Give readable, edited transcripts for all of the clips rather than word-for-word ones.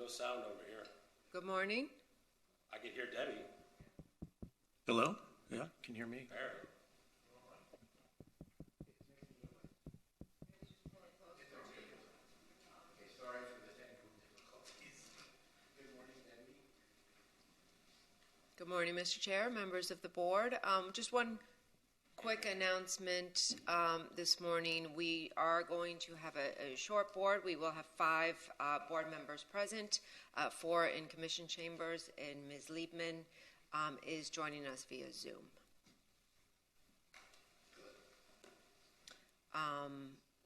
No sound over here. Good morning. I can hear Debbie. Hello? Yeah, can you hear me? There. Good morning, Mr. Chair, members of the board. Just one quick announcement this morning. We are going to have a short board. We will have 5 board members present, 4 in commission chambers, and Ms. Liebman is joining us via Zoom.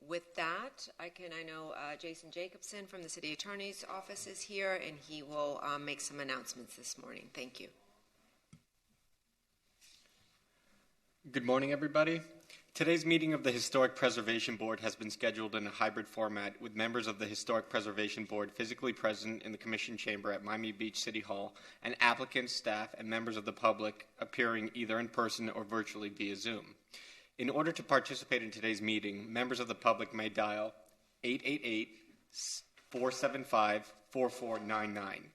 With that, I know Jason Jacobson from the City Attorney's Office is here, and he will make some announcements this morning. Thank you. Good morning, everybody. Today's meeting of the Historic Preservation Board has been scheduled in a hybrid format with members of the Historic Preservation Board physically present in the Commission Chamber at Miami Beach City Hall and applicants, staff, and members of the public appearing either in person or virtually via Zoom. In order to participate in today's meeting, members of the public may dial 888-475-4499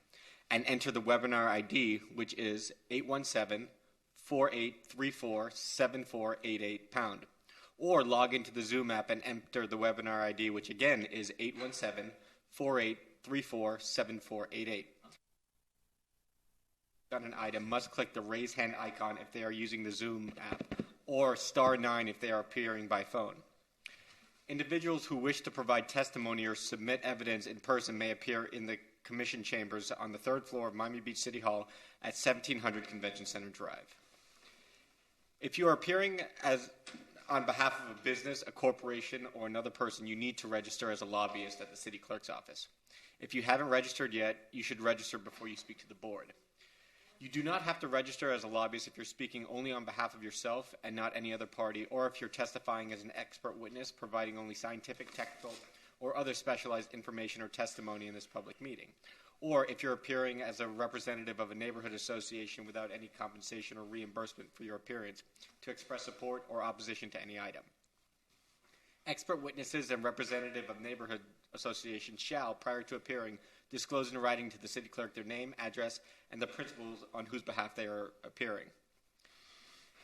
and enter the webinar ID, which is 817-4834-7488#, or log into the Zoom app and enter the webinar ID, which again is 817-4834-7488. On an item must click the raise hand icon if they are using the Zoom app, or *9 if they are appearing by phone. Individuals who wish to provide testimony or submit evidence in person may appear in the Commission Chambers on the 3rd floor of Miami Beach City Hall at 1700 Convention Center Drive. If you are appearing on behalf of a business, a corporation, or another person, you need to register as a lobbyist at the City Clerk's office. If you haven't registered yet, you should register before you speak to the board. You do not have to register as a lobbyist if you're speaking only on behalf of yourself and not any other party, or if you're testifying as an expert witness, providing only scientific, technical, or other specialized information or testimony in this public meeting, or if you're appearing as a representative of a neighborhood association without any compensation or reimbursement for your appearance to express support or opposition to any item. Expert witnesses and representative of neighborhood associations shall, prior to appearing, disclose in writing to the city clerk their name, address, and the principals on whose behalf they are appearing.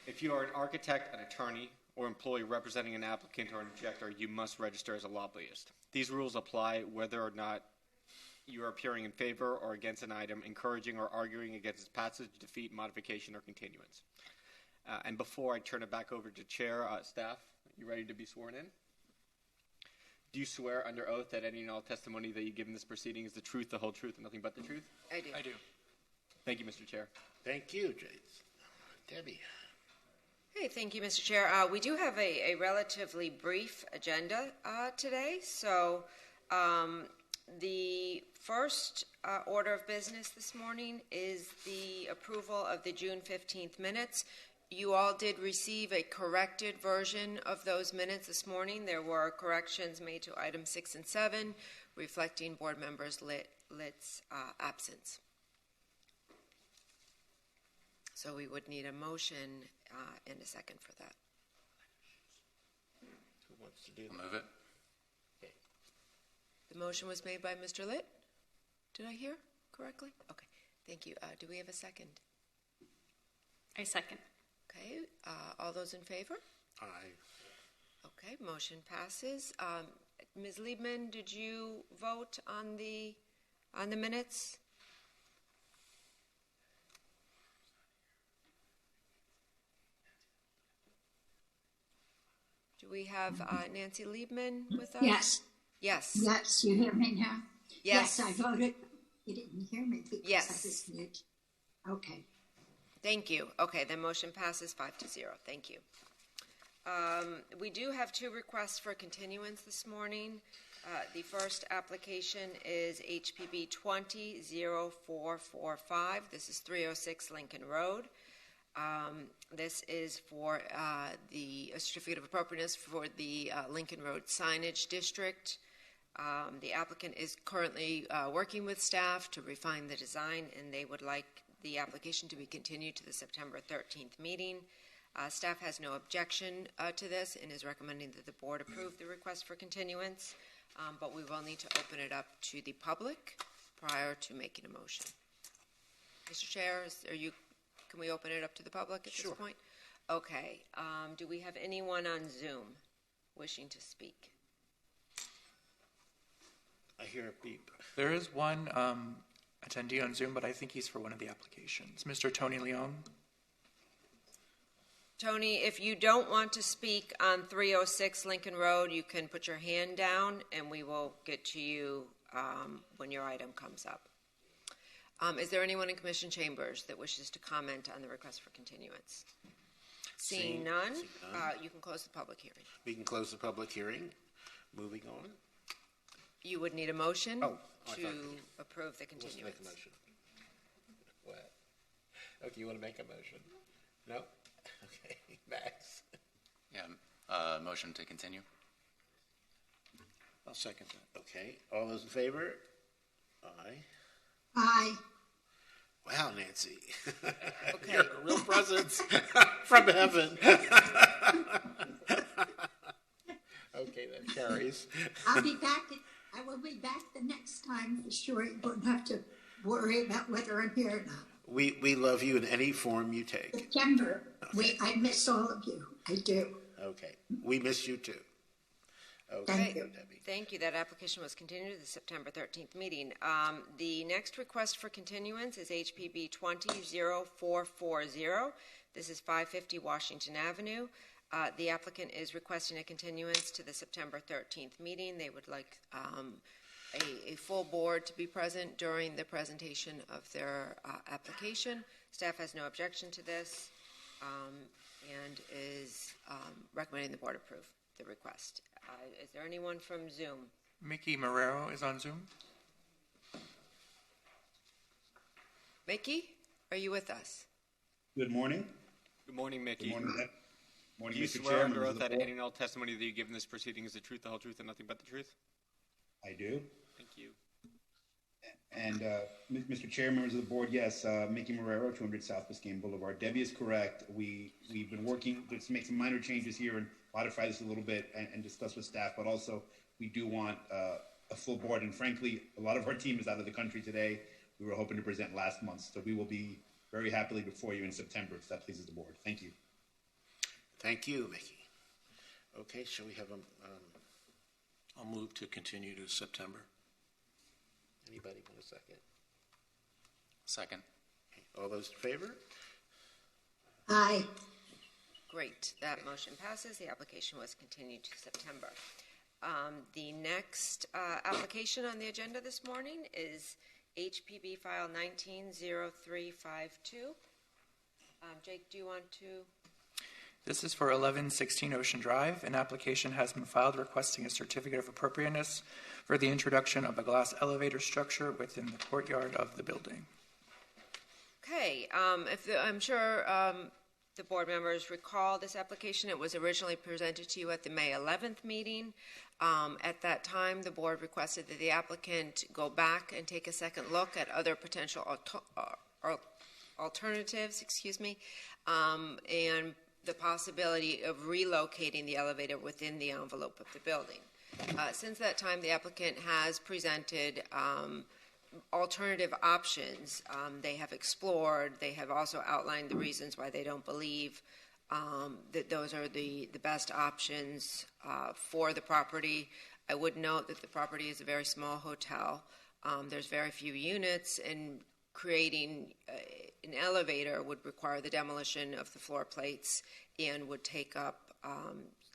If you are an architect, an attorney, or employee representing an applicant or an objector, you must register as a lobbyist. These rules apply whether or not you are appearing in favor or against an item, encouraging or arguing against its passage, defeat, modification, or continuance. And before I turn it back over to Chair, staff, you ready to be sworn in? Do you swear under oath that any and all testimony that you give in this proceeding is the truth, the whole truth, and nothing but the truth? I do. I do. Thank you, Mr. Chair. Thank you, Jason. Debbie. Hey, thank you, Mr. Chair. We do have a relatively brief agenda today, so the first order of business this morning is the approval of the June 15th minutes. You all did receive a corrected version of those minutes this morning. There were corrections made to items 6 and 7, reflecting board members Litt's absence. So we would need a motion and a second for that. Who wants to do that? I'll move it. Okay. The motion was made by Mr. Litt. Did I hear correctly? Okay, thank you. Do we have a second? I second. Okay, all those in favor? Aye. Okay, motion passes. Ms. Liebman, did you vote on the minutes? Do we have Nancy Liebman with us? Yes. Yes. Yes, you hear me now? Yes. I voted. You didn't hear me because Yes. I was mute. Okay. Thank you. Okay, the motion passes 5-0. Thank you. We do have 2 requests for continuance this morning. The first application is HPB 20-0445. This is 306 Lincoln Road. This is for the certificate of appropriateness for the Lincoln Road Signage District. The applicant is currently working with staff to refine the design, and they would like the application to be continued to the September 13th meeting. Staff has no objection to this and is recommending that the board approve the request for continuance, but we will need to open it up to the public prior to making a motion. Mr. Chair, can we open it up to the public at Sure. this point? Okay. Do we have anyone on Zoom wishing to speak? I hear a beep. There is one attendee on Zoom, but I think he's for one of the applications. Mr. Tony Leong. Tony, if you don't want to speak on 306 Lincoln Road, you can put your hand down and we will get to you when your item comes up. Is there anyone in Commission Chambers that wishes to comment on the request for continuance? Seeing none, you can close the public hearing. We can close the public hearing. Moving on. You would need a motion I to thought- approve the Let's continuance. make a motion. What? Okay, you want to make a motion? No? Okay, Max. Yeah, motion to continue. I'll second that. Okay, all those in favor? Aye. Aye. Wow, Nancy. Okay. You're a real presence from heaven. Okay, that carries. I'll be back. I will be back the next time for sure. You won't have to worry about whether I'm here or not. We love you in any form you take. September. I miss all of you. I do. Okay, we miss you too. Okay, Thank you. Debbie. Thank you. That application was continued to the September 13th meeting. The next request for continuance is HPB 200440. This is 550 Washington Avenue. The applicant is requesting a continuance to the September 13th meeting. They would like a full board to be present during the presentation of their application. Staff has no objection to this and is recommending the board approve the request. Is there anyone from Zoom? Mickey Marrero is on Zoom. Mickey, are you with us? Good morning. Good morning, Mickey. Good morning. Morning, Do you Mr. swear Chair, under members oath of the that board. any and all testimony that you give in this proceeding is the truth, the whole truth, and nothing but the truth? I do. Thank you. And Mr. Chair, members of the board, yes, Mickey Marrero, 200 South Biscayne Boulevard. Debbie is correct. We've been working to make some minor changes here and modify this a little bit and discuss with staff, but also we do want a full board. And frankly, a lot of our team is out of the country today. We were hoping to present last month, so we will be very happily before you in September if that pleases the board. Thank you. Thank you, Mickey. Okay, shall we have I'll move to continue to September. anybody want a second? Second. Okay, all those in favor? Aye. Great. That motion passes. The application was continued to September. The next application on the agenda this morning is HPB file 190352. Jake, do you want to? This is for 1116 Ocean Drive. An application has been filed requesting a certificate of appropriateness for the introduction of a glass elevator structure within the courtyard of the building. Okay. I'm sure the board members recall this application. It was originally presented to you at the May 11th meeting. At that time, the board requested that the applicant go back and take a second look at other potential alternatives, and the possibility of relocating the elevator within the envelope of the building. Since that time, the applicant has presented alternative options. They have explored. They have also outlined the reasons why they don't believe that those are the best options for the property. I would note that the property is a very small hotel. There's very few units, and creating an elevator would require the demolition of the floor plates and would take up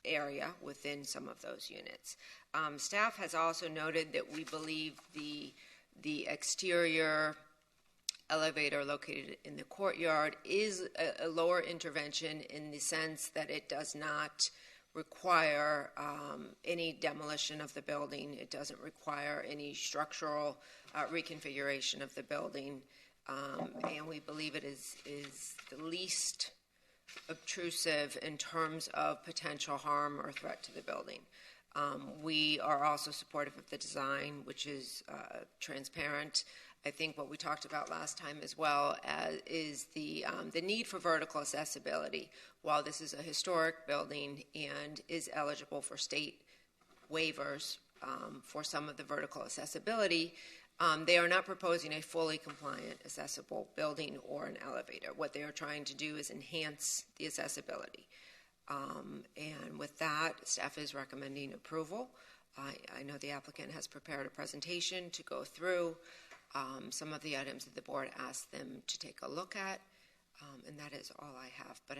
area within some of those units. Staff has also noted that we believe the exterior elevator located in the courtyard is a lower intervention in the sense that it does not require any demolition of the building. It doesn't require any structural reconfiguration of the building, and we believe it is the least obtrusive in terms of potential harm or threat to the building. We are also supportive of the design, which is transparent. I think what we talked about last time as well is the need for vertical accessibility. While this is a historic building and is eligible for state waivers for some of the vertical accessibility, They are not proposing a fully compliant accessible building or an elevator. What they are trying to do is enhance the accessibility. And with that, staff is recommending approval. I know the applicant has prepared a presentation to go through some of the items that the board asked them to take a look at, and that is all I have. But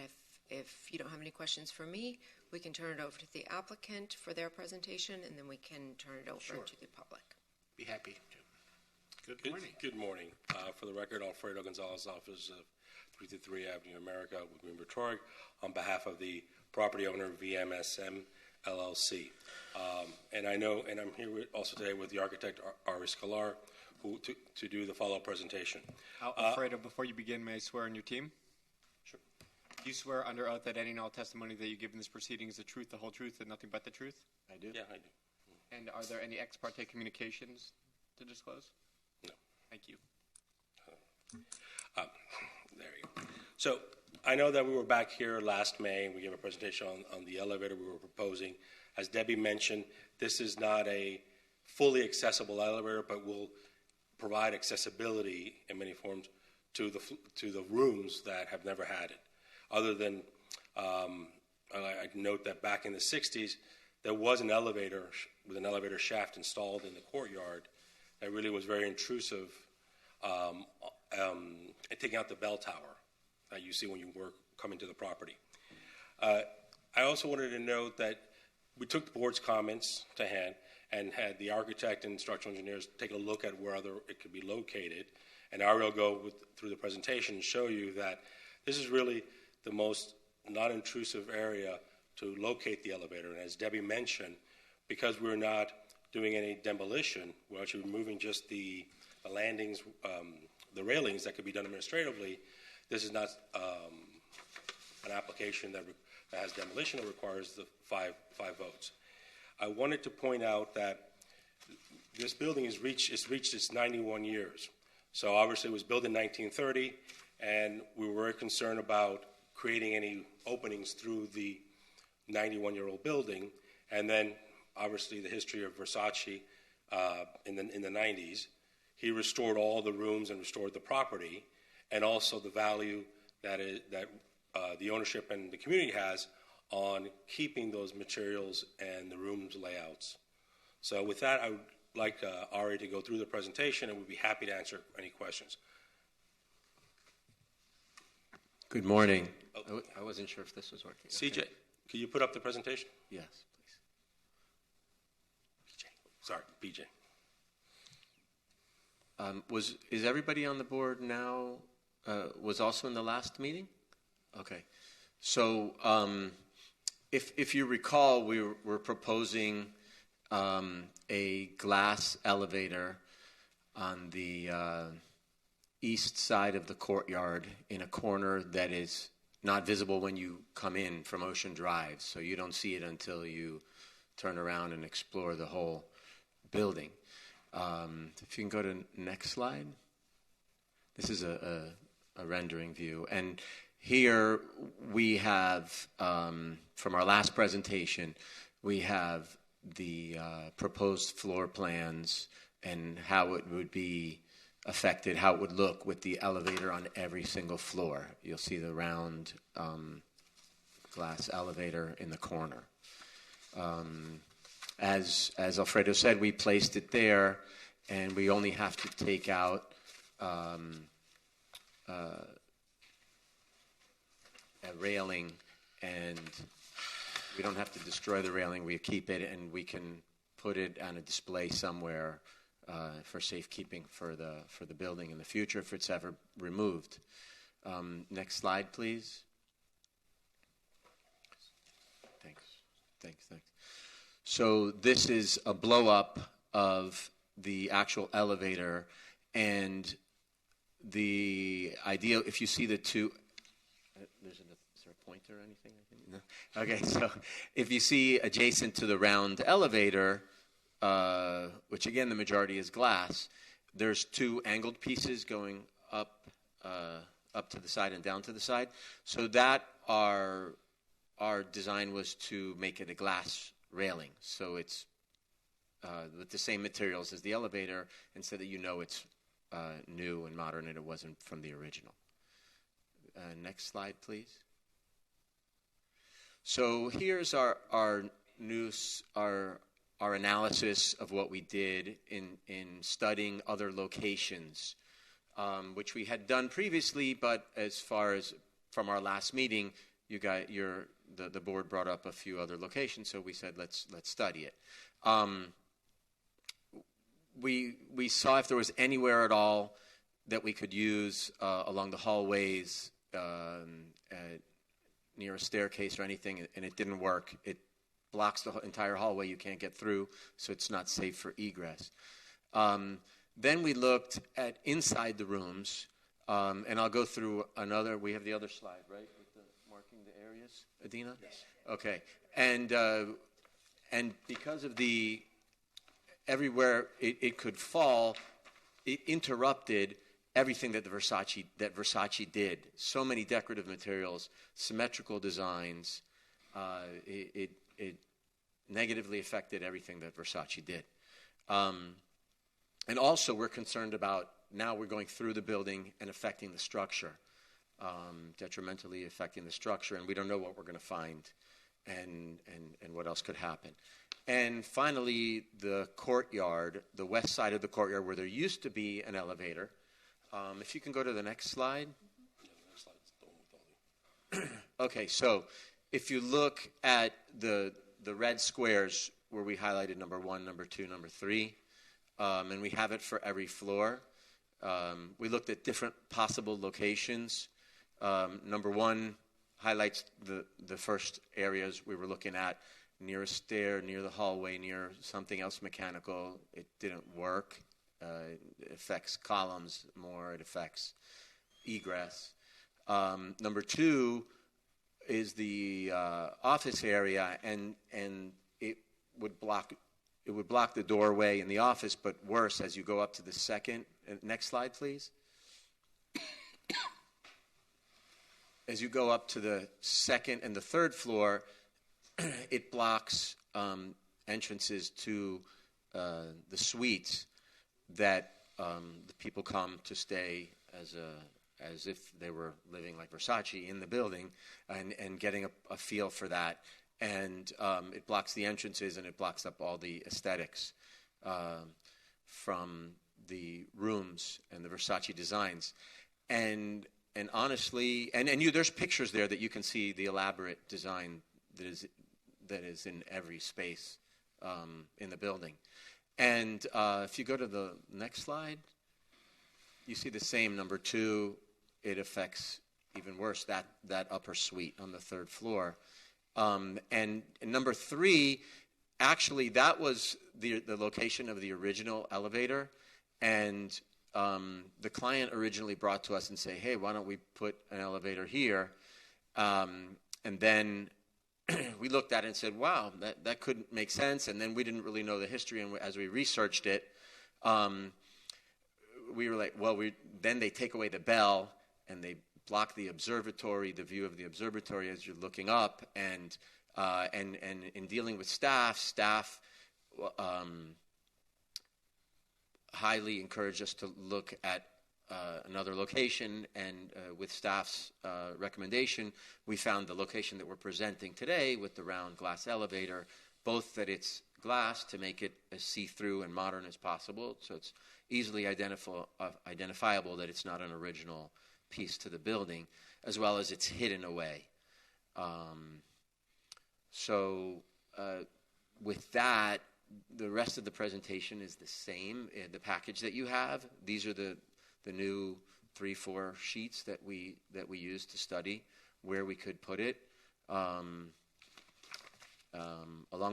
if you don't have any questions for me, we can turn it over to the applicant for their presentation, and then we can turn it over to the public. Be happy to. Good morning. Good morning. For the record, Alfredo Gonzalez, office of 333 Avenue America with Greenberg Torg, on behalf of the property owner VMSM LLC. And I'm here also today with the architect Ari Scalar, who to do the follow-up presentation. Alfredo, before you begin, may I swear on your team? Sure. Do you swear under oath that any and all testimony that you give in this proceeding is the truth, the whole truth, and nothing but the truth? I do. Yeah, I do. And are there any ex parte communications to disclose? No. Thank you. There you go. So I know that we were back here last May, and we gave a presentation on the elevator we were proposing. As Debbie mentioned, this is not a fully accessible elevator, but will provide accessibility in many forms to the rooms that have never had it. Other than, I note that back in the 60s, there was an elevator with an elevator shaft installed in the courtyard that really was very intrusive, taking out the bell tower that you see when you were coming to the property. I also wanted to note that we took the board's comments to hand and had the architect and structural engineers take a look at where it could be located. And I will go through the presentation and show you that this is really the most non-intrusive area to locate the elevator. And as Debbie mentioned, because we're not doing any demolition, we're actually removing just the landings, the railings that could be done administratively. This is not an application that has demolition. It requires the five votes. I wanted to point out that this building has reached its 91 years. So obviously it was built in 1930, and we were very concerned about creating any openings through the 91-year-old building. And then obviously the history of Versace in the 90s. He restored all the rooms and restored the property, and also the value that the ownership and the community has on keeping those materials and the rooms layouts. So with that, I would like Ari to go through the presentation, and we'd be happy to answer any questions. Good morning. I wasn't sure if this was working. CJ, okay. Can you put up the presentation? Yes, please. Sorry, BJ. Is everybody on the board now, was also in the last meeting? Okay. So if you recall, we were proposing a glass elevator on the east side of the courtyard in a corner that is not visible when you come in from Ocean Drive. So you don't see it until you turn around and explore the whole building. If you can go to next slide. This is a rendering view. And here we have, from our last presentation, we have the proposed floor plans and how it would be affected, how it would look with the elevator on every single floor. You'll see the round glass elevator in the corner. As Alfredo said, we placed it there, and we only have to take out a railing, and we don't have to destroy the railing. We keep it, and we can put it on a display somewhere for safekeeping for the building in the future if it's ever removed. Next slide, please. Thanks. So this is a blow-up of the actual elevator, and the idea, if you see the two, is there a pointer or anything? No? Okay, so if you see adjacent to the round elevator, which again the majority is glass, there's two angled pieces going up to the side and down to the side. So that our design was to make it a glass railing, so it's with the same materials as the elevator, and so that you know it's new and modern and it wasn't from the original. Next slide, please. So here's our analysis of what we did in studying other locations, which we had done previously, but as far as from our last meeting, the board brought up a few other locations, so we said let's study it. We saw if there was anywhere at all that we could use along the hallways, near a staircase or anything, and it didn't work. It blocks the entire hallway. You can't get through, so it's not safe for egress. Then we looked at inside the rooms, and I'll go through another. We have the other slide, right, with the marking the areas, Adina? Yes. Okay. And because of everywhere it could fall, it interrupted everything that Versace did. So many decorative materials, symmetrical designs. It negatively affected everything that Versace did. And also, we're concerned about now we're going through the building and affecting the structure, detrimentally affecting the structure, and we don't know what we're going to find and what else could happen. And finally, the courtyard, the west side of the courtyard where there used to be an elevator. If you can go to the next slide. Okay, so if you look at the red squares where we highlighted number 1, number 2, number 3, and we have it for every floor, we looked at different possible locations. Number 1 highlights the first areas we were looking at, near a stair, near the hallway, near something else mechanical. It didn't work. It affects columns more. It affects egress. Number 2 is the office area, and it would block the doorway in the office, but worse as you go up to the second. Next slide, please. As you go up to the second and the third floor, it blocks entrances to the suites that the people come to stay as if they were living like Versace in the building, and getting a feel for that. And it blocks the entrances, and it blocks up all the aesthetics from the rooms and the Versace designs. And honestly, there's pictures there that you can see the elaborate design that is in every space in the building. And if you go to the next slide, you see the same number 2. It affects even worse that upper suite on the third floor. And number 3, actually, that was the location of the original elevator. And the client originally brought to us and say, hey, why don't we put an elevator here? And then we looked at it and said, wow, that couldn't make sense. And then we didn't really know the history. And as we researched it, we were like, well, then they take away the bell and they block the observatory, the view of the observatory as you're looking up. And in dealing with staff highly encouraged us to look at another location, and with staff's recommendation, we found the location that we're presenting today with the round glass elevator, both that it's glass to make it as see-through and modern as possible, so it's easily identifiable that it's not an original piece to the building, as well as it's hidden away. With that, the rest of the presentation is the same. The package that you have, these are the new 3-4 sheets that we used to study where we could put it. Along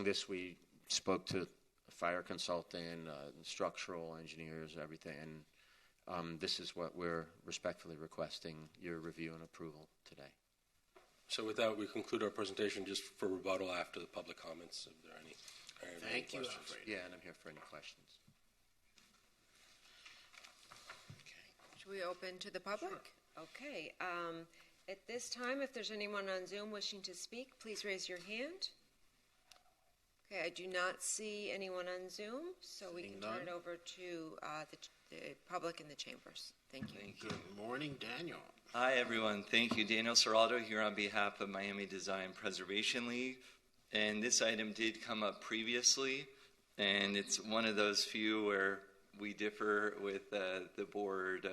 this, we spoke to a fire consultant, structural engineers, everything, and this is what we're respectfully requesting your review and approval today. So with that, we conclude our presentation just for rebuttal after the public comments, if there are any. Thank you, questions. Alfred. Yeah, and I'm here for any questions. Should we open to the public? Sure. Okay. At this time, if there's anyone on Zoom wishing to speak, please raise your hand. Okay, I do not see anyone on Zoom, so we can Seeing turn it none. over to the public in the chambers. Thank you. Good morning, Daniel. Hi, everyone. Thank you. Daniel Serraldo here on behalf of Miami Design Preservation League. And this item did come up previously, and it's one of those few where we differ with the board,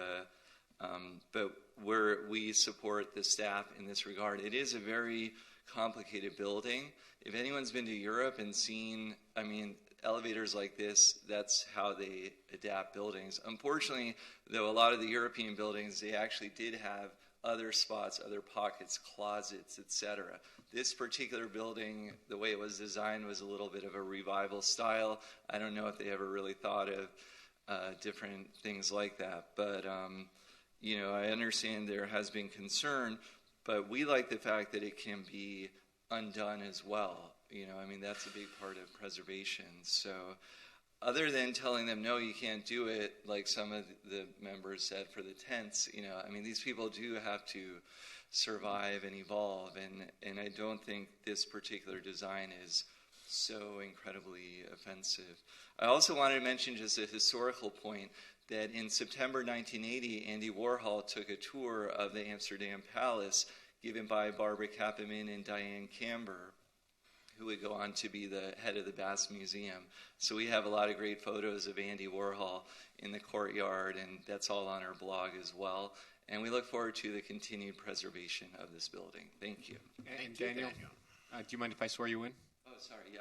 but we support the staff in this regard. It is a very complicated building. If anyone's been to Europe and seen, elevators like this, that's how they adapt buildings. Unfortunately, though, a lot of the European buildings, they actually did have other spots, other pockets, closets, etc. This particular building, the way it was designed, was a little bit of a revival style. I don't know if they ever really thought of different things like that, but I understand there has been concern, but we like the fact that it can be undone as well. That's a big part of preservation. So other than telling them, no, you can't do it, like some of the members said for the tents, these people do have to survive and evolve, and I don't think this particular design is so incredibly offensive. I also wanted to mention just a historical point that in September 1980, Andy Warhol took a tour of the Amsterdam Palace given by Barbara Kappelman and Diane Camber, who would go on to be the head of the Bass Museum. So we have a lot of great photos of Andy Warhol in the courtyard, and that's all on our blog as well. And we look forward to the continued preservation of this building. Thank you. And Daniel, do you mind if I swear you in? Oh, sorry, yeah.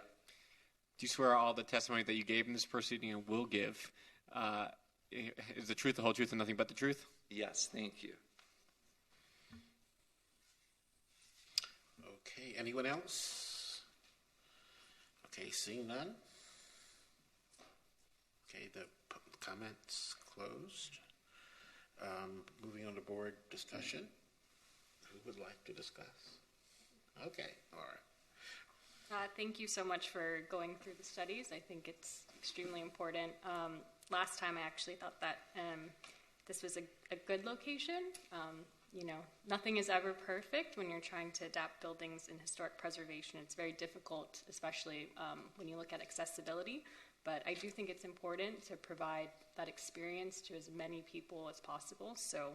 Do you swear all the testimony that you gave in this proceeding and will give is the truth, the whole truth, and nothing but the truth? Yes, thank you. Okay, anyone else? Okay, seeing none. Okay, the comments closed. Moving on to board discussion. Who would like to discuss? Okay, all right. Thank you so much for going through the studies. I think it's extremely important. Last time I actually thought that this was a good location. Nothing is ever perfect when you're trying to adapt buildings in historic preservation. It's very difficult, especially when you look at accessibility. But I do think it's important to provide that experience to as many people as possible. So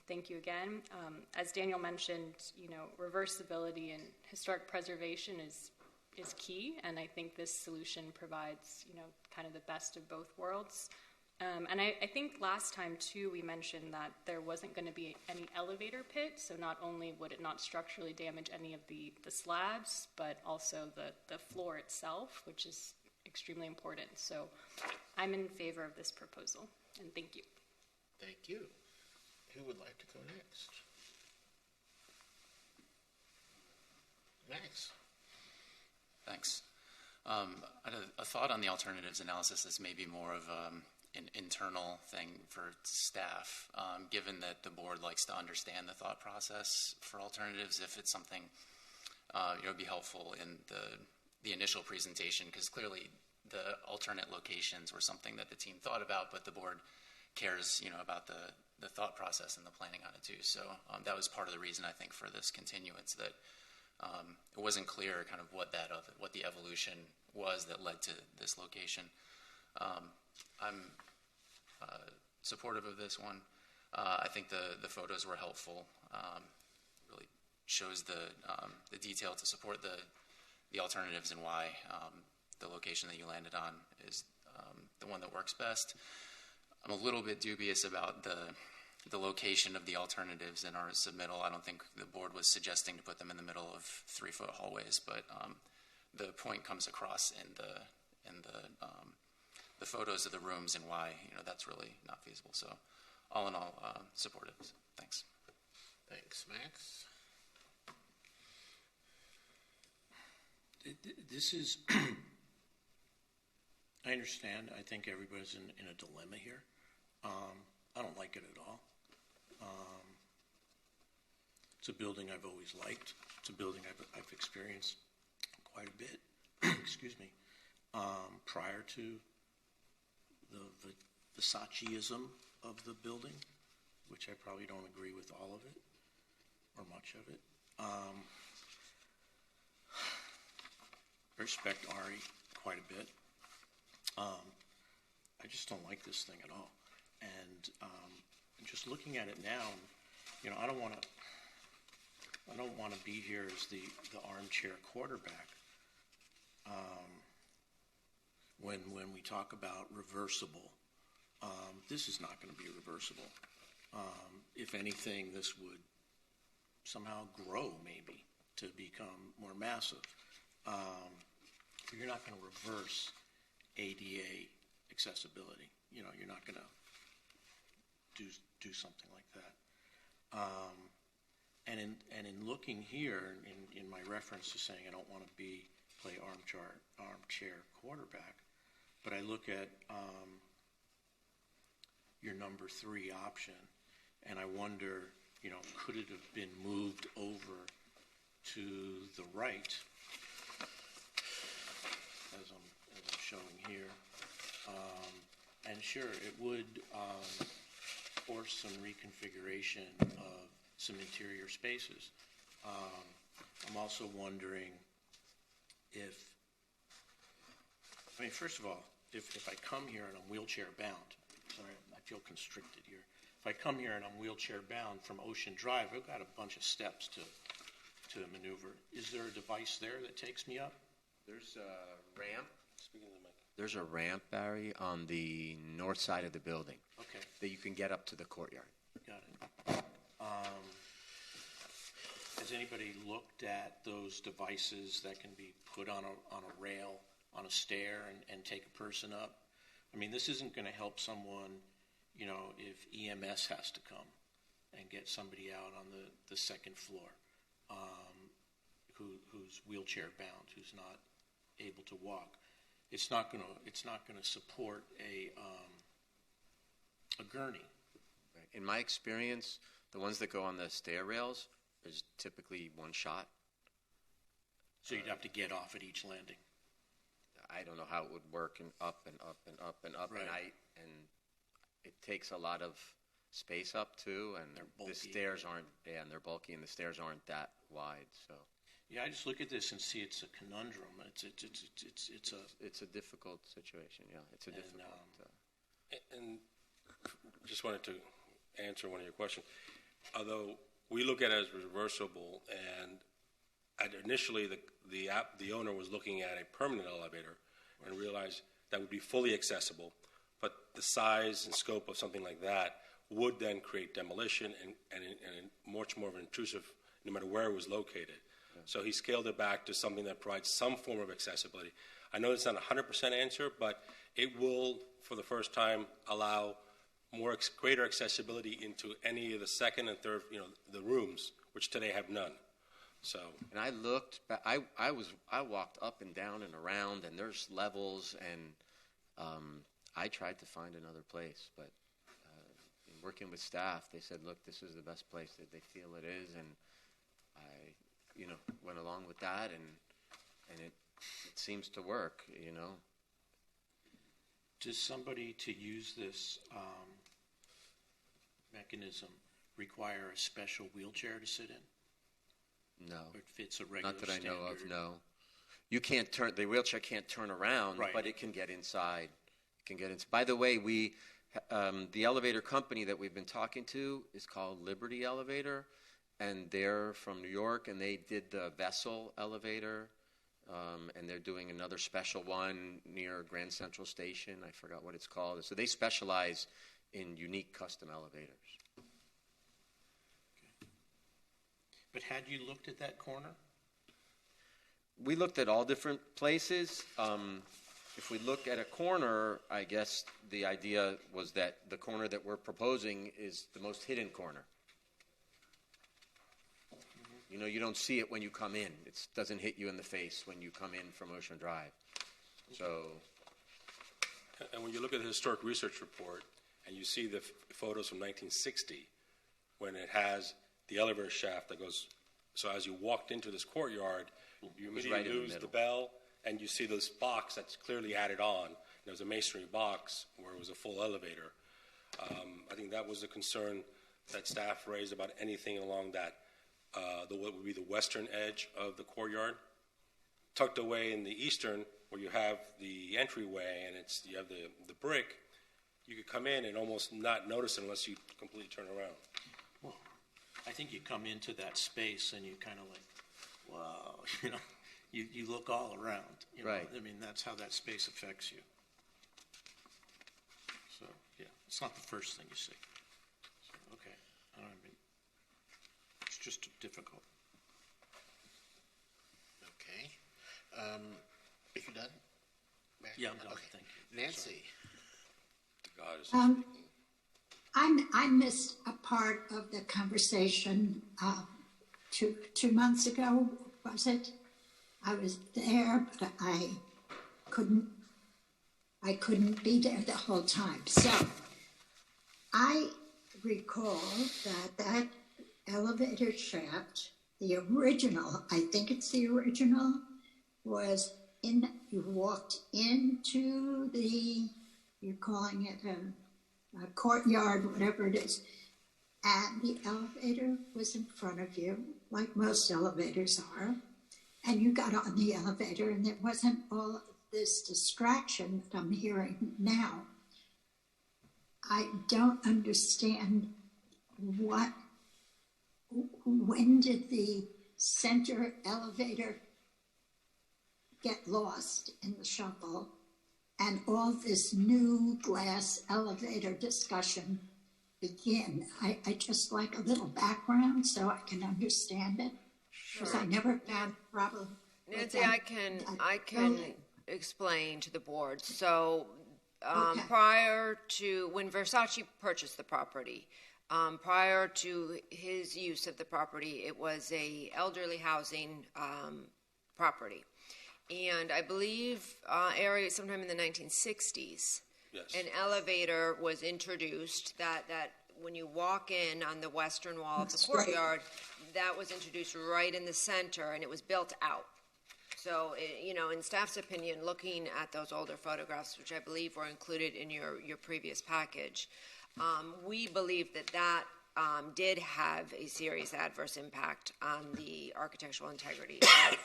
thank you again. As Daniel mentioned, reversibility and historic preservation is key, and I think this solution provides, kind of the best of both worlds. And I think last time, too, we mentioned that there wasn't going to be any elevator pit, so not only would it not structurally damage any of the slabs, but also the floor itself, which is extremely important. So I'm in favor of this proposal, and thank you. Thank you. Who would like to go next? Max. Thanks. I had a thought on the alternatives analysis that's maybe more of an internal thing for staff, given that the board likes to understand the thought process for alternatives. If it's something it would be helpful in the initial presentation, because clearly the alternate locations were something that the team thought about, but the board cares about the thought process and the planning on it too. So that was part of the reason, I think, for this continuance, that it wasn't clear kind of what the evolution was that led to this location. I'm supportive of this one. I think the photos were helpful. Really shows the detail to support the alternatives and why the location that you landed on is the one that works best. I'm a little bit dubious about the location of the alternatives in our submittal. I don't think the board was suggesting to put them in the middle of 3-foot hallways, but the point comes across in the photos of the rooms and why that's really not feasible. So, all in all, supportive. Thanks. Thanks, Max. This is, I understand. I think everybody's in a dilemma here. I don't like it at all. It's a building I've always liked. It's a building I've experienced quite a bit, excuse me, prior to the Versaceism of the building, which I probably don't agree with all of it, or much of it. I respect Ari quite a bit. I just don't like this thing at all. And just looking at it now, you know, I don't want to be here as the armchair quarterback. When we talk about reversible, this is not going to be reversible. If anything, this would somehow grow maybe to become more massive. You're not going to reverse ADA accessibility. You know, you're not going to do something like that. And in looking here, in my reference to saying I don't want to play armchair quarterback, but I look at your number 3 option, and I wonder, you know, could it have been moved over to the right, as I'm showing here? And sure, it would force some reconfiguration of some interior spaces. I'm also wondering if, I mean, first of all, if I come here and I'm wheelchair bound, sorry, I feel constricted here. If I come here and I'm wheelchair bound from Ocean Drive, I've got a bunch of steps to maneuver. Is there a device there that takes me up? There's a ramp. Speaking of the mic. There's a ramp, Barry, on the north side of the building. Okay. That you can get up to the courtyard. Got it. Has anybody looked at those devices that can be put on a rail, on a stair, and take a person up? I mean, this isn't going to help someone, you know, if EMS has to come and get somebody out on the second floor, who's wheelchair bound, who's not able to walk. It's not going to support a gurney. Right. In my experience, the ones that go on the stair rails is typically one shot. So you'd have to get off at each landing. I don't know how it would work, and up and up and up and up, Right. and it takes a lot of space up too, and They're bulky. the stairs aren't, and they're bulky, and the stairs aren't that wide. So Yeah, I just look at this and see it's a conundrum. It's a difficult situation. Yeah, it's a difficult. And just wanted to answer one of your questions. Although we look at it as reversible, and initially the owner was looking at a permanent elevator and realized that would be fully accessible, but the size and scope of something like that would then create demolition and much more of an intrusive, no matter where it was located. Yeah. So he scaled it back to something that provides some form of accessibility. I know it's not a 100% answer, but it will, for the first time, allow greater accessibility into any of the second and third, the rooms, which today have none. So. And I looked, I walked up and down and around, and there's levels, and I tried to find another place, but in working with staff, they said, look, this is the best place that they feel it is, and I, went along with that, and it seems to work, Does somebody to use this mechanism require a special wheelchair to sit in? No. Or it fits a regular Not that I know of, standard? no. You can't turn, the wheelchair can't turn around, Right. but it can get inside. It can get inside. By the way, the elevator company that we've been talking to is called Liberty Elevator, and they're from New York, and they did the Vessel elevator, and they're doing another special one near Grand Central Station. I forgot what it's called. So they specialize in unique custom elevators. Okay. But had you looked at that corner? We looked at all different places. If we look at a corner, I guess the idea was that the corner that we're proposing is the most hidden corner. You don't see it when you come in. It doesn't hit you in the face when you come in from Ocean Drive. So. And when you look at the historic research report and you see the photos from 1960, when it has the elevator shaft that goes, so as you walked into this courtyard, you immediately lose the bell, and you see this box that's clearly added on. There's a masonry box where it was a full elevator. I think that was a concern that staff raised about anything along that, what would be the western edge of the courtyard. tucked away in the eastern, where you have the entryway and you have the brick, you could come in and almost not notice it unless you completely turn around. Well, I think you come into that space and you kind of like, wow, you look all around. Right. I mean, that's how that space affects you. So, yeah, it's not the first thing you see. So, okay, I mean, it's just difficult. Okay. Are you done? Yeah, I'm done, Okay. thank you. Nancy? God is I missed a part of the conversation 2 months ago, was it? I was there, but I couldn't be there the whole time. So I recall that elevator shaft, the original, I think it's the original, was you walked into you're calling it a courtyard, whatever it is, and the elevator was in front of you, like most elevators are, and you got on the elevator, and there wasn't all of this distraction that I'm hearing now. I don't understand when did the center elevator get lost in the shuffle, and all this new glass elevator discussion begin? I just like a little background so I can understand it, because I never had a problem. Nancy, I can explain to the board. So Okay. prior to when Versace purchased the property, prior to his use of the property, it was a elderly housing property. And I believe sometime in the 1960s, Yes. an elevator was introduced that when you walk in on the western wall of the That's right. courtyard, that was introduced right in the center, and it was built out. So, in staff's opinion, looking at those older photographs, which I believe were included in your previous package, we believe that did have a serious adverse impact on the architectural integrity of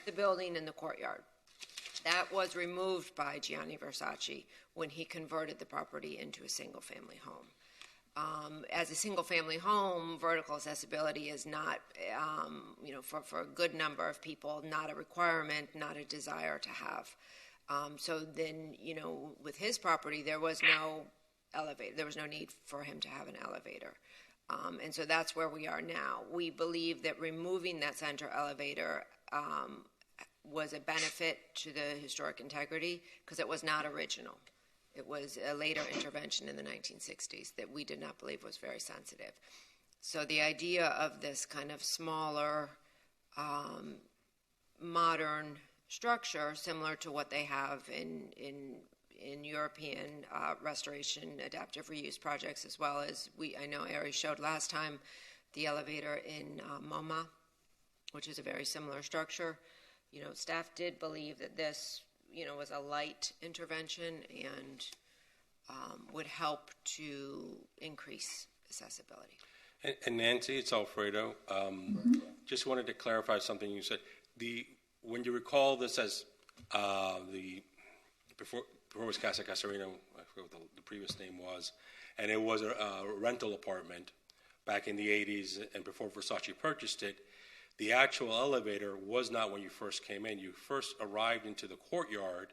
the building and the courtyard. That was removed by Gianni Versace when he converted the property into a single-family home. As a single-family home, vertical accessibility is not, for a good number of people, not a requirement, not a desire to have. So then, with his property, there was no elevator. There was no need for him to have an elevator. And so that's where we are now. We believe that removing that center elevator was a benefit to the historic integrity because it was not original. It was a later intervention in the 1960s that we did not believe was very sensitive. So the idea of this kind of smaller, modern structure, similar to what they have in European restoration adaptive reuse projects, as well as I know Ari showed last time the elevator in MoMA, which is a very similar structure. Staff did believe that this, was a light intervention and would help to increase accessibility. And Nancy, it's Alfredo. Just wanted to clarify something you said. When you recall this as before it was Casa Casarino, I forget what the previous name was, and it was a rental apartment back in the 80s and before Versace purchased it. The actual elevator was not when you first came in. You first arrived into the courtyard,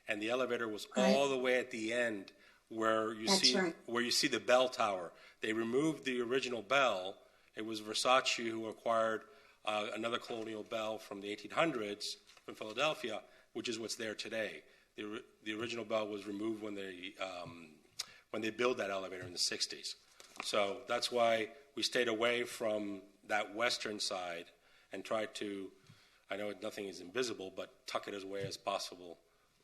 and the elevator was all the way at the end where you see the bell tower. They removed the original bell. It was Versace who acquired another colonial bell from the 1800s from Philadelphia, which is what's there today. The original bell was removed when they built that elevator in the 60s. So that's why we stayed away from that western side and tried to, I know nothing is invisible, but tuck it as away as possible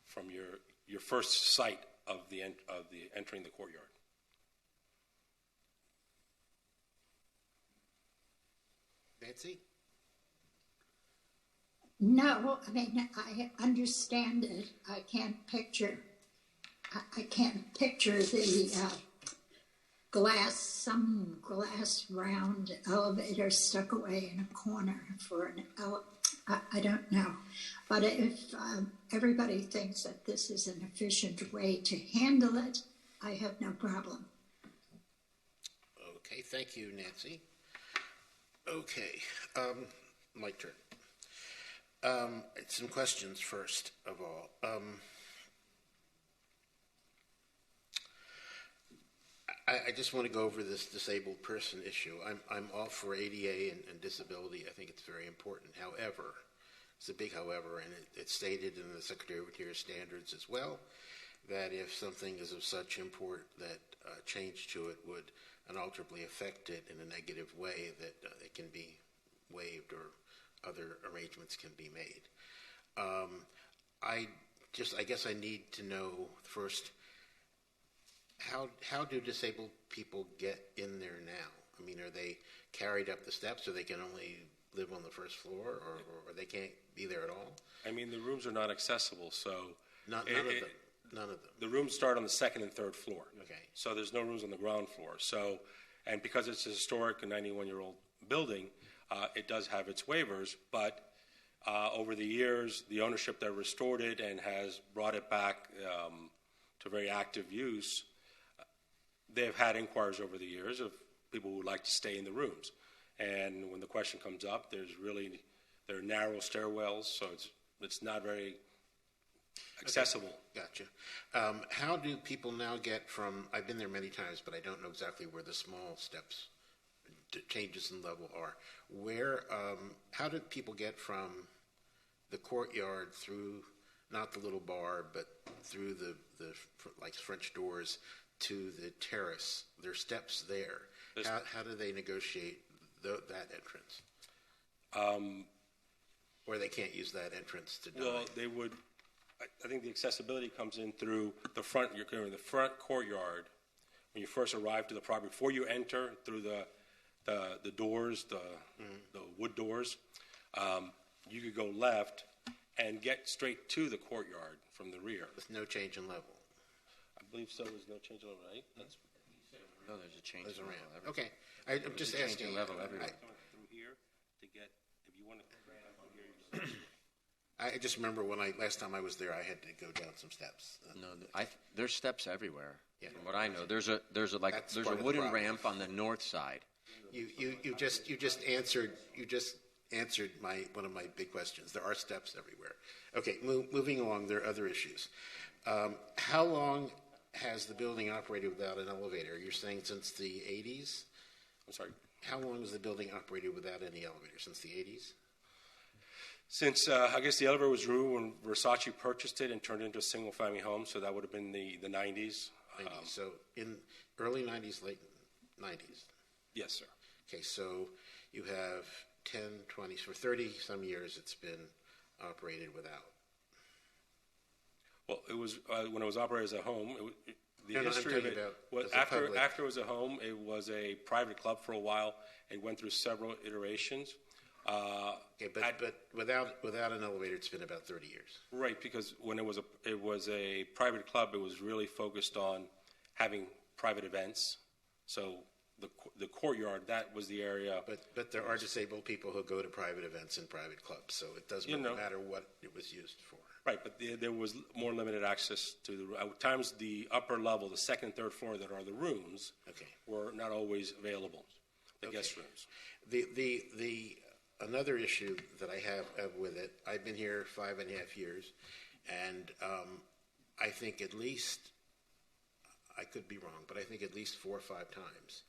from your first sight of the entering the courtyard. Nancy? No, I mean, I understand it. I can't picture the glass round elevator stuck away in a corner for I don't know. But if everybody thinks that this is an efficient way to handle it, I have no problem. Okay, thank you, Nancy. Okay, my turn. Some questions first of all. I just want to go over this disabled person issue. I'm all for ADA and disability. I think it's very important. However, it's a big however, and it's stated in the Secretary of Interior standards as well, that if something is of such import that change to it would unalterably affect it in a negative way, that it can be waived or other arrangements can be made. I guess I need to know first, how do disabled people get in there now? I mean, are they carried up the steps so they can only live on the first floor, or they can't be there at all? I mean, the rooms are not accessible, so... None of them. The rooms start on the second and third floor. Okay. So there's no rooms on the ground floor. So, and because it's a historic, a 91-year-old building, it does have its waivers, but over the years, the ownership that restored it and has brought it back to very active use, they've had inquiries over the years of people who would like to stay in the rooms. And when the question comes up, there are narrow stairwells, so it's not very accessible. Okay. Gotcha. How do people now get from, I've been there many times, but I don't know exactly where the small steps, changes in level are. How did people get from the courtyard through, not the little bar, but through the like French doors to the terrace? There are steps there. How do they negotiate that entrance? Or they can't use that entrance to dine? Well, they would. I think the accessibility comes in through the front. You're going in the front courtyard when you first arrive to the property. Before you enter through the doors, the wood doors, you could go left and get straight to the courtyard from the rear. With no change in level? I believe so. There's no change in level, right? No, there's a change. There's a in ramp. level. Okay. I'm just asking. Change in level everywhere. Through here to get, if you want to go here, I just remember last time I was there, I had to go down some steps. No, there's steps everywhere. Yeah. From what I know, there's a wooden ramp on the north side. You just answered one of my big questions. There are steps everywhere. Okay, moving along, there are other issues. How long has the building operated without an elevator? You're saying since the 80s? I'm sorry. How long has the building operated without any elevator? Since the 80s? Since, I guess the elevator was removed when Versace purchased it and turned it into a single-family home, so that would have been the 90s. So in early 90s, late 90s? Yes, sir. Okay, so you have 10, 20, for 30-some years it's been operated without. Well, it was, when it was operated as a home, the No, history of it was, after it was a home, it was a private club for a while. It went through several iterations. Okay, but without an elevator, it's been about 30 years. Right, because when it was a private club, it was really focused on having private events. So the courtyard, that was the area. But there are disabled people who go to private events and private clubs, so it doesn't really matter what it was used for. Right, but there was more limited access to at times the upper level, the second and third floor that are the rooms, were not always available. The guest rooms. Another issue that I have with it, I've been here 5.5 years, and I think at least, I could be wrong, but I think at least 4 or 5 times,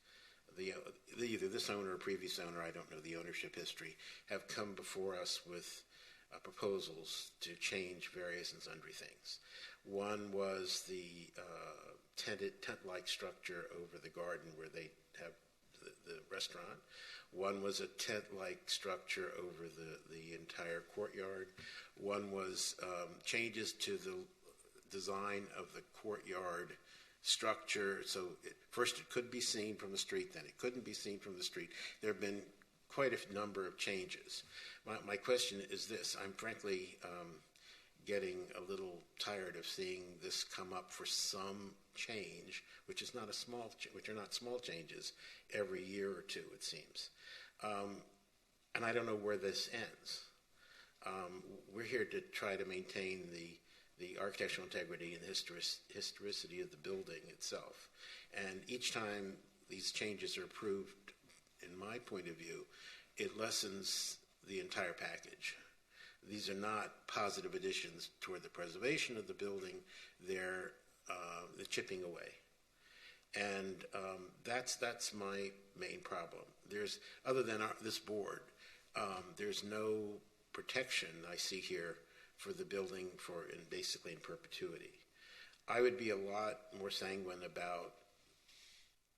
either this owner or previous owner, I don't know the ownership history, have come before us with proposals to change various and sundry things. One was the tent-like structure over the garden where they have the restaurant. One was a tent-like structure over the entire courtyard. One was changes to the design of the courtyard structure. So first it could be seen from the street, then it couldn't be seen from the street. There have been quite a number of changes. My question is this. I'm frankly getting a little tired of seeing this come up for some change, which are not small changes, every year or two, it seems. And I don't know where this ends. we're here to try to maintain the architectural integrity and the historicity of the building itself. And each time these changes are approved, in my point of view, it lessens the entire package. These are not positive additions toward the preservation of the building. They're the chipping away. And that's my main problem. There's, other than this board, there's no protection I see here for the building basically in perpetuity. I would be a lot more sanguine about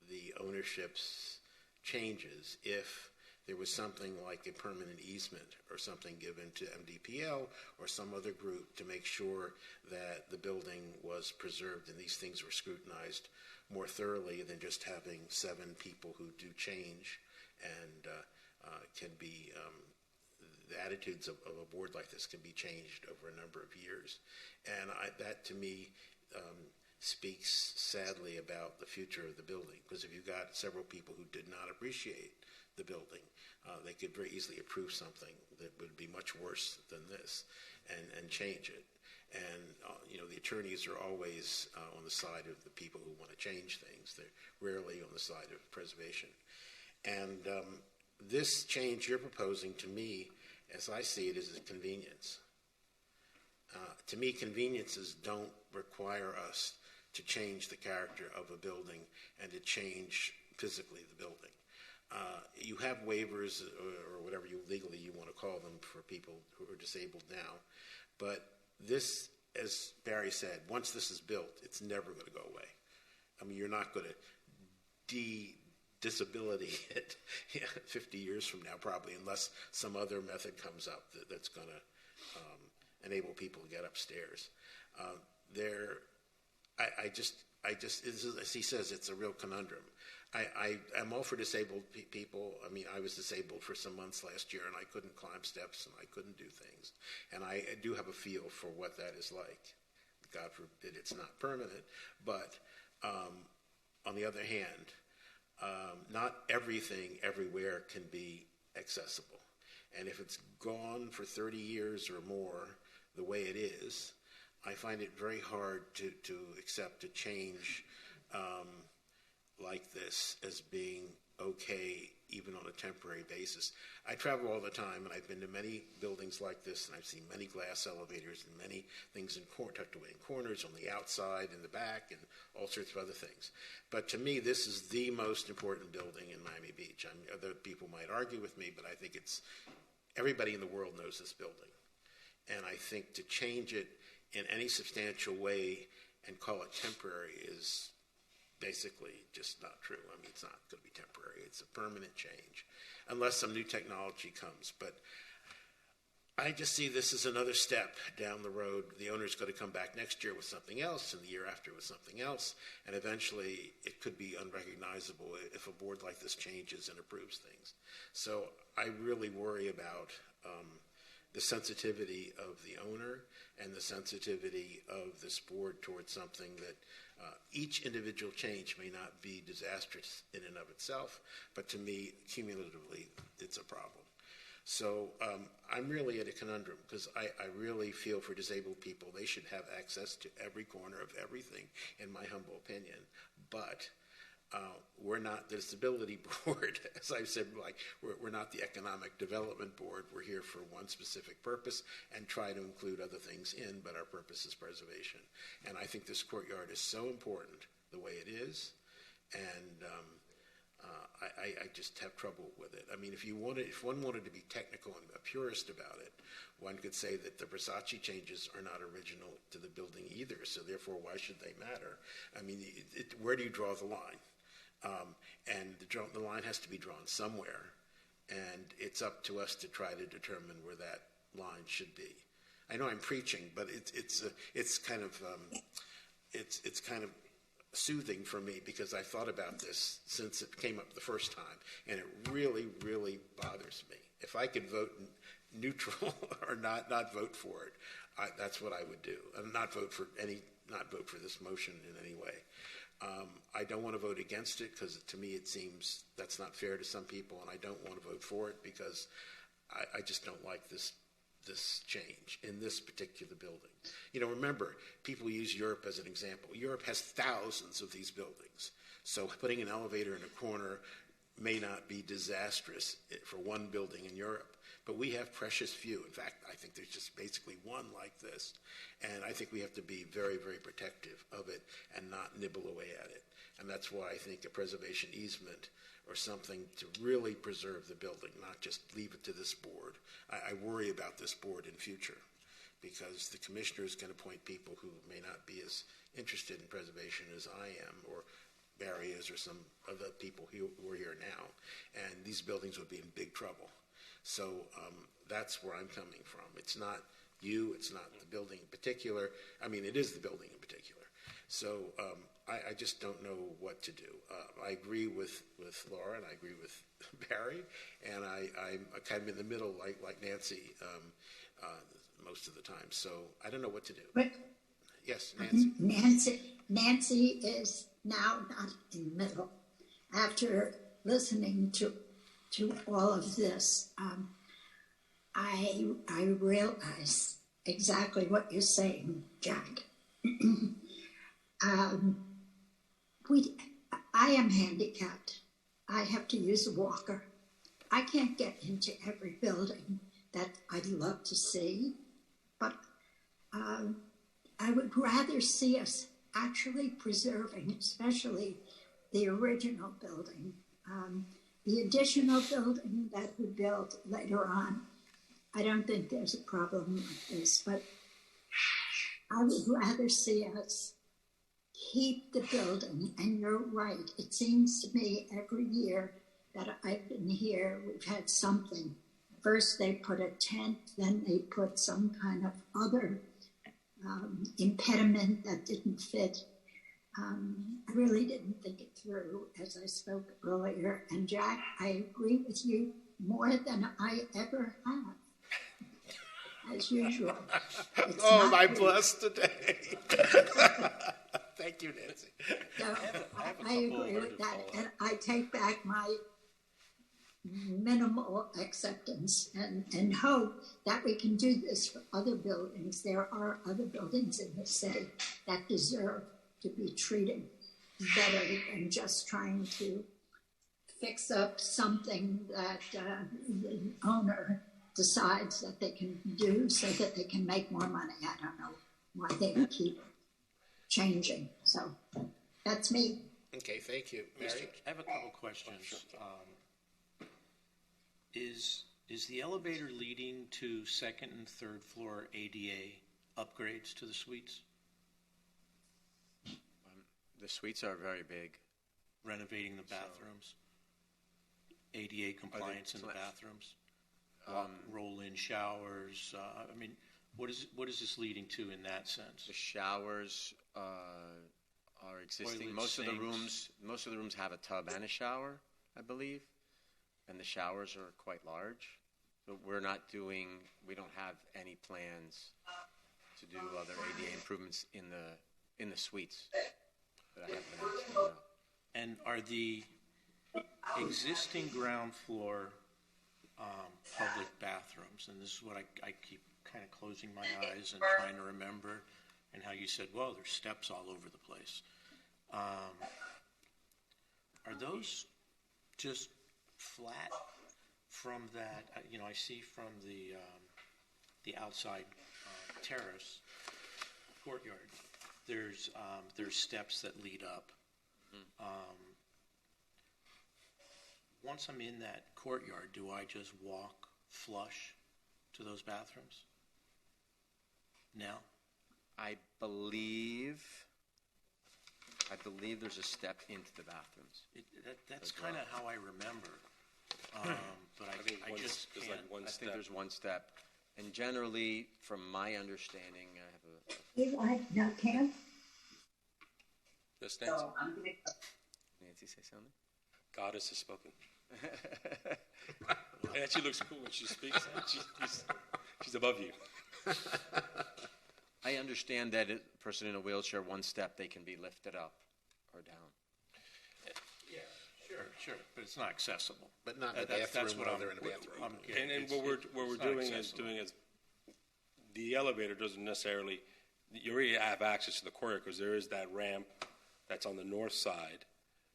the ownership's changes if there was something like a permanent easement or something given to MDPL or some other group to make sure that the building was preserved and these things were scrutinized more thoroughly than just having 7 people who do change and can be the attitudes of a board like this can be changed over a number of years. And that to me speaks sadly about the future of the building, because if you've got several people who did not appreciate the building, they could very easily approve something that would be much worse than this and change it. And the attorneys are always on the side of the people who want to change things. They're rarely on the side of preservation. And this change you're proposing, to me, as I see it, is a convenience. To me, conveniences don't require us to change the character of a building and to change physically the building. You have waivers or whatever legally you want to call them for people who are disabled now, but this, as Barry said, once this is built, it's never going to go away. I mean, you're not going to disability it 50 years from now, probably, unless some other method comes up that's going to enable people to get upstairs. I just, as he says, it's a real conundrum. I'm all for disabled people. I mean, I was disabled for some months last year, and I couldn't climb steps, and I couldn't do things. And I do have a feel for what that is like. God forbid it's not permanent. But on the other hand, not everything everywhere can be accessible. And if it's gone for 30 years or more the way it is, I find it very hard to accept a change like this as being okay, even on a temporary basis. I travel all the time, and I've been to many buildings like this, and I've seen many glass elevators and many things tucked away in corners, on the outside, in the back, and all sorts of other things. But to me, this is the most important building in Miami Beach. I mean, other people might argue with me, but I think everybody in the world knows this building. And I think to change it in any substantial way and call it temporary is basically just not true. I mean, it's not going to be temporary. It's a permanent change, unless some new technology comes. But I just see this as another step down the road. The owner's going to come back next year with something else, and the year after with something else, and eventually it could be unrecognizable if a board like this changes and approves things. So I really worry about the sensitivity of the owner and the sensitivity of this board towards something that each individual change may not be disastrous in and of itself, but to me, cumulatively, it's a problem. So I'm really at a conundrum, because I really feel for disabled people. They should have access to every corner of everything, in my humble opinion. But we're not the disability board, as I've said. We're not the economic development board. We're here for one specific purpose and try to include other things in, but our purpose is preservation. And I think this courtyard is so important the way it is, and I just have trouble with it. I mean, if one wanted to be technical and a purist about it, one could say that the Versace changes are not original to the building either, so therefore why should they matter? I mean, where do you draw the line? And the line has to be drawn somewhere, and it's up to us to try to determine where that line should be. I know I'm preaching, but it's kind of soothing for me, because I thought about this since it came up the first time, and it really, really bothers me. If I could vote neutral or not vote for it, that's what I would do. Not vote for this motion in any way. I don't want to vote against it, because to me it seems that's not fair to some people, and I don't want to vote for it because I just don't like this this change in this particular building. You know, remember, people use Europe as an example. Europe has thousands of these buildings. So putting an elevator in a corner may not be disastrous for one building in Europe, but we have precious few. In fact, I think there's just basically one like this, and I think we have to be very, very protective of it and not nibble away at it. And that's why I think a preservation easement or something to really preserve the building, not just leave it to this board. I worry about this board in future because the commissioner is going to appoint people who may not be as interested in preservation as I am, or Barry is, or some of the people who are here now, and these buildings would be in big trouble. So that's where I'm coming from. It's not you, it's not the building in particular. I mean, it is the building in particular. So I just don't know what to do. I agree with Laura, and I agree with Barry, and I'm kind of in the middle, like Nancy, most of the time. So I don't know what to do. But yes, Nancy. Nancy is now not in the middle. After listening to all of this, I realize exactly what you're saying, Jack. I am handicapped. I have to use a walker. I can't get into every building that I'd love to see, but I would rather see us actually preserving, especially the original building. The additional building that we built later on, I don't think there's a problem with this, but I would rather see us keep the building. And you're right, it seems to me every year that I've been here, we've had something. First they put a tent, then they put some kind of other impediment that didn't fit. I really didn't think it through, as I spoke earlier. And Jack, I agree with you more than I ever have, as usual. Oh, my blessed today. Thank you, Nancy. So I agree with that, and I take back my minimal acceptance and hope that we can do this for other buildings. There are other buildings in the city that deserve to be treated better than just trying to fix up something that the owner decides that they can do so that they can make more money. I don't know why they keep changing. So that's me. Okay, thank you. Mary? I have a couple questions. Is the elevator leading to second and third floor ADA upgrades to the suites? The suites are very big. Renovating the bathrooms? ADA compliance in the bathrooms? Roll-in showers? I mean, what is this leading to in that sense? The showers are existing. Toilet Most of sinks. the rooms have a tub and a shower, I believe, and the showers are quite large. So we don't have any plans to do other ADA improvements in the suites that I have been asked to know. And are the existing ground floor public bathrooms, and this is what I keep kind of closing my eyes and trying to remember, and how you said, well, there's steps all over the place. Are those just flat from that? I see from the outside terrace courtyard, there's steps that lead up. Once I'm in that courtyard, do I just walk flush to those bathrooms? No? I believe there's a step into the bathrooms. That's kind of how I remember. But I just can't. I think there's one step. And generally, from my understanding, I have No, Cam? Yes, Nancy? Nancy say something? Goddess has spoken. And she looks cool when she speaks. She's above you. I understand that a person in a wheelchair, one step, they can be lifted up or down. Yeah, sure. But it's not accessible. But not in the bathroom while they're in the bathroom. And what we're doing is the elevator doesn't necessarily, you already have access to the courtyard because there is that ramp that's on the north side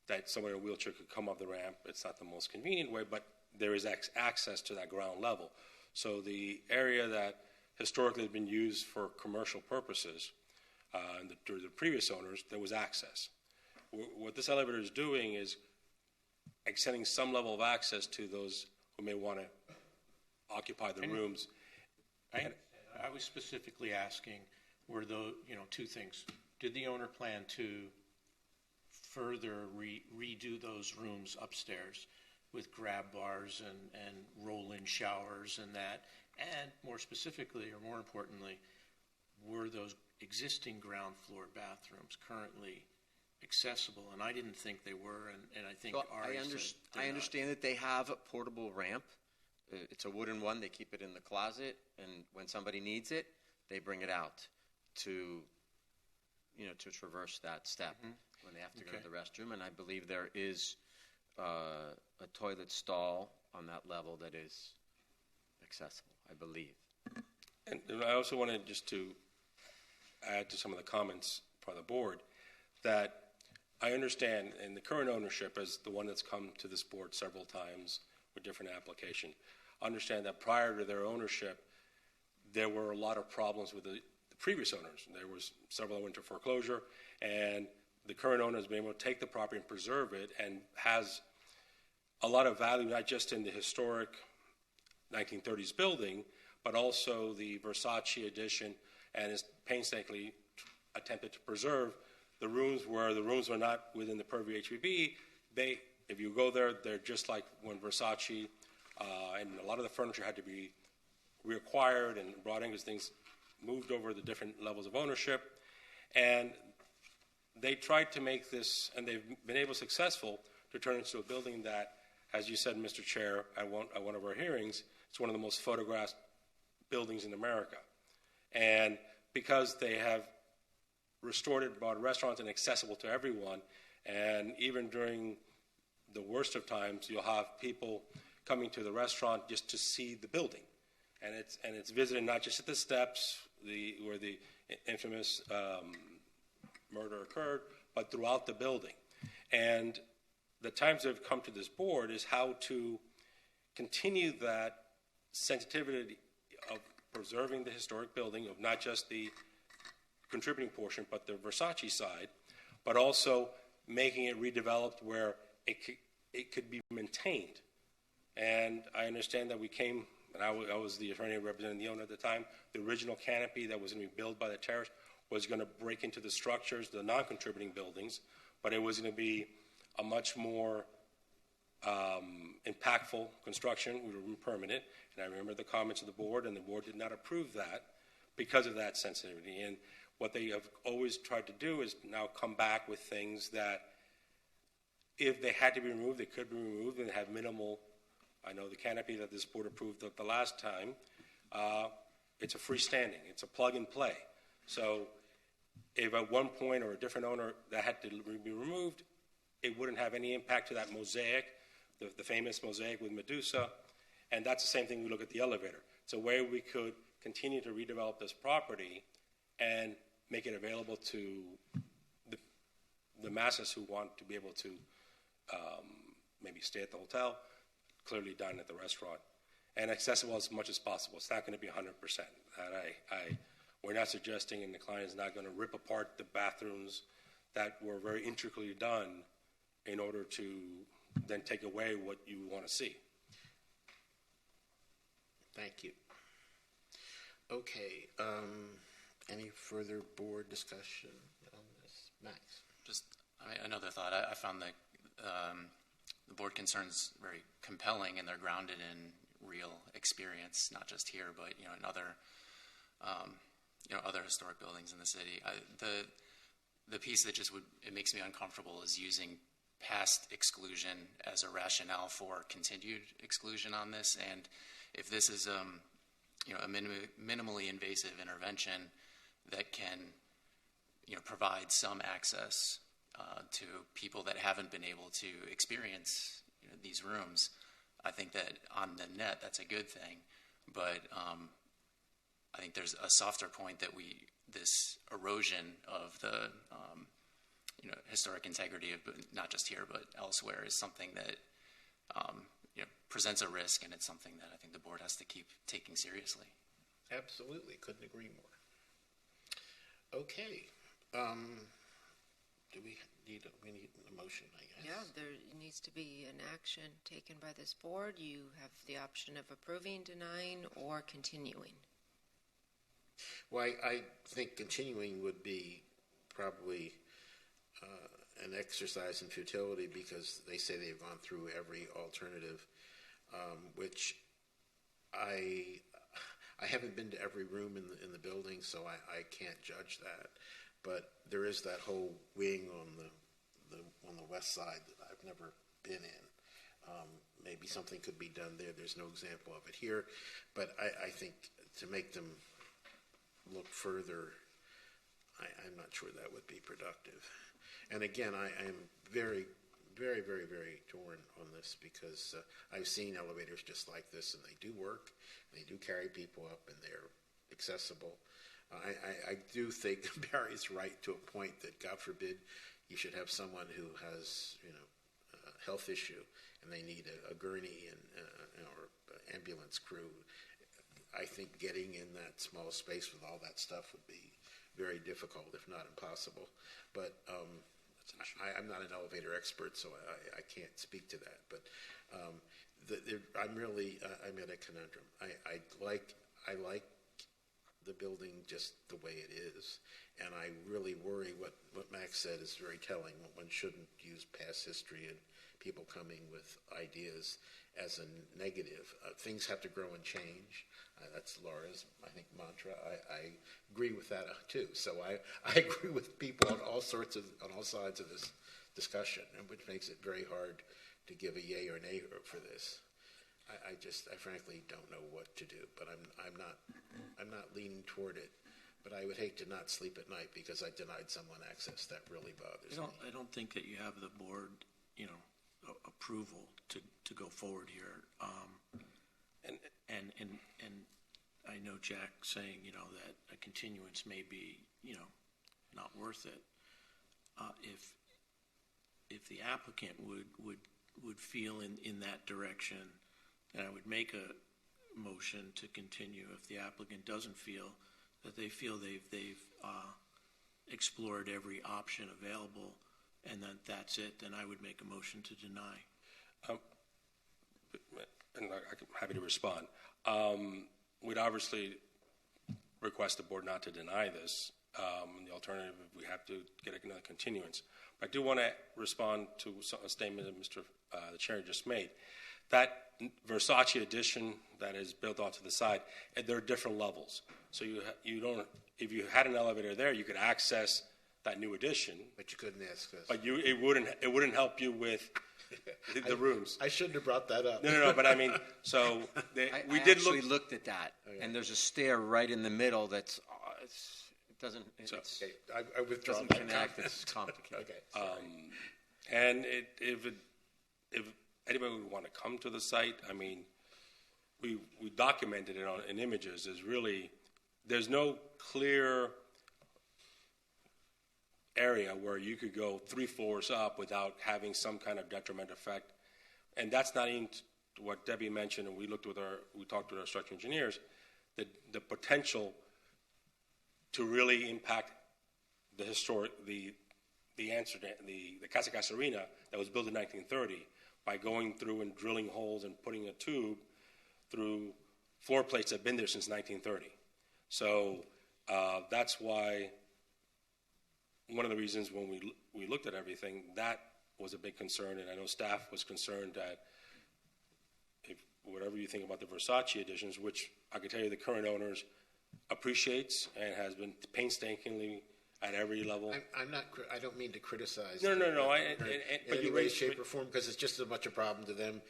that someone in a wheelchair could come up the ramp. It's not the most convenient way, but there is access to that ground level. So the area that historically has been used for commercial purposes, during the previous owners, there was access. What this elevator is doing is extending some level of access to those who may want to occupy the rooms. I was specifically asking, were the, two things. Did the owner plan to further redo those rooms upstairs with grab bars and roll-in showers and that? And more specifically, or more importantly, were those existing ground floor bathrooms currently accessible? And I didn't think they were, and I think I understand that they have a portable ramp. It's a wooden one. They keep it in the closet, and when somebody needs it, they bring it out to traverse that step when they have to go to the restroom. And I believe there is a toilet stall on that level that is accessible, I believe. And I also wanted just to add to some of the comments from the board that I understand, and the current ownership, as the one that's come to this board several times with different applications, understand that prior to their ownership, there were a lot of problems with the previous owners. There was several that went to foreclosure, and the current owner has been able to take the property and preserve it, and has a lot of value, not just in the historic 1930s building, but also the Versace addition, and has painstakingly attempted to preserve the rooms where the rooms were not within the purview HPB. If you go there, they're just like when Versace, and a lot of the furniture had to be reacquired and brought in because things moved over the different levels of ownership. And they tried to make this, and they've been able successful to turn it into a building that, as you said, Mr. Chair, at one of our hearings, it's one of the most photographed buildings in America. And because they have restored it, brought restaurants and accessible to everyone, and even during the worst of times, you'll have people coming to the restaurant just to see the building. And it's visited not just at the steps where the infamous murder occurred, but throughout the building. And the times they've come to this board is how to continue that sensitivity of preserving the historic building, of not just the contributing portion, but the Versace side, but also making it redeveloped where it could be maintained. And I understand that we came, and I was the attorney representing the owner at the time, the original canopy that was going to be built by the terrace was going to break into the structures, the non-contributing buildings, but it was going to be a much more impactful construction. We were permanent, and I remember the comments of the board, and the board did not approve that because of that sensitivity. And what they have always tried to do is now come back with things that, if they had to be removed, they could be removed and have minimal. I know the canopy that this board approved the last time, it's a freestanding, it's a plug and play. So if at one point or a different owner that had to be removed, it wouldn't have any impact to that mosaic, the famous mosaic with Medusa. And that's the same thing we look at the elevator. It's a way we could continue to redevelop this property and make it available to the masses who want to be able to maybe stay at the hotel, clearly dine at the restaurant, and accessible as much as possible. It's not going to be 100%. We're not suggesting, and the client is not going to rip apart the bathrooms that were very intricately done in order to then take away what you want to see. Thank you. Okay. Any further board discussion on this? Max? Just another thought. I found that the board concerns very compelling, and they're grounded in real experience, not just here, but in other other historic buildings in the city. The piece that it makes me uncomfortable is using past exclusion as a rationale for continued exclusion on this. And if this is a minimally invasive intervention that can provide some access to people that haven't been able to experience these rooms, I think that on the net that's a good thing. But I think there's a softer point that this erosion of the historic integrity of not just here but elsewhere is something that presents a risk, and it's something that I think the board has to keep taking seriously. Absolutely, couldn't agree more. Okay, do we need a motion, I guess? Yeah, there needs to be an action taken by this board. You have the option of approving, denying, or continuing. Well, I think continuing would be probably an exercise in futility, because they say they've gone through every alternative, which I haven't been to every room in the building, so I can't judge that. But there is that whole wing on the west side that I've never been in. Maybe something could be done there. There's no example of it here, but I think to make them look further, I'm not sure that would be productive. And again, I am very, very, very, very torn on this, because I've seen elevators just like this, and they do work, they do carry people up, and they're accessible. I do think Barry's right to a point that, God forbid, you should have someone who has, a health issue, and they need a gurney or ambulance crew. I think getting in that small space with all that stuff would be very difficult, if not impossible. But I'm not an elevator expert, so I can't speak to that. But I'm at a conundrum. I like the building just the way it is, and I really worry what Max said is very telling. One shouldn't use past history and people coming with ideas as a negative. Things have to grow and change. That's Laura's, I think, mantra. I agree with that too. So I agree with people on all sides of this discussion, and which makes it very hard to give a yay or nay for this. I frankly don't know what to do, but I'm not leaning toward it. But I would hate to not sleep at night because I denied someone access. That really bothers me. I don't think that you have the board, approval to go forward here. And I know Jack saying, that a continuance may be, not worth it. If the applicant would feel in that direction, then I would make a motion to continue. If the applicant doesn't feel that they've explored every option available and that's it, then I would make a motion to deny. And I'm happy to respond. We'd obviously request the board not to deny this. The alternative, we have to get another continuance. But I do want to respond to a statement that the chair just made. That Versace addition that is built onto the side, there are different levels. So you don't. If you had an elevator there, you could access that new addition. But you couldn't access. But it wouldn't help you with the rooms. I shouldn't have brought that up. No. But I mean, so we did actually looked at that, and there's a stair right in the middle that's it doesn't. Okay, I withdraw. Doesn't connect. It's complicated. Okay. And if anybody would want to come to the site, I mean, we documented it in images. There's no clear area where you could go 3 floors up without having some kind of detrimental effect. And that's not even what Debbie mentioned, and we talked with our structural engineers, the potential to really impact the Casa Casarina that was built in 1930 by going through and drilling holes and putting a tube through floor plates that have been there since 1930. So that's why one of the reasons when we looked at everything, that was a big concern, and I know staff was concerned that if whatever you think about the Versace additions, which I can tell you the current owners appreciates and has been painstakingly at every level. I don't mean to criticize. No. In any way, shape, or form, because it's just as much a problem to them.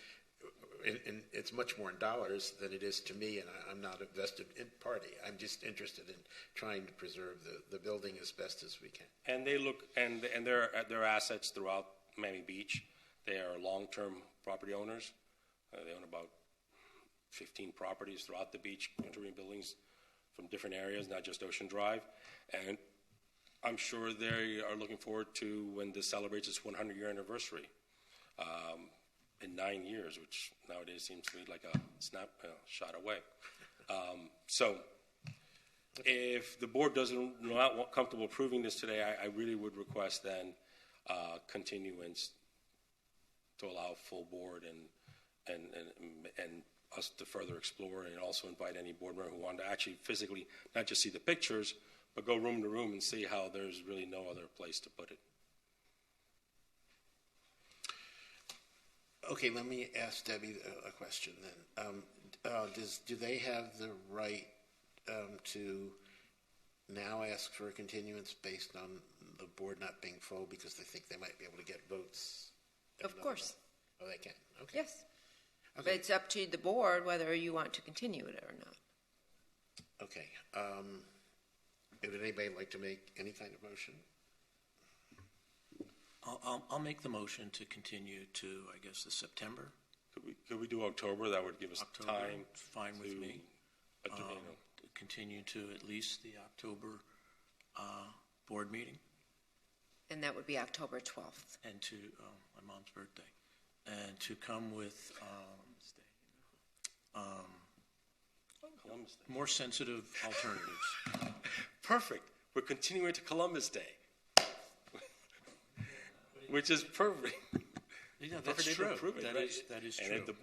And it's much more in dollars than it is to me, and I'm not a vested party. I'm just interested in trying to preserve the building as best as we can. And they look, and their assets throughout Miami Beach. They are long-term property owners. They own about 15 properties throughout the beach, entering buildings from different areas, not just Ocean Drive. And I'm sure they are looking forward to when this celebrates its 100-year anniversary in 9 years, which nowadays seems to be like a shot away. So if the board doesn't not want comfortable approving this today, I really would request then continuance to allow full board and us to further explore, and also invite any board member who wanted to actually physically not just see the pictures, but go room to room and see how there's really no other place to put it. Okay, let me ask Debbie a question then. Do they have the right to now ask for a continuance based on the board not being full because they think they might be able to get votes? Of course. Oh, they can? Okay. Yes. Okay. But it's up to the board whether you want to continue it or not. Okay. Would anybody like to make any kind of motion? I'll make the motion to continue to, I guess, the September. Could we do October? That would give us October, time. fine with me. To Continue to at least the October board meeting. And that would be October 12th. And to my mom's birthday, and to come with Columbus Day. more sensitive alternatives. Perfect. We're continuing to Columbus Day, which is perfect. Yeah, Perfect that's day to true. approve it, That right? is And true.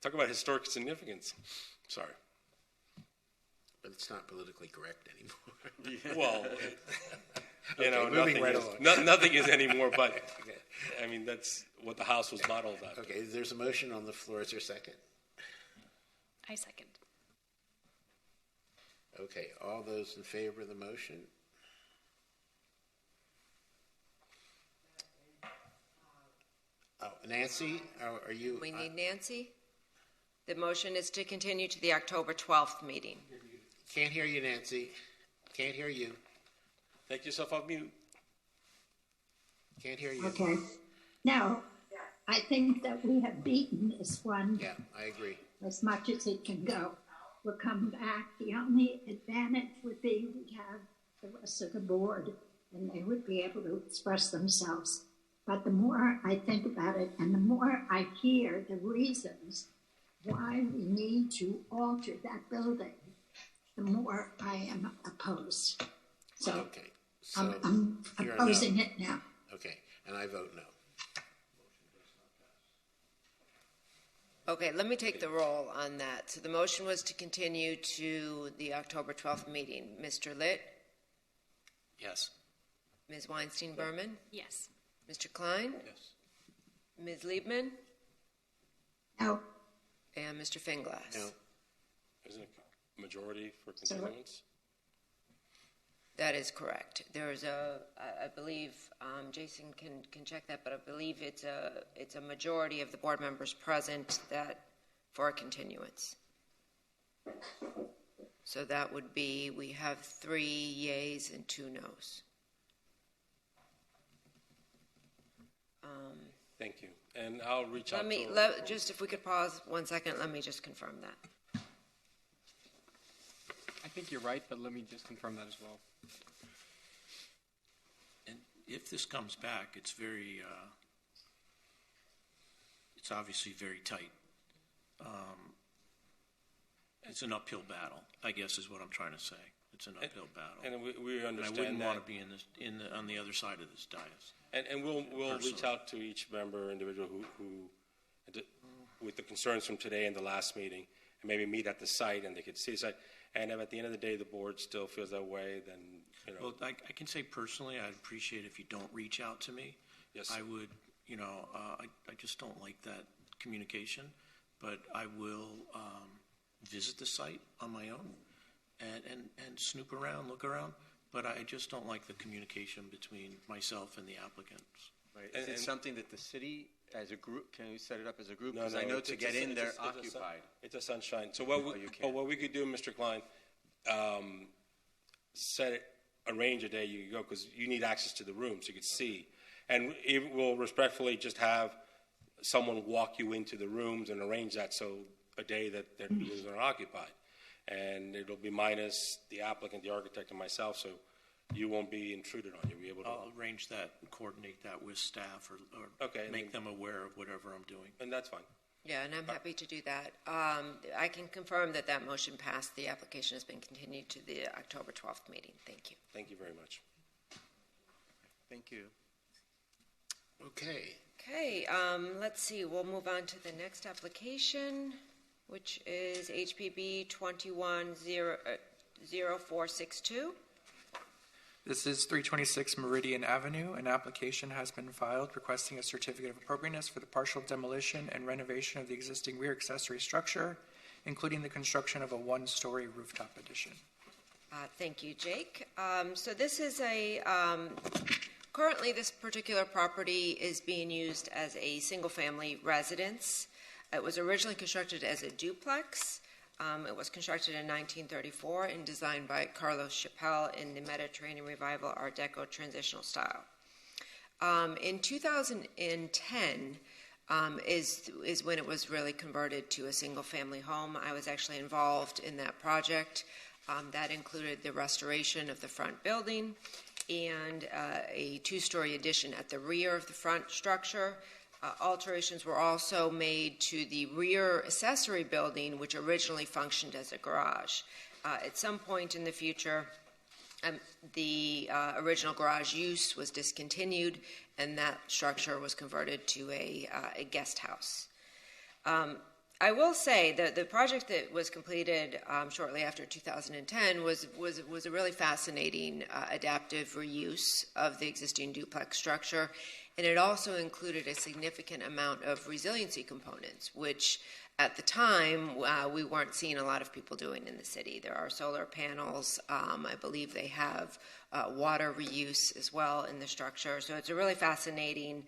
Talk about historic significance. Sorry. But it's not politically correct anymore. Well, Okay, nothing moving right is, along. nothing is anymore, but I mean, that's what the House was modeled after. Okay, there's a motion on the floor. Is there a second? I second. Okay, all those in favor of the motion? Oh, Nancy, are you? We need Nancy. The motion is to continue to the October 12th meeting. Can't hear you, Nancy. Can't hear you. Take yourself off mute. Can't hear you. Okay. Now, I think that we have beaten this one Yeah, I agree. as much as it can go. We'll come back. The only advantage would be we have the rest of the board and they would be able to express themselves. But the more I think about it and the more I hear the reasons why we need to alter that building, the more I am opposed. So Okay, so I'm you're a no. opposing it now. Okay, and I vote no. Okay, let me take the roll on that. So the motion was to continue to the October 12th meeting. Mr. Litt, Yes. Ms. Weinstein-Berman, Yes. Mr. Klein, Yes. Ms. Liebman, No, and Mr. Finglass. No. Isn't it a majority for continuance? That is correct. There is I believe, Jason can check that, but I believe it's a majority of the board members present that for a continuance. So that would be, we have 3 yays and 2 noes. Thank you. And I'll reach out Just if we could pause 1 second, let me just confirm that. I think you're right, but let me just confirm that as well. And if this comes back, it's very, it's obviously very tight. It's an uphill battle, I guess is what I'm trying to say. It's an uphill battle. And we And I understand wouldn't that. want to be on the other side of this dais. And we'll reach Personally. out to each member, individual who, with the concerns from today and the last meeting, and maybe meet at the site and they could see the site. And if at the end of the day the board still feels that way, then, Well, I can say personally, I'd appreciate if you don't reach out to me. Yes. I would, I just don't like that communication, but I will visit the site on my own and snoop around, look around, but I just don't like the communication between myself and the applicants. Right. Is it something that the city, as a group, can we set it up as a group? No, Because no, I know it's to a- get it's a- in, it's a- they're it's a sun- occupied. It's a sunshine. So you can't. what we could do, Mr. Klein, arrange a day you could go, because you need access to the room so you could see. And we'll respectfully just have someone walk you into the rooms and arrange that so a day that their rooms are occupied. and it'll be minus the applicant, the architect, and myself, so you won't be intruded on. You'll be able to. I'll arrange that and coordinate that with staff or Okay, make them aware of whatever I'm doing. And that's fine. Yeah, and I'm happy to do that. I can confirm that that motion passed. The application has been continued to the October 12th meeting. Thank you. Thank you very much. Thank you. Okay. Okay, let's see. We'll move on to the next application, which is HPB 210462. This is 326 Meridian Avenue. An application has been filed requesting a certificate of appropriateness for the partial demolition and renovation of the existing rear accessory structure, including the construction of a one-story rooftop addition. Thank you, Jake. So this is currently this particular property is being used as a single-family residence. It was originally constructed as a duplex. It was constructed in 1934 and designed by Carlos Chappelle in the Mediterranean Revival Art Deco transitional style. In 2010 is when it was really converted to a single-family home. I was actually involved in that project. That included the restoration of the front building and a two-story addition at the rear of the front structure. Alterations were also made to the rear accessory building, which originally functioned as a garage. At some point in the future, the original garage use was discontinued, and that structure was converted to a guest house. I will say that the project that was completed shortly after 2010 was a really fascinating adaptive reuse of the existing duplex structure, and it also included a significant amount of resiliency components, which at the time we weren't seeing a lot of people doing in the city. There are solar panels. I believe they have water reuse as well in the structure. So it's a really fascinating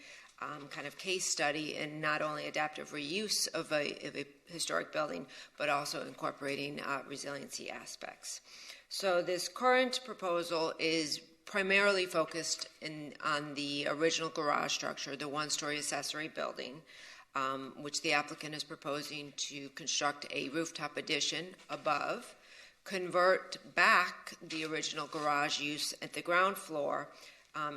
kind of case study in not only adaptive reuse of a historic building, but also incorporating resiliency aspects. So this current proposal is primarily focused on the original garage structure, the one-story accessory building, which the applicant is proposing to construct a rooftop addition above, convert back the original garage use at the ground floor,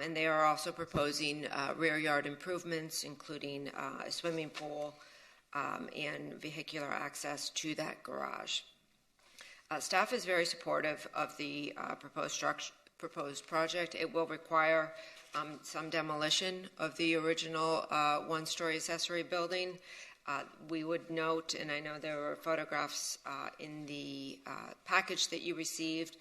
and they are also proposing rear yard improvements, including a swimming pool and vehicular access to that garage. Staff is very supportive of the proposed project. It will require some demolition of the original one-story accessory building. We would note, and I know there were photographs in the package that you received,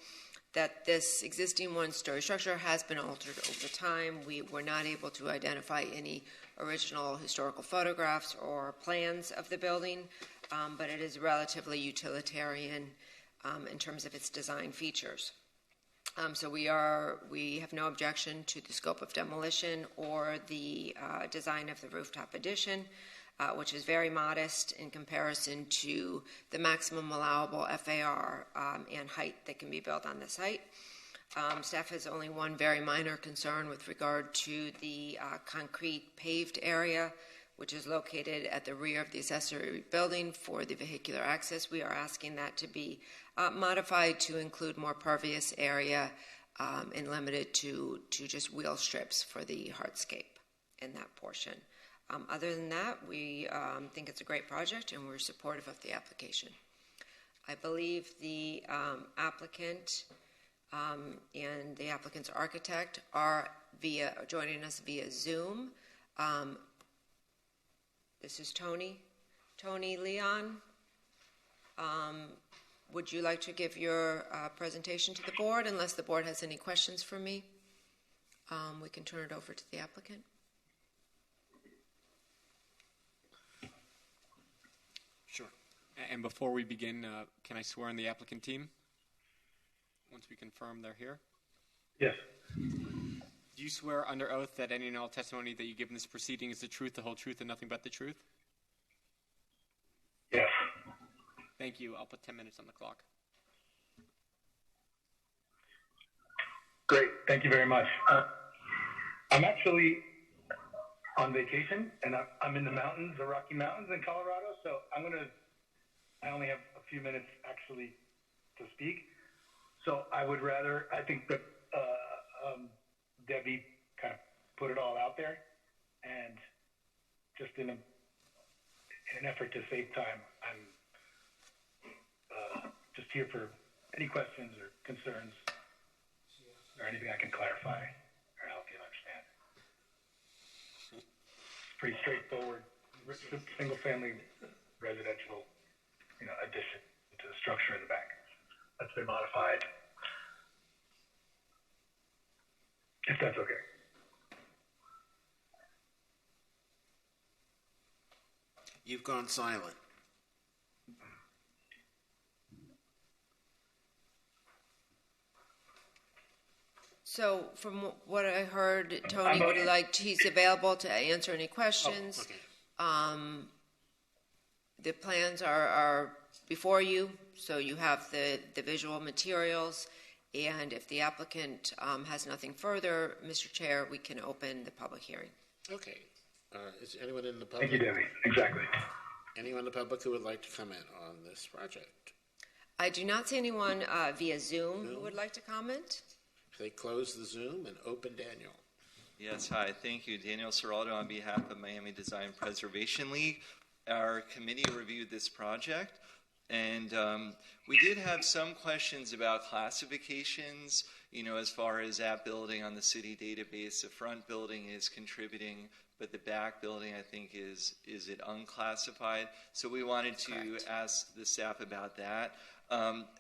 that this existing one-story structure has been altered over time. We were not able to identify any original historical photographs or plans of the building, but it is relatively utilitarian in terms of its design features. So we have no objection to the scope of demolition or the design of the rooftop addition, which is very modest in comparison to the maximum allowable FAR and height that can be built on the site. Staff has only one very minor concern with regard to the concrete paved area, which is located at the rear of the accessory building for the vehicular access. We are asking that to be modified to include more pervious area and limited to just wheel strips for the hardscape in that portion. Other than that, we think it's a great project and we're supportive of the application. I believe the applicant and the applicant's architect are joining us via Zoom. This is Tony Leon. Would you like to give your presentation to the board? Unless the board has any questions for me, we can turn it over to the applicant. Sure. And before we begin, can I swear in the applicant team? Once we confirm they're here? Yes. Do you swear under oath that any and all testimony that you give in this proceeding is the truth, the whole truth, and nothing but the truth? Yes. Thank you. I'll put 10 minutes on the clock. Great. Thank you very much. I'm actually on vacation, and I'm in the mountains, the Rocky Mountains in Colorado, so I only have a few minutes actually to speak. So I think that Debbie kind of put it all out there, and just in an effort to save time, I'm just here for any questions or concerns or anything I can clarify or help you understand. Pretty straightforward, single-family residential, addition to the structure in the back that's been modified. If that's okay. You've gone silent. So from what I heard, Tony he's available to answer any questions. Oh, okay. The plans are before you, so you have the visual materials. And if the applicant has nothing further, Mr. Chair, we can open the public hearing. Okay. Is anyone in the public? Thank you, Debbie. Exactly. Anyone in the public who would like to comment on this project? I do not see anyone via Zoom who would like to comment. They close the Zoom and open Daniel. Yes, hi. Thank you. Daniel Serrato on behalf of Miami Design Preservation League. Our committee reviewed this project, and we did have some questions about classifications, as far as that building on the city database. The front building is contributing, but the back building, I think, is it unclassified? So we wanted to ask the staff about that.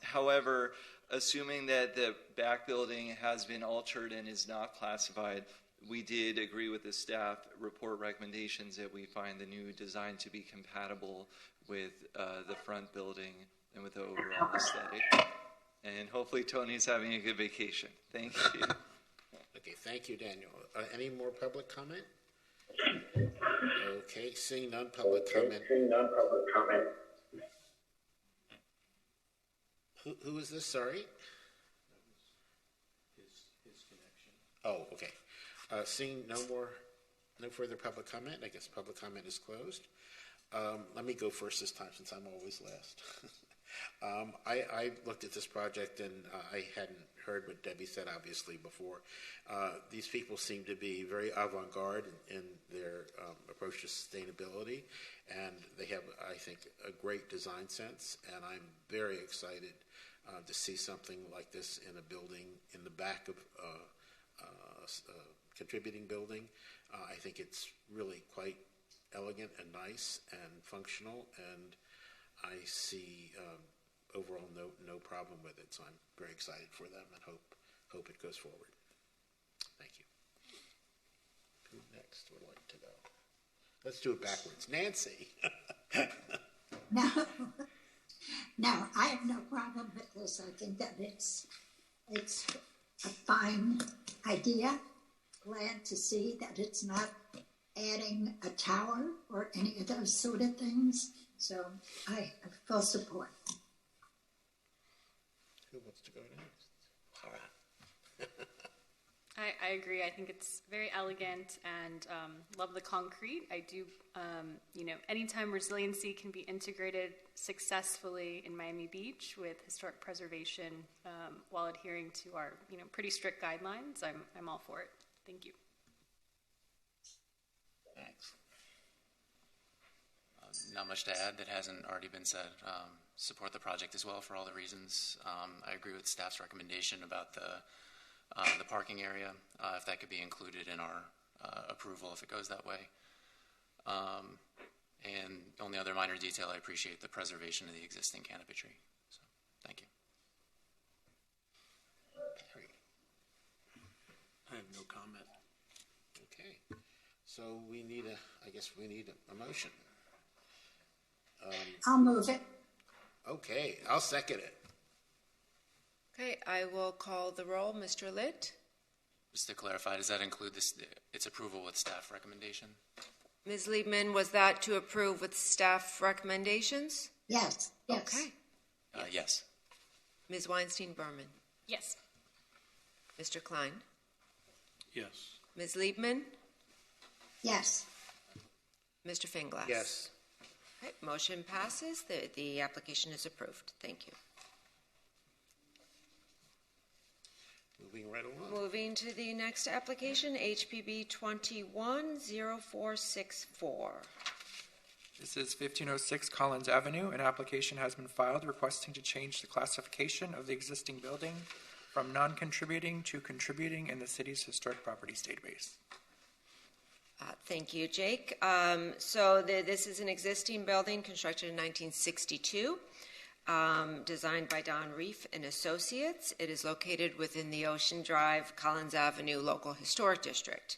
However, assuming that the back building has been altered and is not classified, we did agree with the staff report recommendations that we find the new design to be compatible with the front building and with the overall aesthetic. And hopefully Tony's having a good vacation. Thank you. Okay, thank you, Daniel. Any more public comment? Okay, seeing none, public comment. Who is this? Sorry. His connection. Oh, okay. Seeing no further public comment, I guess public comment is closed. Let me go first this time since I'm always last. I looked at this project and I hadn't heard what Debbie said obviously before. These people seem to be very avant-garde in their approach to sustainability, and they have, I think, a great design sense, and I'm very excited to see something like this in a building in the back of contributing building. I think it's really quite elegant and nice and functional, and I see overall no problem with it. So I'm very excited for them and hope it goes forward. Thank you. Who next would like to go? Let's do it backwards. Nancy. No, I have no problem with this. I think that it's a fine idea. Glad to see that it's not adding a tower or any of those sort of things. So I have full support. Who wants to go next? I agree. I think it's very elegant and love the concrete. I do, anytime resiliency can be integrated successfully in Miami Beach with historic preservation while adhering to our, pretty strict guidelines, I'm all for it. Thank you. Thanks. Not much to add that hasn't already been said. Support the project as well for all the reasons. I agree with staff's recommendation about the parking area, if that could be included in our approval if it goes that way. And the only other minor detail, I appreciate the preservation of the existing canopy tree. So, thank you. I have no comment. Okay. So we need a motion. I'll move it. Okay, I'll second it. Okay, I will call the roll. Mr. Litt? Just to clarify, does that include its approval with staff recommendation? Ms. Liebman, was that to approve with staff recommendations? Yes. Okay. Yes. Ms. Weinstein-Berman? Yes. Mr. Klein? Yes. Ms. Liebman? Yes. Mr. Finglass? Yes. Okay, motion passes. The application is approved. Thank you. Moving right along. Moving to the next application, HPB 210464. This is 1506 Collins Avenue. An application has been filed requesting to change the classification of the existing building from non-contributing to contributing in the city's historic properties database. Thank you, Jake. This is an existing building constructed in 1962, designed by Don Reef and Associates. It is located within the Ocean Drive, Collins Avenue Local Historic District.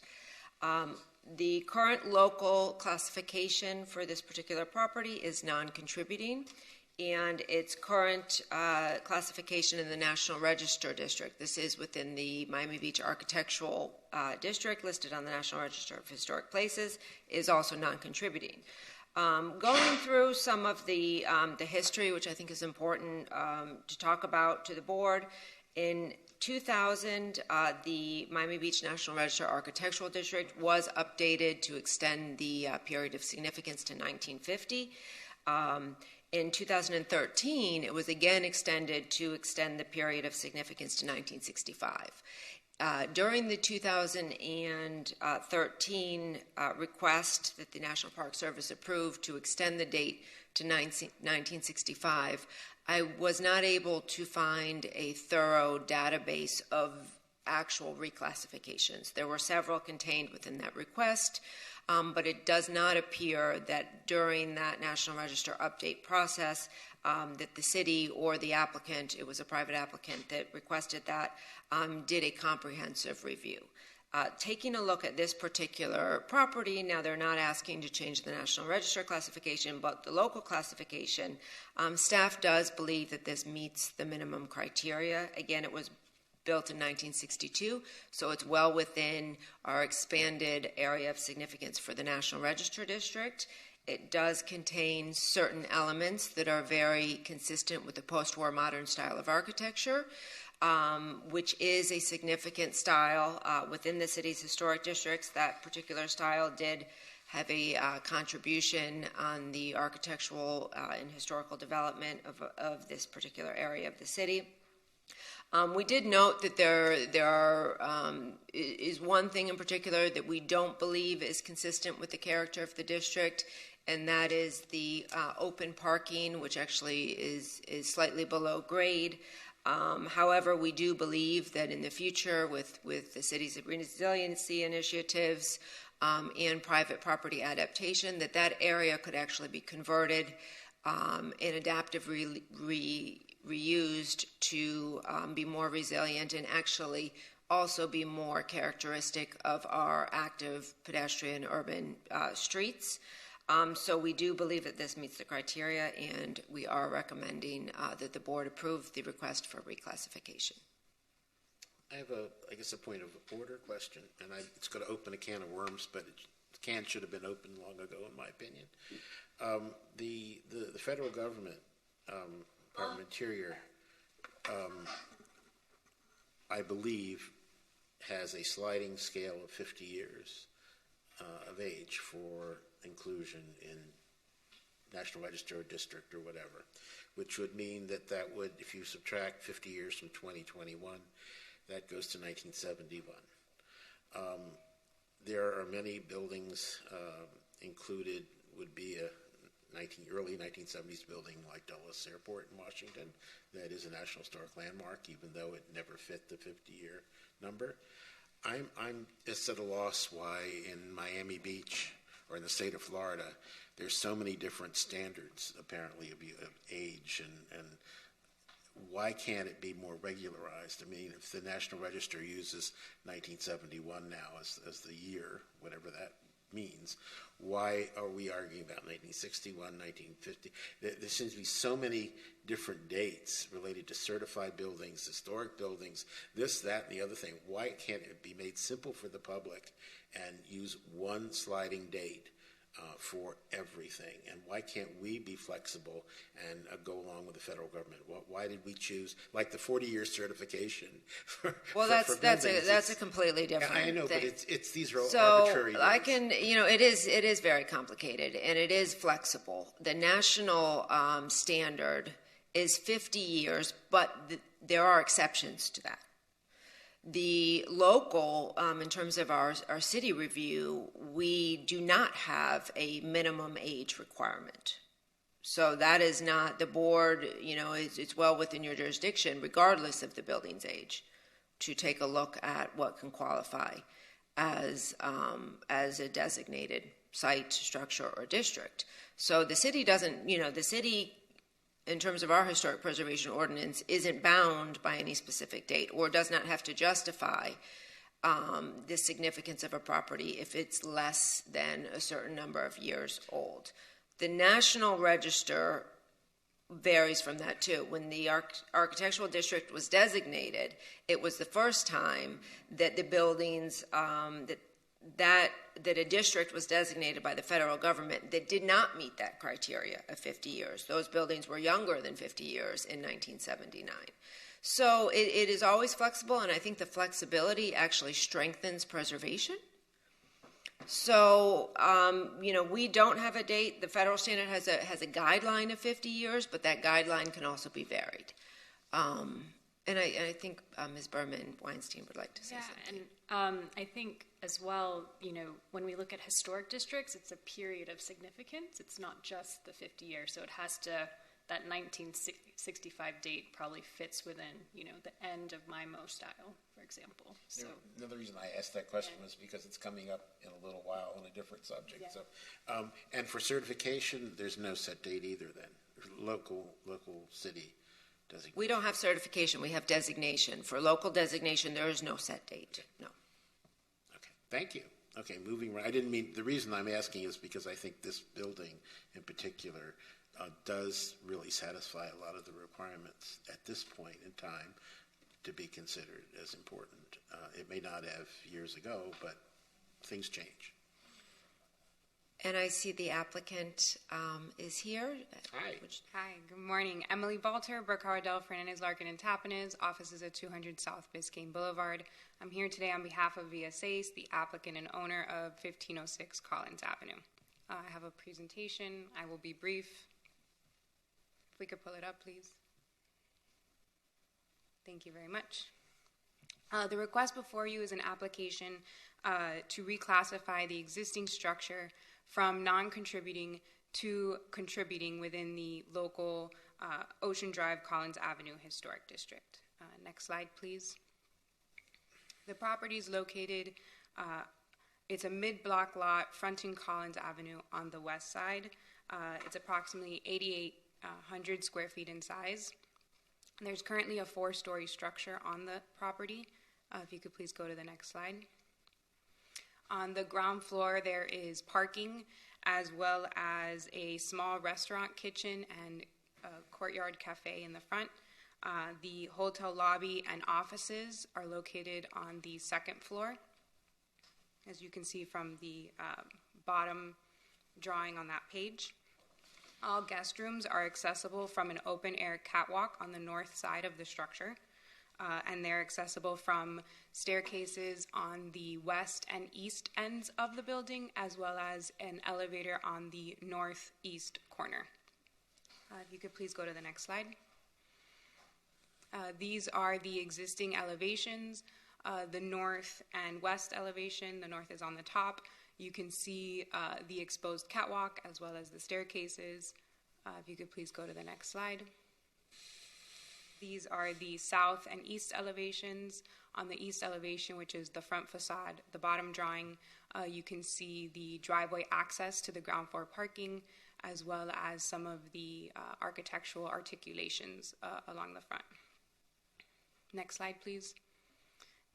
The current local classification for this particular property is non-contributing, and its current classification in the National Register District, this is within the Miami Beach Architectural District, listed on the National Register of Historic Places, is also non-contributing. Going through some of the history, which I think is important to talk about to the board, in 2000, the Miami Beach National Register Architectural District was updated to extend the period of significance to 1950. In 2013, it was again extended to extend the period of significance to 1965. During the 2013 request that the National Park Service approved to extend the date to 1965, I was not able to find a thorough database of actual reclassifications. There were several contained within that request, but it does not appear that during that National Register update process that the city or the applicant, it was a private applicant that requested that, did a comprehensive review. Taking a look at this particular property, now they're not asking to change the National Register classification, but the local classification, staff does believe that this meets the minimum criteria. Again, it was built in 1962, so it's well within our expanded area of significance for the National Register District. It does contain certain elements that are very consistent with the post-war modern style of architecture, which is a significant style within the city's historic districts. That particular style did have a contribution on the architectural and historical development of this particular area of the city. We did note that there is one thing in particular that we don't believe is consistent with the character of the district, and that is the open parking, which actually is slightly below grade. However, we do believe that in the future, with the city's resiliency initiatives and private property adaptation, that area could actually be converted and adaptively reused to be more resilient and actually also be more characteristic of our active pedestrian urban streets. So we do believe that this meets the criteria, and we are recommending that the board approve the request for reclassification. I have a point of order question, and it's going to open a can of worms, but the can should have been opened long ago, in my opinion. The federal government, Department of Interior, I believe, has a sliding scale of 50 years of age for inclusion in National Register or District or whatever, which would mean that would, if you subtract 50 years from 2021, that goes to 1971. There are many buildings included, would be a early 1970s building like Dulles Airport in Washington that is a National Historic Landmark, even though it never fit the 50-year number. I'm just at a loss why in Miami Beach or in the state of Florida there's so many different standards apparently of age, and why can't it be more regularized? I mean, if the National Register uses 1971 now as the year, whatever that means, why are we arguing about 1961, 1950? There seems to be so many different dates related to certified buildings, historic buildings, this, that, and the other thing. Why can't it be made simple for the public and use one sliding date for everything? And why can't we be flexible and go along with the federal government? Why did we choose, like the 40-year certification for that's a completely different I know, thing. but these are so arbitrary. I can, it is very complicated, and it is flexible. The national standard is 50 years, but there are exceptions to that. The local, in terms of our city review, we do not have a minimum age requirement. So that is not, the board, it's well within your jurisdiction, regardless of the building's age, to take a look at what can qualify as a designated site, structure, or district. So the city doesn't, the city, in terms of our historic preservation ordinance, isn't bound by any specific date or does not have to justify the significance of a property if it's less than a certain number of years old. The National Register varies from that too. When the architectural district was designated, it was the first time that the buildings that a district was designated by the federal government that did not meet that criteria of 50 years. Those buildings were younger than 50 years in 1979. So it is always flexible, and I think the flexibility actually strengthens preservation. So, we don't have a date. The federal standard has a guideline of 50 years, but that guideline can also be varied. And I think Ms. Berman-Weinstein would like to say something. And I think as well, when we look at historic districts, it's a period of significance. It's not just the 50 years. So it has to, that 1965 date probably fits within, the end of MIMO style, for example. So Another reason I asked that question was because it's coming up in a little while on a different subject. Yeah. So, and for certification, there's no set date either then, local city designation. We don't have certification. We have designation. For local designation, there is no set date. No. Okay, thank you. Okay, moving right. I didn't mean, the reason I'm asking is because I think this building in particular does really satisfy a lot of the requirements at this point in time to be considered as important. It may not have years ago, but things change. And I see the applicant is here. Hi. Hi, good morning. Emily Balter, Burkhardel, Fernandez, Larkin, and Tappanez. Offices at 200 South Biscayne Boulevard. I'm here today on behalf of VSACE, the applicant and owner of 1506 Collins Avenue. I have a presentation. I will be brief. If we could pull it up, please. Thank you very much. The request before you is an application to reclassify the existing structure from non-contributing to contributing within the local Ocean Drive Collins Avenue Historic District. Next slide, please. The property is located, it's a mid-block lot fronting Collins Avenue on the west side. It's approximately 8,800 square feet in size. There's currently a 4-story structure on the property. If you could please go to the next slide. On the ground floor, there is parking as well as a small restaurant kitchen and a courtyard cafe in the front. The hotel lobby and offices are located on the second floor, as you can see from the bottom drawing on that page. All guest rooms are accessible from an open-air catwalk on the north side of the structure, and they're accessible from staircases on the west and east ends of the building, as well as an elevator on the northeast corner. If you could please go to the next slide. These are the existing elevations. The north and west elevation, the north is on the top. You can see the exposed catwalk as well as the staircases. If you could please go to the next slide. These are the south and east elevations. On the east elevation, which is the front facade, the bottom drawing, you can see the driveway access to the ground floor parking, as well as some of the architectural articulations along the front. Next slide, please.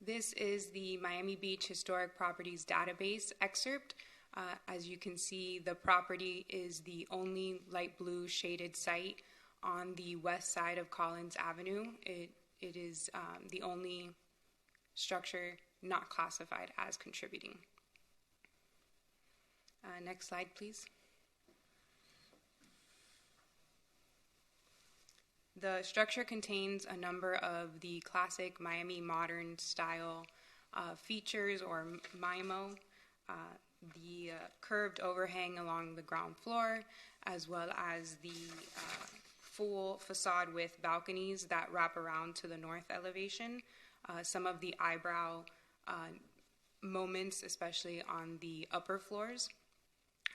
This is the Miami Beach Historic Properties Database excerpt. As you can see, the property is the only light blue shaded site on the west side of Collins Avenue. It is the only structure not classified as contributing. Next slide, please. The structure contains a number of the classic Miami modern style features, or MIMO. The curved overhang along the ground floor, as well as the full facade with balconies that wrap around to the north elevation. some of the eyebrow moments, especially on the upper floors,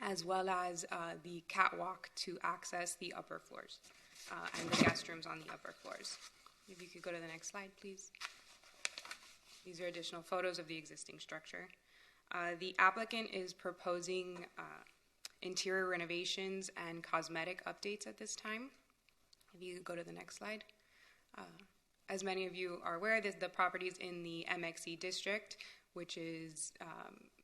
as well as the catwalk to access the upper floors and the guest rooms on the upper floors. If you could go to the next slide, please. These are additional photos of the existing structure. The applicant is proposing interior renovations and cosmetic updates at this time. If you could go to the next slide. As many of you are aware, the property is in the MXE district, which is,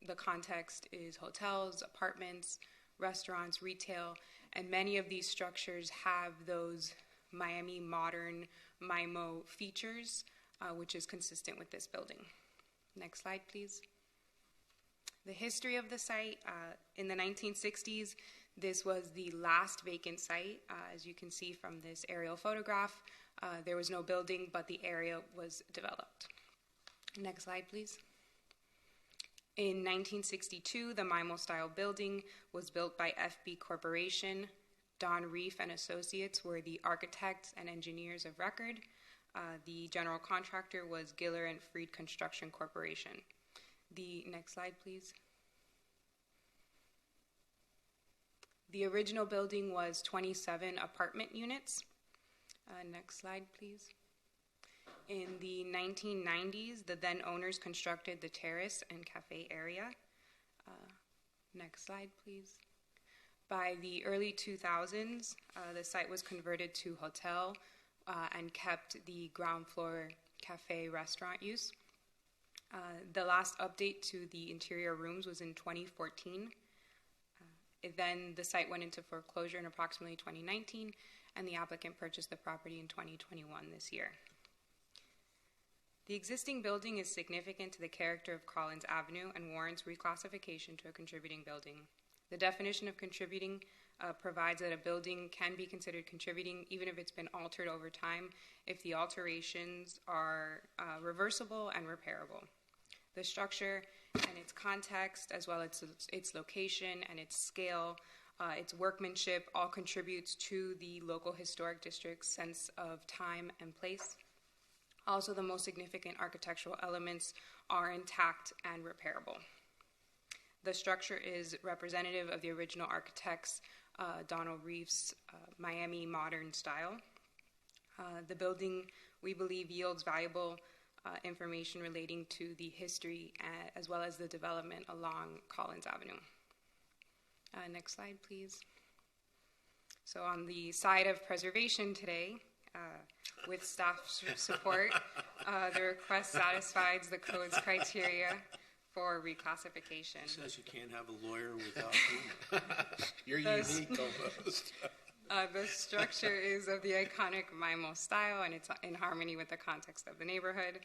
the context is hotels, apartments, restaurants, retail, and many of these structures have those Miami modern MIMO features, which is consistent with this building. Next slide, please. The history of the site, in the 1960s, this was the last vacant site. As you can see from this aerial photograph, there was no building, but the area was developed. Next slide, please. In 1962, the MIMO-style building was built by FB Corporation. Don Reef and Associates were the architects and engineers of record. The general contractor was Giller and Freed Construction Corporation. The next slide, please. The original building was 27 apartment units. Next slide, please. In the 1990s, the then owners constructed the terrace and cafe area. Next slide, please. By the early 2000s, the site was converted to hotel and kept the ground floor cafe restaurant use. The last update to the interior rooms was in 2014. Then the site went into foreclosure in approximately 2019, and the applicant purchased the property in 2021 this year. The existing building is significant to the character of Collins Avenue and warrants reclassification to a contributing building. The definition of contributing provides that a building can be considered contributing even if it's been altered over time if the alterations are reversible and repairable. The structure and its context, as well as its location and its scale, its workmanship, all contributes to the local historic district's sense of time and place. Also, the most significant architectural elements are intact and repairable. The structure is representative of the original architect's, Donald Reef's, Miami modern style. The building, we believe, yields valuable information relating to the history as well as the development along Collins Avenue. Next slide, please. So on the side of preservation today, with staff support, the request satisfies the code's criteria for reclassification. It says you can't have a lawyer without humor. You're unique almost. The structure is of the iconic MIMO style, and it's in harmony with the context of the neighborhood.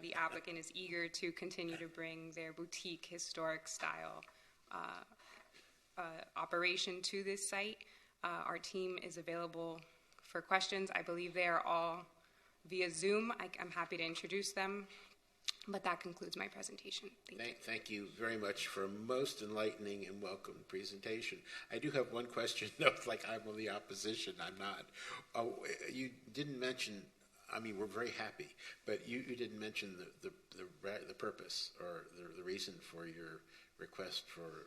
The applicant is eager to continue to bring their boutique historic style operation to this site. Our team is available for questions. I believe they are all via Zoom. I'm happy to introduce them, but that concludes my presentation. Thank you very much for a most enlightening and welcome presentation. I do have one question, though, like I'm on the opposition. I'm not. Oh, you didn't mention, I mean, we're very happy, but you didn't mention the purpose or the reason for your request for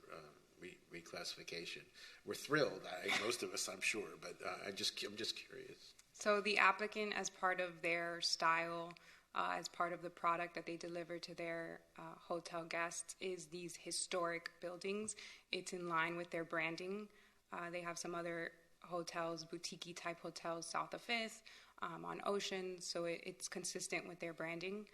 reclassification. We're thrilled, most of us, I'm sure, but I'm just curious. So the applicant, as part of their style, as part of the product that they deliver to their hotel guests, is these historic buildings. It's in line with their branding. They have some other hotels, boutique-y type hotels, south of 5th, on Ocean, so it's consistent with their branding.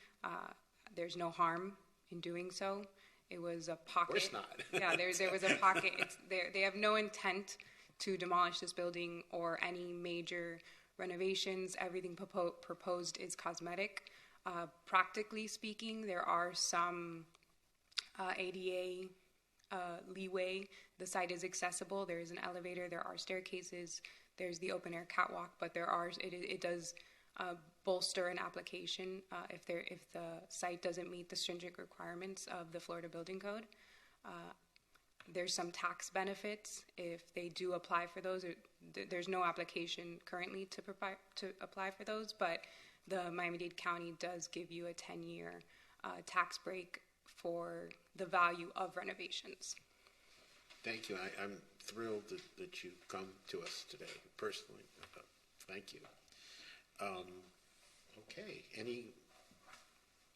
There's no harm in doing so. It was a pocket. Of course not. Yeah, there was a pocket. They have no intent to demolish this building or any major renovations. Everything proposed is cosmetic. Practically speaking, there are some ADA leeway. The site is accessible. There is an elevator. There are staircases. There's the open air catwalk, but it does bolster an application if the site doesn't meet the stringent requirements of the Florida Building Code. There's some tax benefits if they do apply for those. There's no application currently to apply for those, but the Miami-Dade County does give you a 10-year tax break for the value of renovations. Thank you. I'm thrilled that you come to us today, personally. Thank you. Okay,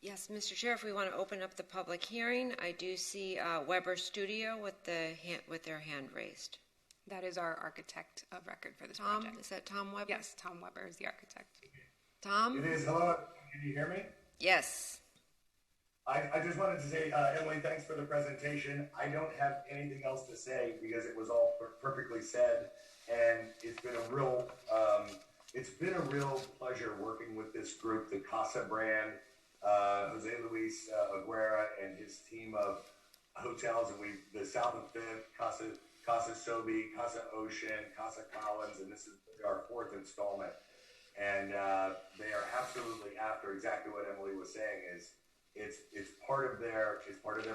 Yes, Mr. Chair, if we want to open up the public hearing, I do see Weber Studio with their hand raised. That is our architect of record for this Tom, project. is that Tom Weber? Yes, Tom Weber is the architect. Tom? It is. Hello. Can you hear me? Yes. I just wanted to say, Emily, thanks for the presentation. I don't have anything else to say because it was all perfectly said, and it's been a real pleasure working with this group, the Casa brand, Jose Luis Aguera and his team of hotels, and the South of Fifth, Casa Sobe, Casa Ocean, Casa Collins, and this is our fourth installment. And they are absolutely after exactly what Emily was saying. It's part of their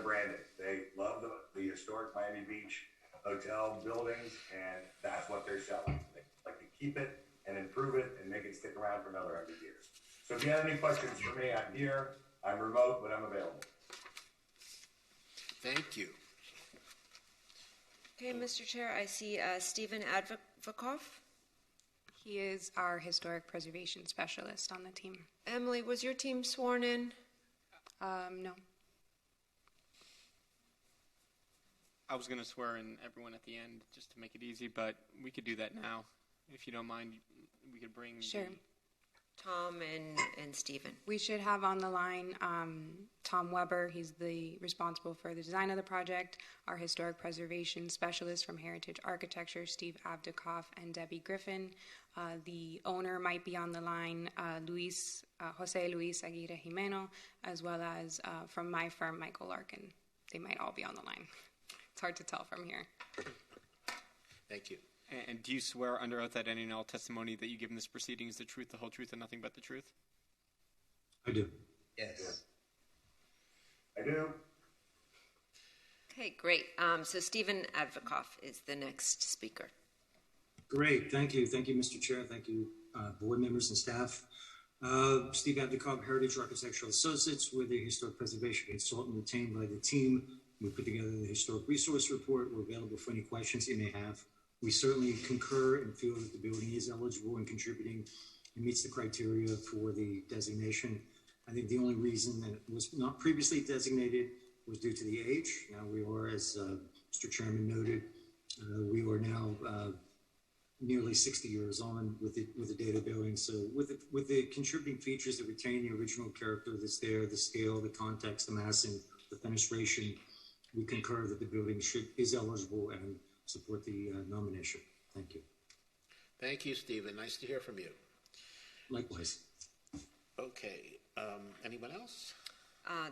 branding. They love the historic Miami Beach hotel buildings, and that's what they're selling. They like to keep it and improve it and make it stick around for another 100 years. So if you have any questions for me, I'm here. I'm remote, but I'm available. thank you. Okay, Mr. Chair, I see Stephen Advokoff. He is our historic preservation specialist on the team. Emily, was your team sworn in? No. I was going to swear in everyone at the end just to make it easy, but we could do that now. If you don't mind, we could bring Sure. Tom and Stephen. We should have on the line Tom Weber. He's the responsible for the design of the project. Our historic preservation specialist from Heritage Architecture, Steve Abdikoff, and Debbie Griffin. The owner might be on the line, Jose Luis Aguirre Jimeno, as well as from my firm, Michael Larkin. They might all be on the line. It's hard to tell from here. Thank you. And do you swear under oath that any and all testimony that you give in this proceeding is the truth, the whole truth, and nothing but the truth? I do. Yes. I do. Okay, great. So Stephen Advokoff is the next speaker. Great. Thank you. Thank you, Mr. Chair. Thank you, board members and staff. Steve Abdikoff, Heritage Architectural Associates. We're the historic preservation consultant retained by the team. We put together the historic resource report. We're available for any questions you may have. We certainly concur and feel that the building is eligible and contributing and meets the criteria for the designation. I think the only reason that it was not previously designated was due to the age. Now we are, as Mr. Chairman noted, we are now nearly 60 years on with the data building. So with the contributing features that retain the original character that's there, the scale, the context, the massing, the fenestration, we concur that the building is eligible and support the nomination. Thank you. Thank you, Stephen. Nice to hear from you. Likewise. Okay. Anyone else?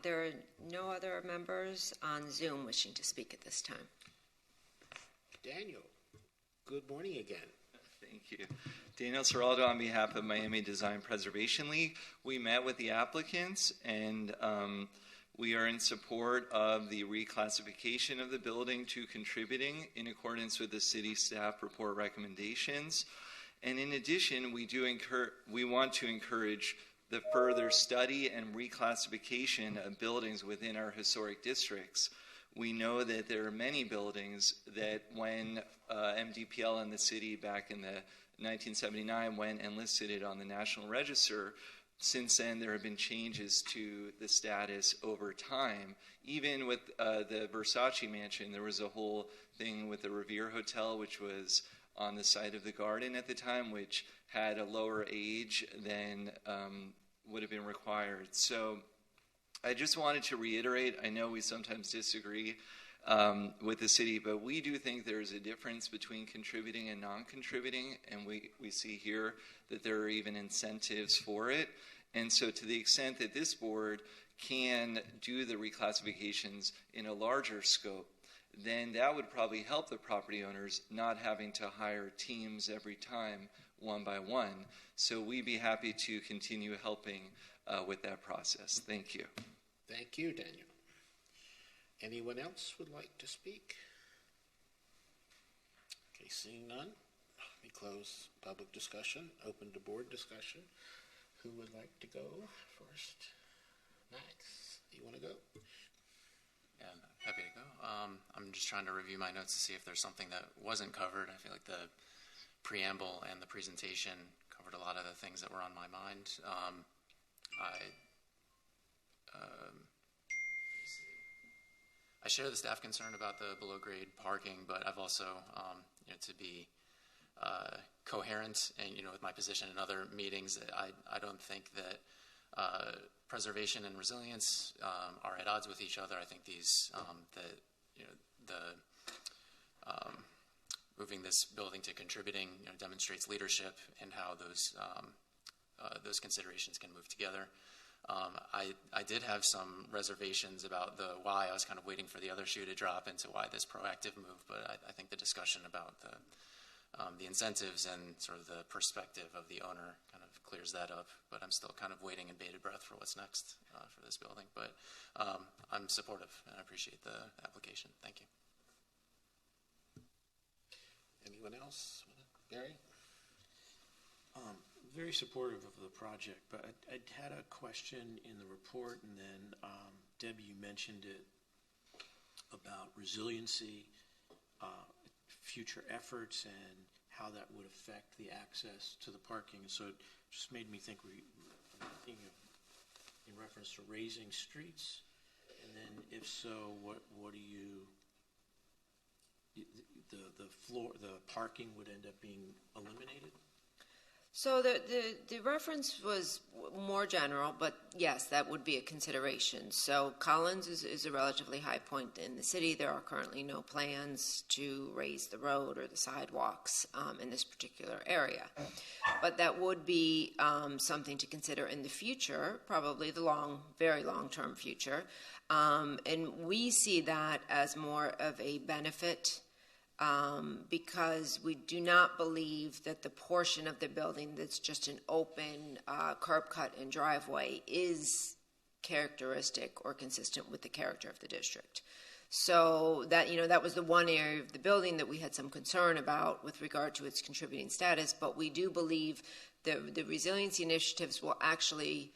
There are no other members on Zoom wishing to speak at this time. Daniel, good morning again. Thank you. Daniel Serraldo on behalf of Miami Design Preservation League. We met with the applicants and we are in support of the reclassification of the building to contributing in accordance with the city staff report recommendations. And in addition, we want to encourage the further study and reclassification of buildings within our historic districts. We know that there are many buildings that when MDPL and the city back in the 1979 went and listed it on the National Register, since then there have been changes to the status over time. Even with the Versace mansion, there was a whole thing with the Revere Hotel, which was on the site of the Garden at the time, which had a lower age than would have been required. So I just wanted to reiterate, I know we sometimes disagree with the city, but we do think there's a difference between contributing and non-contributing, and we see here that there are even incentives for it. And so to the extent that this board can do the reclassifications in a larger scope, then that would probably help the property owners not having to hire teams every time one by one. So we'd be happy to continue helping with that process. Thank you. Thank you, Daniel. Anyone else would like to speak? Okay, seeing none, we close public discussion, open to board discussion. Who would like to go first? Max, you want to go? Yeah, I'm happy to go. I'm just trying to review my notes to see if there's something that wasn't covered. I feel like the preamble and the presentation covered a lot of the things that were on my mind. I share the staff concern about the below-grade parking, but I've also, to be coherent and, with my position in other meetings, that I don't think that preservation and resilience are at odds with each other. I think these, moving this building to contributing, demonstrates leadership and how those considerations can move together. I did have some reservations about the why. I was kind of waiting for the other shoe to drop into why this proactive move, but I think the discussion about the incentives and sort of the perspective of the owner kind of clears that up. But I'm still kind of waiting in bated breath for what's next for this building. But I'm supportive and I appreciate the application. Thank you. Anyone else? Barry? Very supportive of the project, but I had a question in the report, and then Debbie, you mentioned it about resiliency, future efforts, and how that would affect the access to the parking. So it just made me think thinking in reference to raising streets, and then if so, what do you? The parking would end up being eliminated? So the reference was more general, but yes, that would be a consideration. So Collins is a relatively high point in the city. There are currently no plans to raise the road or the sidewalks in this particular area. But that would be something to consider in the future, probably the very long-term future. And we see that as more of a benefit because we do not believe that the portion of the building that's just an open curb cut and driveway is characteristic or consistent with the character of the district. So that was the one area of the building that we had some concern about with regard to its contributing status, but we do believe the resiliency initiatives will actually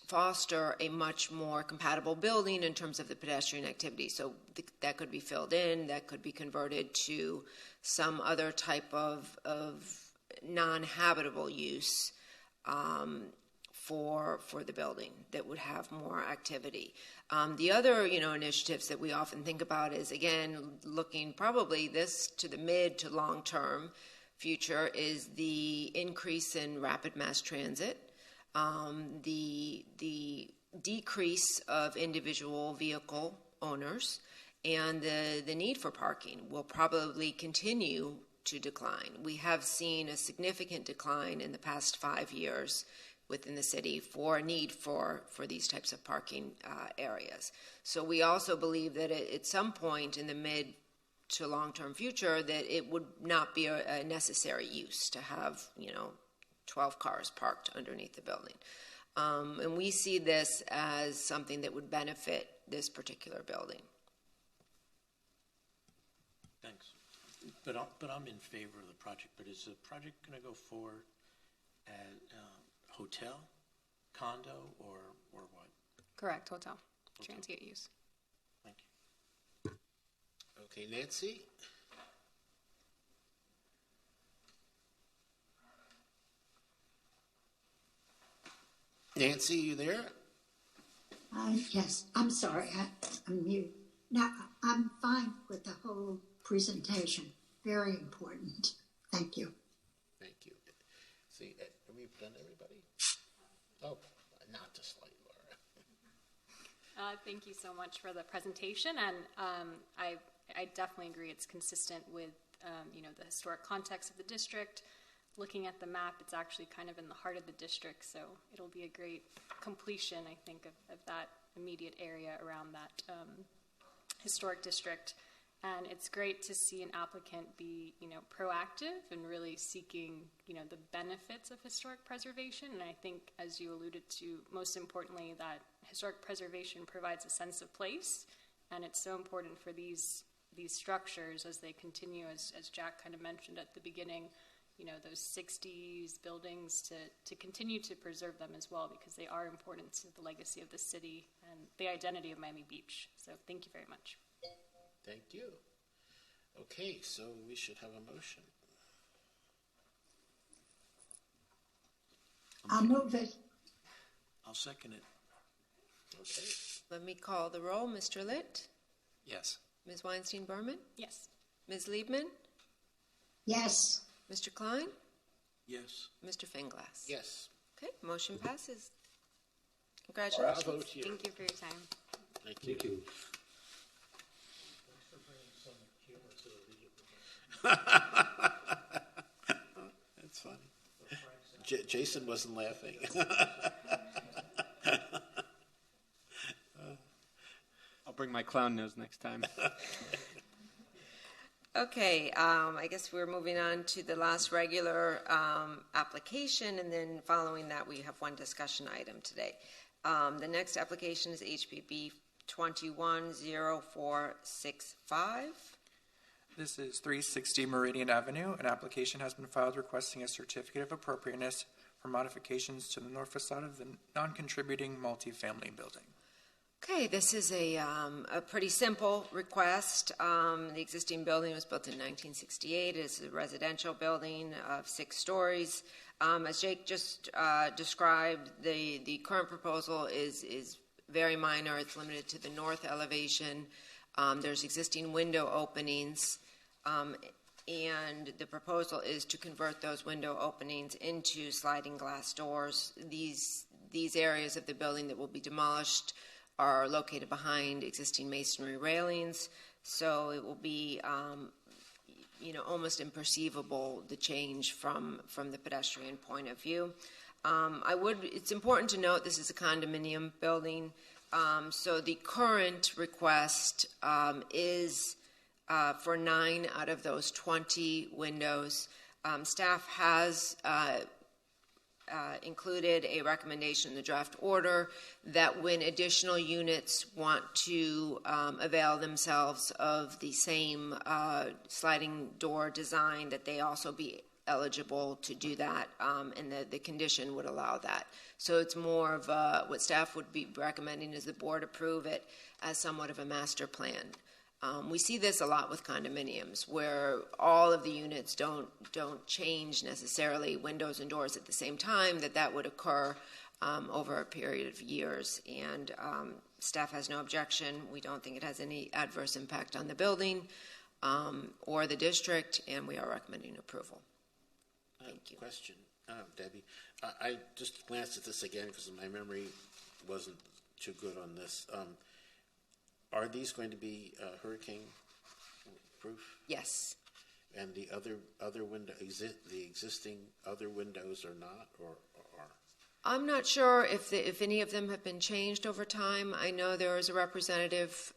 foster a much more compatible building in terms of the pedestrian activity. So that could be filled in, that could be converted to some other type of non-habitable use for the building that would have more activity. The other initiatives that we often think about is, again, looking probably this to the mid to long-term future is the increase in rapid mass transit. The decrease of individual vehicle owners and the need for parking will probably continue to decline. We have seen a significant decline in the past 5 years within the city for a need for these types of parking areas. So we also believe that at some point in the mid to long-term future that it would not be a necessary use to have 12 cars parked underneath the building. And we see this as something that would benefit this particular building. Thanks. But I'm in favor of the project. But is the project going to go forward as hotel, condo, or what? Correct, hotel. Transient use. Thank you. Okay, Nancy? Nancy, you there? Yes, I'm sorry, I'm mute. Now, I'm fine with the whole presentation. Very important. Thank you. Thank you. See, have we done everybody? Oh, not just like Laura. Thank you so much for the presentation, and I definitely agree it's consistent with the historic context of the district. Looking at the map, it's actually kind of in the heart of the district, so it'll be a great completion, I think, of that immediate area around that historic district. And it's great to see an applicant be, proactive and really seeking, the benefits of historic preservation. And I think, as you alluded to, most importantly, that historic preservation provides a sense of place, and it's so important for these structures as they continue, as Jack kind of mentioned at the beginning, those 60s buildings to continue to preserve them as well, because they are important to the legacy of the city and the identity of Miami Beach. So thank you very much. Thank you. Okay, so we should have a motion. I'll move it. I'll second it. Okay. Let me call the roll. Mr. Litt? Yes. Ms. Weinstein-Berman? Yes. Ms. Liebman? Yes. Mr. Klein? Yes. Mr. Finglass? Yes. Okay, motion passes. Bravo Congratulations. to you. Thank you for your time. Thank you. Thank you. That's funny. Jason wasn't laughing. I'll bring my clown nose next time. Okay, I guess we're moving on to the last regular application, and then following that, we have one discussion item today. The next application is HPB 210465. This is 360 Meridian Avenue. An application has been filed requesting a certificate of appropriateness for modifications to the north facade of the non-contributing multifamily building. Okay, this is a pretty simple request. The existing building was built in 1968. It is a residential building of 6 stories. As Jake just described, the current proposal is very minor. It's limited to the north elevation. There's existing window openings, and the proposal is to convert those window openings into sliding glass doors. These areas of the building that will be demolished are located behind existing masonry railings, so it will be almost imperceivable, the change from the pedestrian point of view. It's important to note this is a condominium building, so the current request is for 9 out of those 20 windows. Staff has included a recommendation in the draft order that when additional units want to avail themselves of the same sliding door design, that they also be eligible to do that, and the condition would allow that. So it's more of what staff would be recommending is the board approve it as somewhat of a master plan. We see this a lot with condominiums, where all of the units don't change necessarily windows and doors at the same time, that would occur over a period of years. And staff has no objection. We don't think it has any adverse impact on the building or the district, and we are recommending approval. Thank you. Question, Debbie. I just glanced at this again because my memory wasn't too good on this. Are these going to be hurricane proof? Yes. And the other window, the existing other windows are not, or are? I'm not sure if any of them have been changed over time. I know there is a representative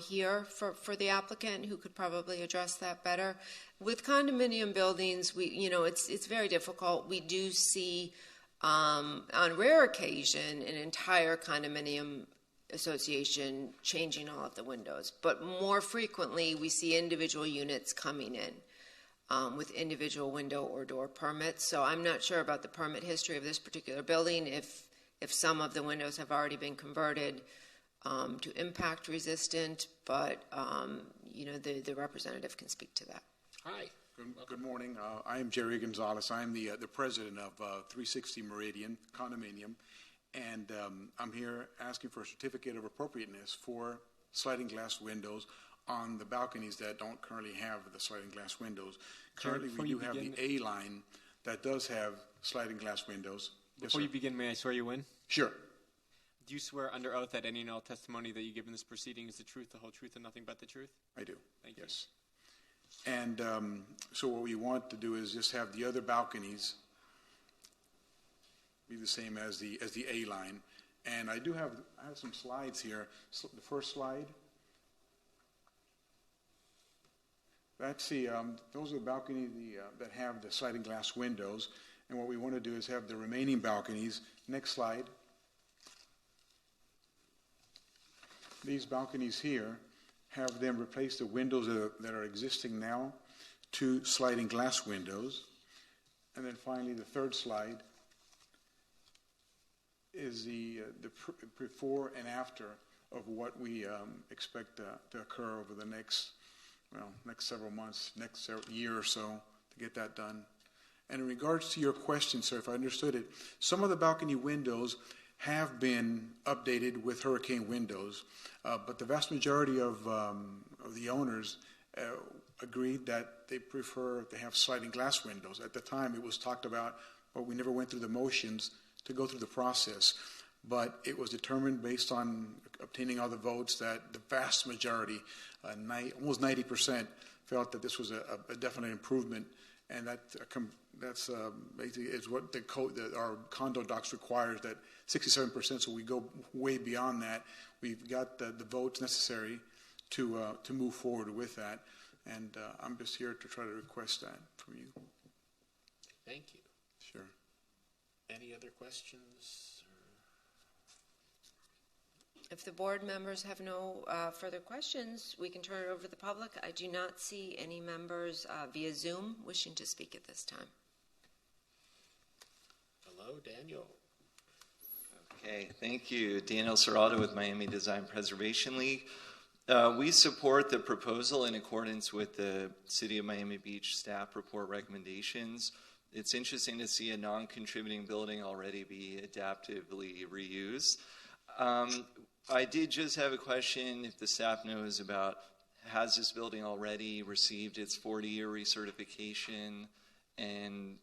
here for the applicant who could probably address that better. With condominium buildings, it's very difficult. We do see on rare occasion an entire condominium association changing all of the windows, but more frequently we see individual units coming in with individual window or door permits. So I'm not sure about the permit history of this particular building, if some of the windows have already been converted to impact resistant, but the representative can speak to that. Hi. Good morning. I am Jerry Gonzalez. I'm the president of 360 Meridian Condominium. And I'm here asking for a certificate of appropriateness for sliding glass windows on the balconies that don't currently have the sliding glass windows. Currently, we do have the A line that does have sliding glass windows. Before you begin, may I swear you in? Sure. Do you swear under oath that any and all testimony that you give in this proceeding is the truth, the whole truth, and nothing but the truth? I do. Thank you. Yes. And so what we want to do is just have the other balconies be the same as the A line. And I have some slides here. So the first slide. That's those are the balconies that have the sliding glass windows. And what we want to do is have the remaining balconies. Next slide. These balconies here, have them replace the windows that are existing now to sliding glass windows. And then finally, the third slide is the before and after of what we expect to occur over the next several months, next year or so to get that done. And in regards to your question, sir, if I understood it, some of the balcony windows have been updated with hurricane windows, but the vast majority of the owners agreed that they prefer to have sliding glass windows. At the time, it was talked about, but we never went through the motions to go through the process. But it was determined based on obtaining all the votes that the vast majority, almost 90%, felt that this was a definite improvement, and that's basically is what the code, our condo docs requires, that 67%. So we go way beyond that. We've got the votes necessary to move forward with that, and I'm just here to try to request that from you. Thank you. Sure. Any other questions? If the board members have no further questions, we can turn it over to the public. I do not see any members via Zoom wishing to speak at this time. Hello, Daniel. Okay, thank you. Daniel Serrato with Miami Design Preservation League. We support the proposal in accordance with the City of Miami Beach staff report recommendations. It's interesting to see a non-contributing building already be adaptively reused. I did just have a question if the staff knows about, has this building already received its 40-year recertification, and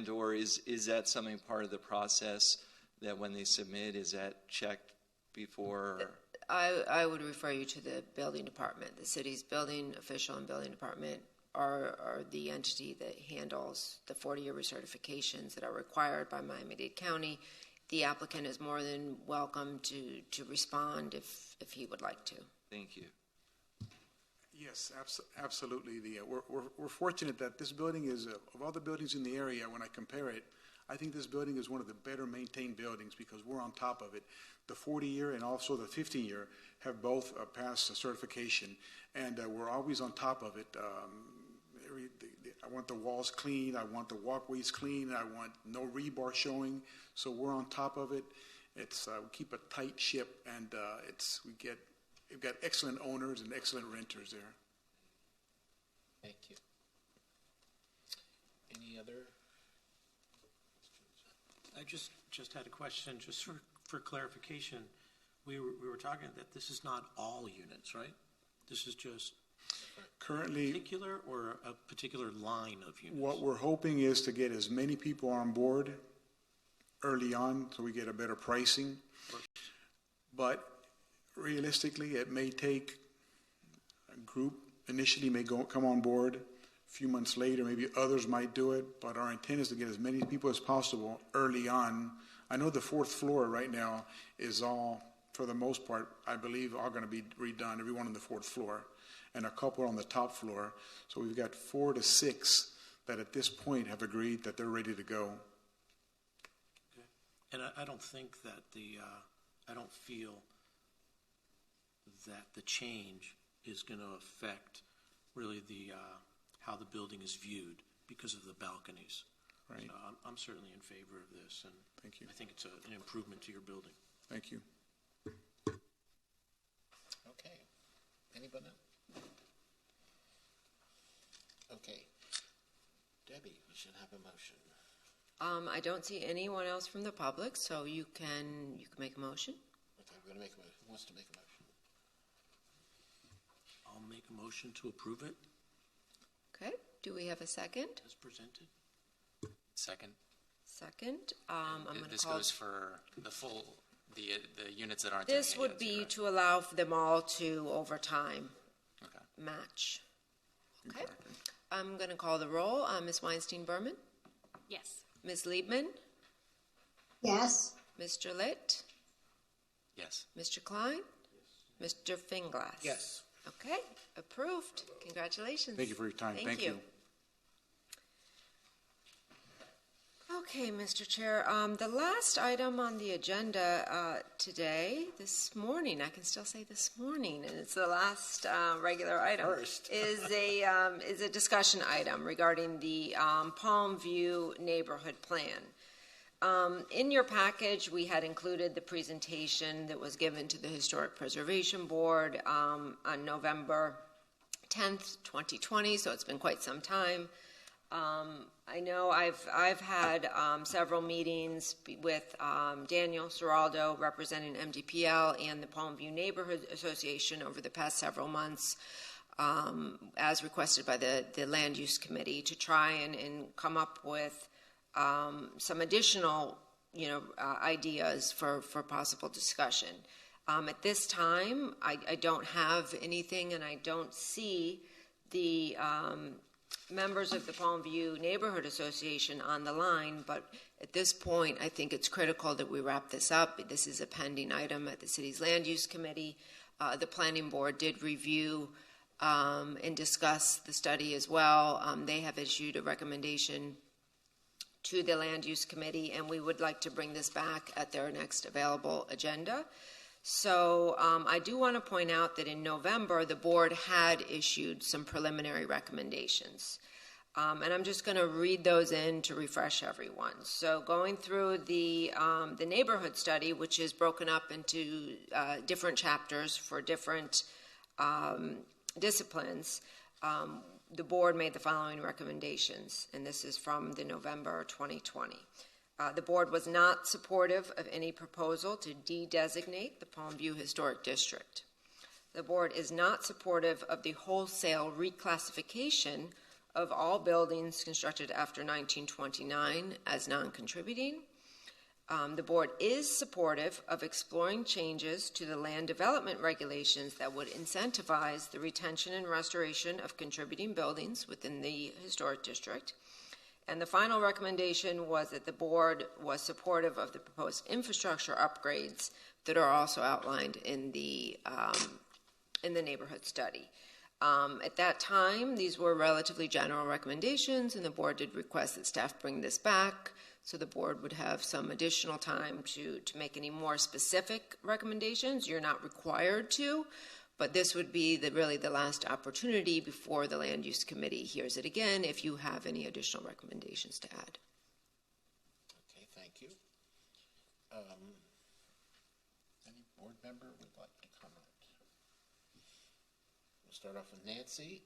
or is that something part of the process that when they submit, is that checked before? I would refer you to the building department. The city's building official and building department are the entity that handles the 40-year recertifications that are required by Miami-Dade County. The applicant is more than welcome to respond if he would like to. Thank you. Yes, absolutely. We're fortunate that this building is, of all the buildings in the area, when I compare it, I think this building is one of the better maintained buildings because we're on top of it. The 40-year and also the 15-year have both passed a certification, and we're always on top of it. I want the walls clean, I want the walkways clean, I want no rebar showing, so we're on top of it. It's we keep a tight ship, and we've got excellent owners and excellent renters there. Thank you. Any other? I just had a question, just for clarification. We were talking that this is not all units, right? This is just currently particular or a particular line of units. What we're hoping is to get as many people on board early on, so we get a better pricing. But realistically, it may take a group initially may come on board. A few months later, maybe others might do it, but our intent is to get as many people as possible early on. I know the fourth floor right now is all, for the most part, I believe, all going to be redone, everyone on the fourth floor, and a couple on the top floor. So we've got 4 to 6 that at this point have agreed that they're ready to go. Okay. And I don't think that I don't feel that the change is going to affect really how the building is viewed because of the balconies. Right. So I'm certainly in favor of this, and thank you. I think it's an improvement to your building. Thank you. Okay. Anybody else? Okay. Debbie, we should have a motion. I don't see anyone else from the public, so you can make a motion. Okay, we're going to make a motion. Who wants to make a motion? I'll make a motion to approve it. Okay. Do we have a second? As presented. Second. Second. I'm going to This call. goes for the full, the units that aren't. This would be to allow for them all to, over time, okay. match. Okay. I'm going to call the roll. Ms. Weinstein-Berman? Yes. Ms. Liebman? Yes. Mr. Litt? Yes. Mr. Klein? Yes. Mr. Finglass? Yes. Okay. Approved. Congratulations. Thank you for your time. Thank you. Okay, Mr. Chair. The last item on the agenda today, this morning, I can still say this morning, and it's the last regular item, is a discussion item regarding the Palm View Neighborhood Plan. In your package, we had included the presentation that was given to the Historic Preservation Board on November 10th, 2020, so it's been quite some time. I know I've had several meetings with Daniel Seraldo representing MDPL and the Palm View Neighborhood Association over the past several months, as requested by the Land Use Committee, to try and come up with some additional, ideas for possible discussion. At this time, I don't have anything, and I don't see the members of the Palm View Neighborhood Association on the line, but at this point, I think it's critical that we wrap this up. This is a pending item at the city's Land Use Committee. The Planning Board did review and discuss the study as well. They have issued a recommendation to the Land Use Committee, and we would like to bring this back at their next available agenda. So I do want to point out that in November, the board had issued some preliminary recommendations. And I'm just going to read those in to refresh everyone. So going through the neighborhood study, which is broken up into different chapters for different disciplines, the board made the following recommendations, and this is from the November 2020. The board was not supportive of any proposal to de-designate the Palm View Historic District. The board is not supportive of the wholesale reclassification of all buildings constructed after 1929 as non-contributing. The board is supportive of exploring changes to the land development regulations that would incentivize the retention and restoration of contributing buildings within the historic district. And the final recommendation was that the board was supportive of the proposed infrastructure upgrades that are also outlined in the neighborhood study. At that time, these were relatively general recommendations, and the board did request that staff bring this back, so the board would have some additional time to make any more specific recommendations. You're not required to, but this would be really the last opportunity before the Land Use Committee hears it again if you have any additional recommendations to add. Okay, thank you. Any board member would like to comment? We'll start off with Nancy.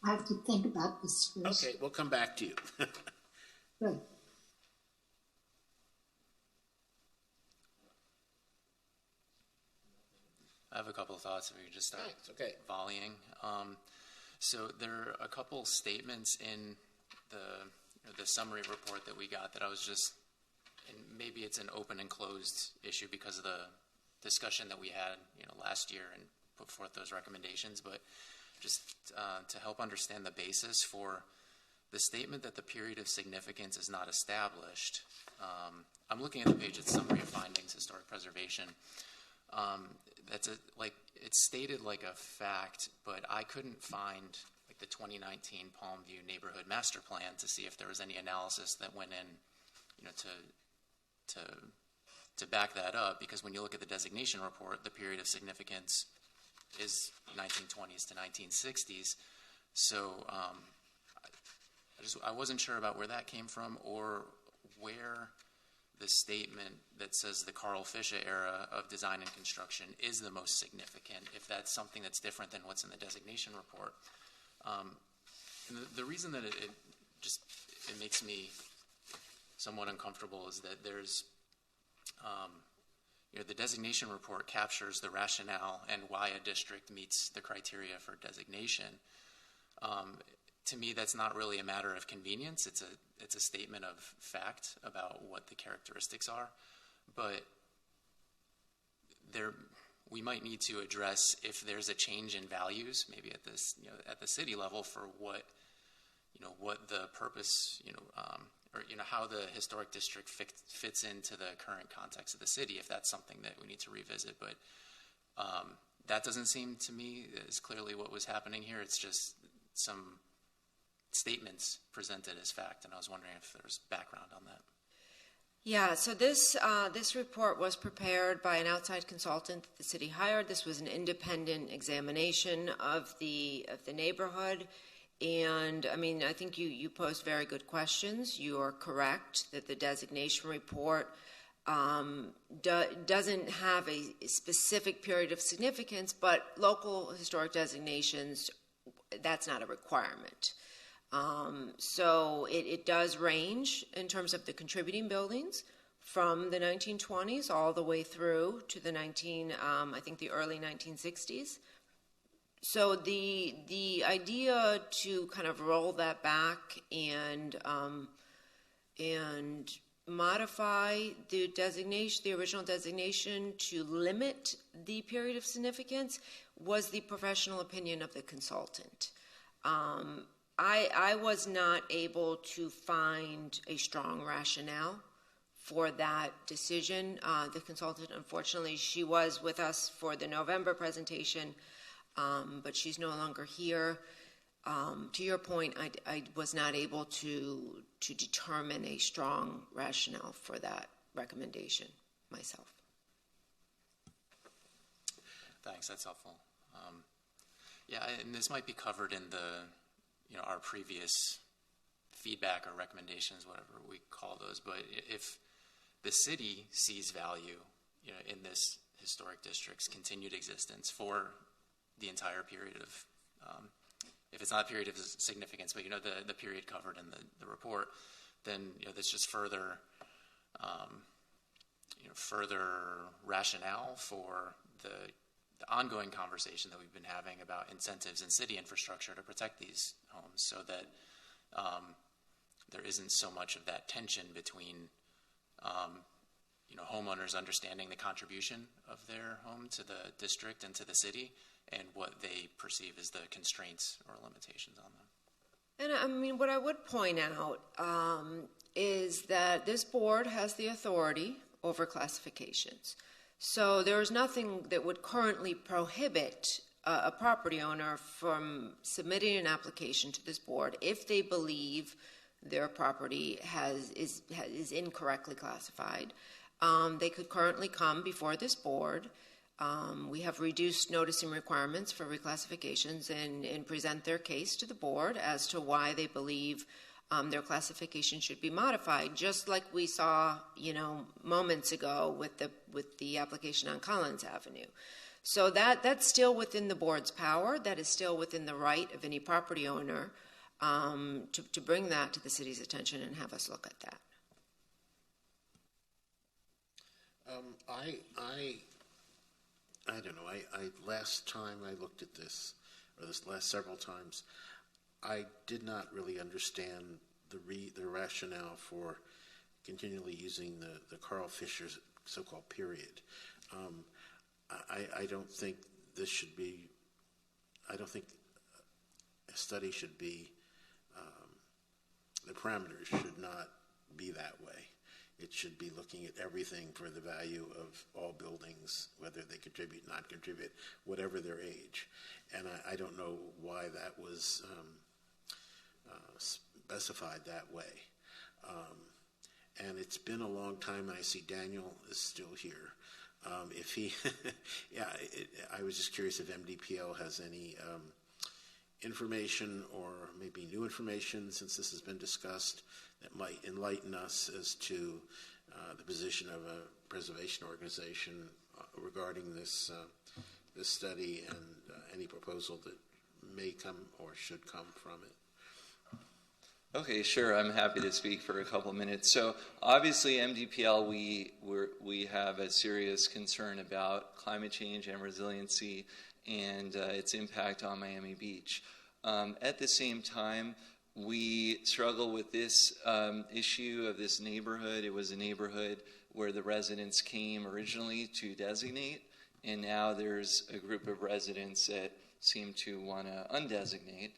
I have to think about this first. Okay, we'll come back to you. Good. I have a couple of thoughts if we could just start volleying. So there are a couple statements in the summary report that we got that I was just, and maybe it's an open and closed issue because of the discussion that we had last year and put forth those recommendations, but just to help understand the basis for the statement that the period of significance is not established. I'm looking at the page at Summary of Findings, Historic Preservation. It's stated like a fact, but I couldn't find the 2019 Palm View Neighborhood Master Plan to see if there was any analysis that went in, to back that up. Because when you look at the designation report, the period of significance is 1920s to 1960s. So I wasn't sure about where that came from or where the statement that says the Carl Fisher era of design and construction is the most significant, if that's something that's different than what's in the designation report. And the reason that it makes me somewhat uncomfortable is that there's, the designation report captures the rationale and why a district meets the criteria for designation. To me, that's not really a matter of convenience. It's a statement of fact about what the characteristics are. But we might need to address if there's a change in values, maybe at this, at the city level, for what the purpose, or how the historic district fits into the current context of the city. If that's something that we need to revisit, but that doesn't seem to me as clearly what was happening here. It's just some statements presented as fact, and I was wondering if there's background on that. Yeah, so this report was prepared by an outside consultant that the city hired. This was an independent examination of the neighborhood, and I mean, I think you posed very good questions. You are correct that the designation report doesn't have a specific period of significance, but local historic designations, that's not a requirement. So it does range in terms of the contributing buildings from the 1920s all the way through to the the early 1960s. So the idea to kind of roll that back and modify the designation, the original designation, to limit the period of significance was the professional opinion of the consultant. I was not able to find a strong rationale for that decision. The consultant, unfortunately, she was with us for the November presentation, but she's no longer here. To your point, I was not able to determine a strong rationale for that recommendation myself. Thanks, that's helpful. Yeah, and this might be covered in our previous feedback or recommendations, whatever we call those. But if the city sees value, in this historic district's continued existence for the entire period of, if it's not a period of significance, but the period covered in the report, then that's just further, further rationale for the ongoing conversation that we've been having about incentives in city infrastructure to protect these homes, so that there isn't so much of that tension between homeowners understanding the contribution of their home to the district and to the city, and what they perceive as the constraints or limitations on them. And I mean, what I would point out is that this board has the authority over classifications. So there is nothing that would currently prohibit a property owner from submitting an application to this board if they believe their property is incorrectly classified. They could currently come before this board. We have reduced noticing requirements for reclassifications and present their case to the board as to why they believe their classification should be modified, just like we saw, moments ago with the application on Collins Avenue. So that's still within the board's power. That is still within the right of any property owner to bring that to the city's attention and have us look at that. I don't know. Last time I looked at this, or this last several times, I did not really understand the rationale for continually using the Carl Fisher's so-called period. I don't think this should be. I don't think a study should be. The parameters should not be that way. It should be looking at everything for the value of all buildings, whether they contribute, not contribute, whatever their age. And I don't know why that was specified that way. And it's been a long time, and I see Daniel is still here. If he, I was just curious if MDPL has any information or maybe new information since this has been discussed that might enlighten us as to the position of a preservation organization regarding this study and any proposal that may come or should come from it. Okay, sure. I'm happy to speak for a couple minutes. So obviously MDPL, we have a serious concern about climate change and resiliency and its impact on Miami Beach. At the same time, we struggle with this issue of this neighborhood. It was a neighborhood where the residents came originally to designate, and now there's a group of residents that seem to want to undesignate.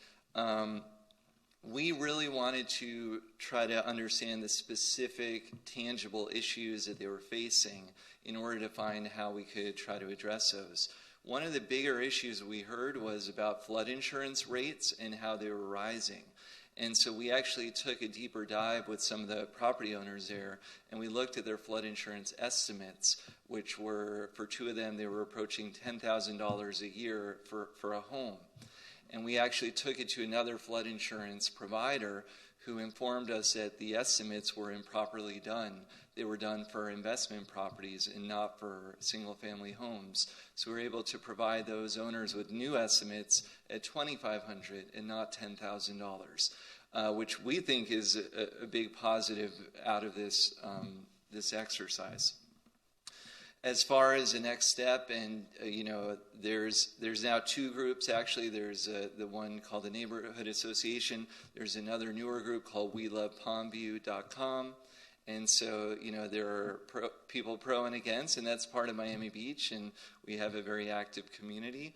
We really wanted to try to understand the specific tangible issues that they were facing in order to find how we could try to address those. One of the bigger issues we heard was about flood insurance rates and how they were rising. And so we actually took a deeper dive with some of the property owners there, and we looked at their flood insurance estimates, which were, for two of them, they were approaching $10,000 a year for a home. And we actually took it to another flood insurance provider who informed us that the estimates were improperly done. They were done for investment properties and not for single-family homes. So we were able to provide those owners with new estimates at $2,500 and not $10,000, which we think is a big positive out of this this exercise. As far as the next step, and there's now two groups actually. There's the one called the Neighborhood Association. There's another newer group called WeLovePalmView.com. And so, there are people pro and against, and that's part of Miami Beach, and we have a very active community.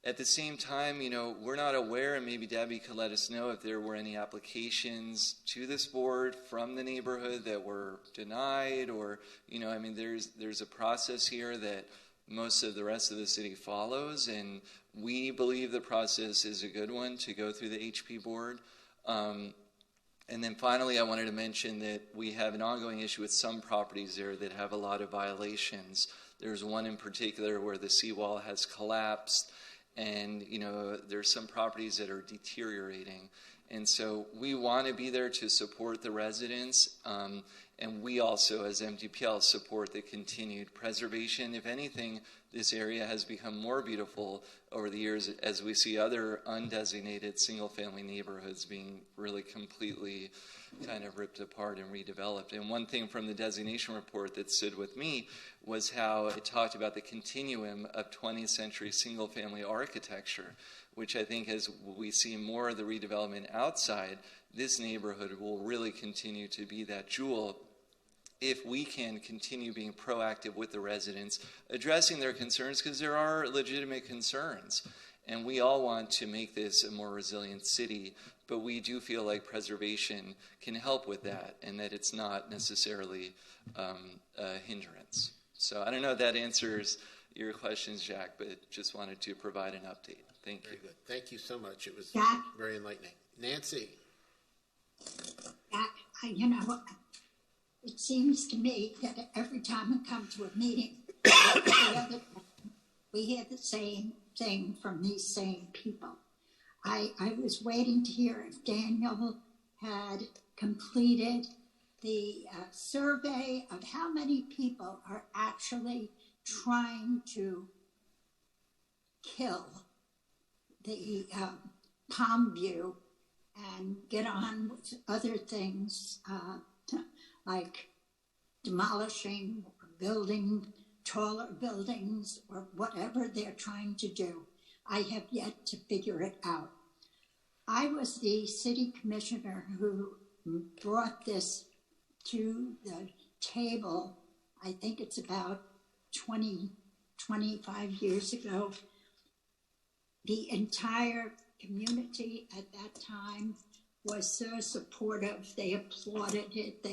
At the same time, we're not aware, and maybe Debbie could let us know if there were any applications to this board from the neighborhood that were denied, or, there's a process here that most of the rest of the city follows, and we believe the process is a good one to go through the HP board. And then finally, I wanted to mention that we have an ongoing issue with some properties there that have a lot of violations. There's one in particular where the seawall has collapsed, and there's some properties that are deteriorating. And so we want to be there to support the residents, and we also, as MDPL, support the continued preservation. If anything, this area has become more beautiful over the years as we see other undesignated single-family neighborhoods being really completely kind of ripped apart and redeveloped. And one thing from the designation report that stood with me was how it talked about the continuum of 20th century single-family architecture, which I think as we see more of the redevelopment outside, this neighborhood will really continue to be that jewel if we can continue being proactive with the residents, addressing their concerns, because there are legitimate concerns. And we all want to make this a more resilient city, but we do feel like preservation can help with that, and that it's not necessarily a hindrance. So I don't know if that answers your questions, Jack, but just wanted to provide an update. Thank you. Very good. Thank you so much. It was Jack? very enlightening. Nancy? Jack, it seems to me that every time I come to a meeting, we hear the same thing from these same people. I was waiting to hear if Daniel had completed the survey of how many people are actually trying to kill the Palmview and get on with other things like demolishing or building taller buildings or whatever they're trying to do. I have yet to figure it out. I was the city commissioner who brought this to the table, I think it's about 25 years ago. The entire community at that time was so supportive. They applauded it.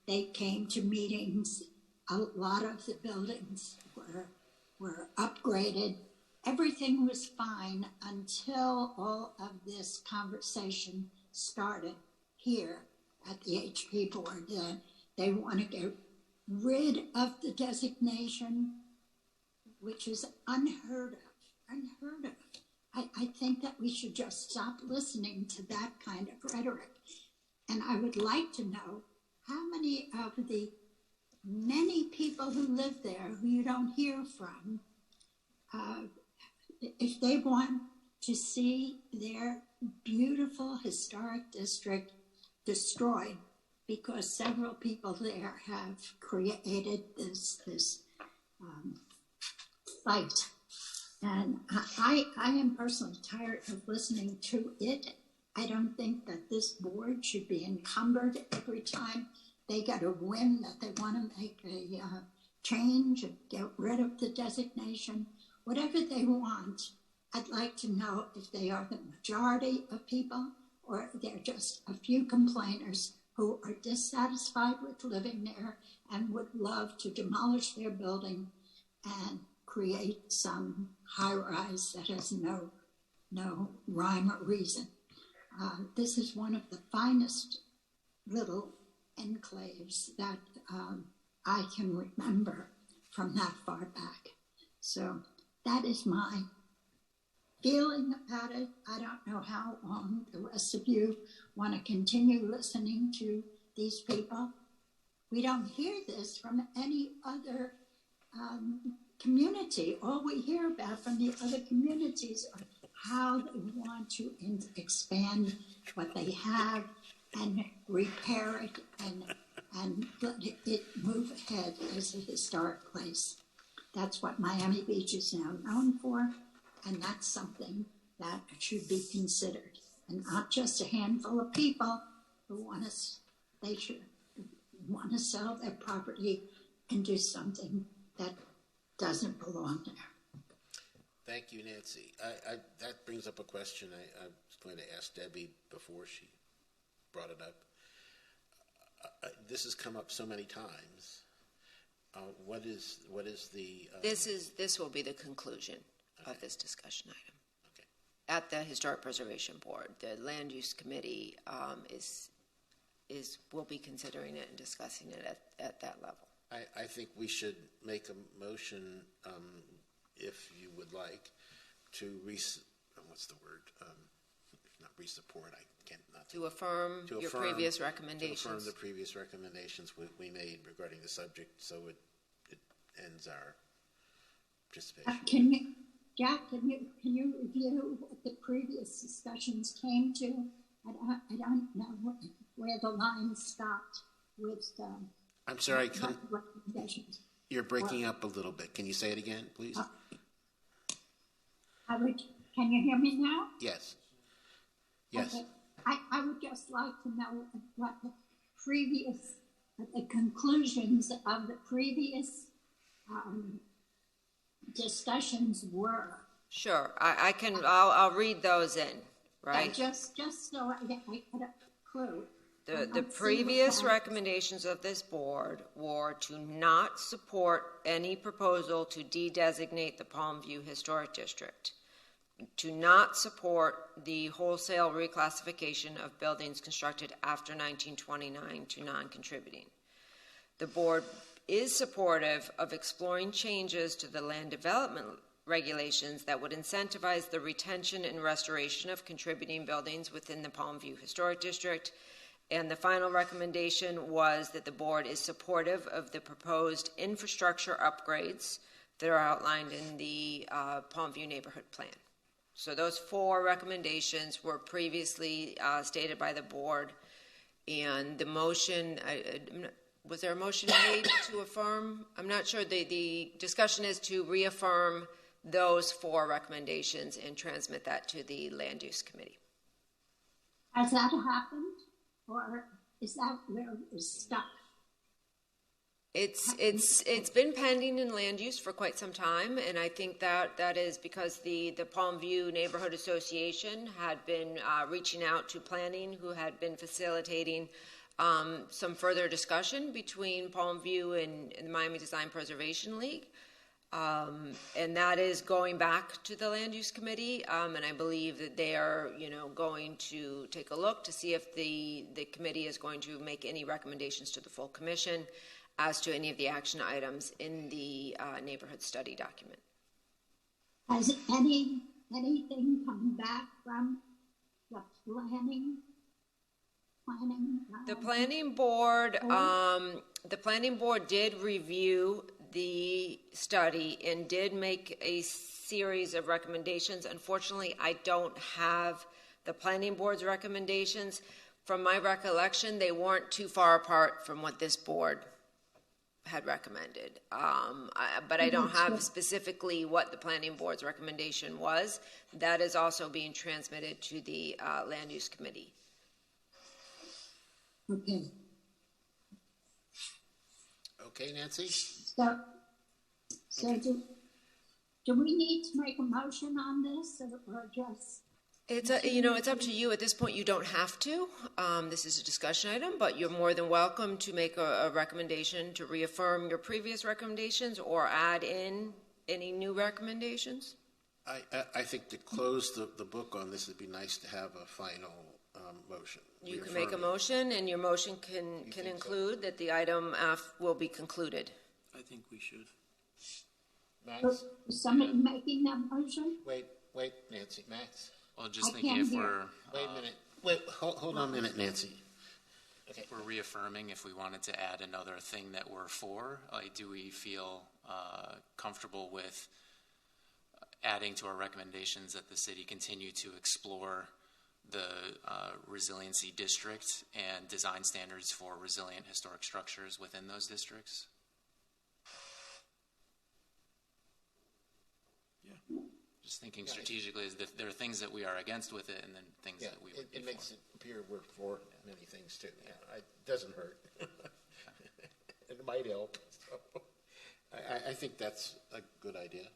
They came to meetings. A lot of the buildings were upgraded. Everything was fine until all of this conversation started here at the HP board. They want to get rid of the designation, which is unheard of. I think that we should just stop listening to that kind of rhetoric. And I would like to know how many of the many people who live there who you don't hear from, if they want to see their beautiful historic district destroyed because several people there have created this fight. And I am personally tired of listening to it. I don't think that this board should be encumbered every time they get a whim that they want to make a change and get rid of the designation. Whatever they want, I'd like to know if they are the majority of people or they're just a few complainers who are dissatisfied with living there and would love to demolish their building and create some high-rise that has no rhyme or reason. this is one of the finest little enclaves that I can remember from that far back. So that is my feeling about it. I don't know how long the rest of you want to continue listening to these people. We don't hear this from any other community. All we hear about from the other communities are how they want to expand what they have and repair it and let it move ahead as a historic place. That's what Miami Beach is now known for, and that's something that should be considered. And not just a handful of people who they should want to sell their property and do something that doesn't belong there. Thank you, Nancy. That brings up a question I was going to ask Debbie before she brought it up. This has come up so many times. What is the? This will be the conclusion of this discussion item. Okay. At the Historic Preservation Board, the Land Use Committee will be considering it and discussing it at that level. I think we should make a motion, if you would like, to what's the word? Not re-support. I can't. To affirm your previous recommendations. To affirm the previous recommendations we made regarding the subject, so it ends our participation. Jack, can you review what the previous discussions came to? I don't know where the line stopped with. I'm sorry, you're breaking up a little bit. Can you say it again, please? Can you hear me now? Yes. Yes. Okay. I would just like to know what the conclusions of the previous discussions were. Sure, I can. I'll read those in. Right. Yeah, just so I get a clue. The previous recommendations of this board were to not support any proposal to de-designate the Palmview Historic District, to not support the wholesale reclassification of buildings constructed after 1929 to non-contributing. The board is supportive of exploring changes to the land development regulations that would incentivize the retention and restoration of contributing buildings within the Palmview Historic District. And the final recommendation was that the board is supportive of the proposed infrastructure upgrades that are outlined in the Palmview Neighborhood Plan. So those 4 recommendations were previously stated by the board. And the motion, was there a motion made to affirm? I'm not sure. The discussion is to reaffirm those 4 recommendations and transmit that to the Land Use Committee. Has that happened? Or is that where it was stuck? It's been pending in land use for quite some time, and I think that is because the Palmview Neighborhood Association had been reaching out to planning, who had been facilitating some further discussion between Palmview and the Miami Design Preservation League. And that is going back to the Land Use Committee, and I believe that they are, going to take a look to see if the committee is going to make any recommendations to the full commission as to any of the action items in the neighborhood study document. Has anything come back from the planning? The planning board did review the study and did make a series of recommendations. Unfortunately, I don't have the planning board's recommendations. From my recollection, they weren't too far apart from what this board had recommended. But I don't have specifically what the planning board's recommendation was. That is also being transmitted to the Land Use Committee. Okay. Okay, Nancy? So do we need to make a motion on this or just? It's up to you. At this point, you don't have to. This is a discussion item, but you're more than welcome to make a recommendation to reaffirm your previous recommendations or add in any new recommendations. I think to close the book on this, it'd be nice to have a final motion? You can make a motion, and your motion can include that the item will be concluded. I think we should. Max? Is somebody making that motion? Wait, Nancy. Max? Well, just I thinking can't if hear. we're Wait a minute. Wait, hold on a minute, Nancy. Okay. we're reaffirming if we wanted to add another thing that we're for, do we feel comfortable with adding to our recommendations that the city continue to explore the resiliency district and design standards for resilient historic structures within those districts? Yeah. Just thinking strategically, is that there are things that we are against with it, and then things that we would be it for. makes it appear we're for many things too. Yeah, it doesn't hurt. It might help. So, I think that's a good idea.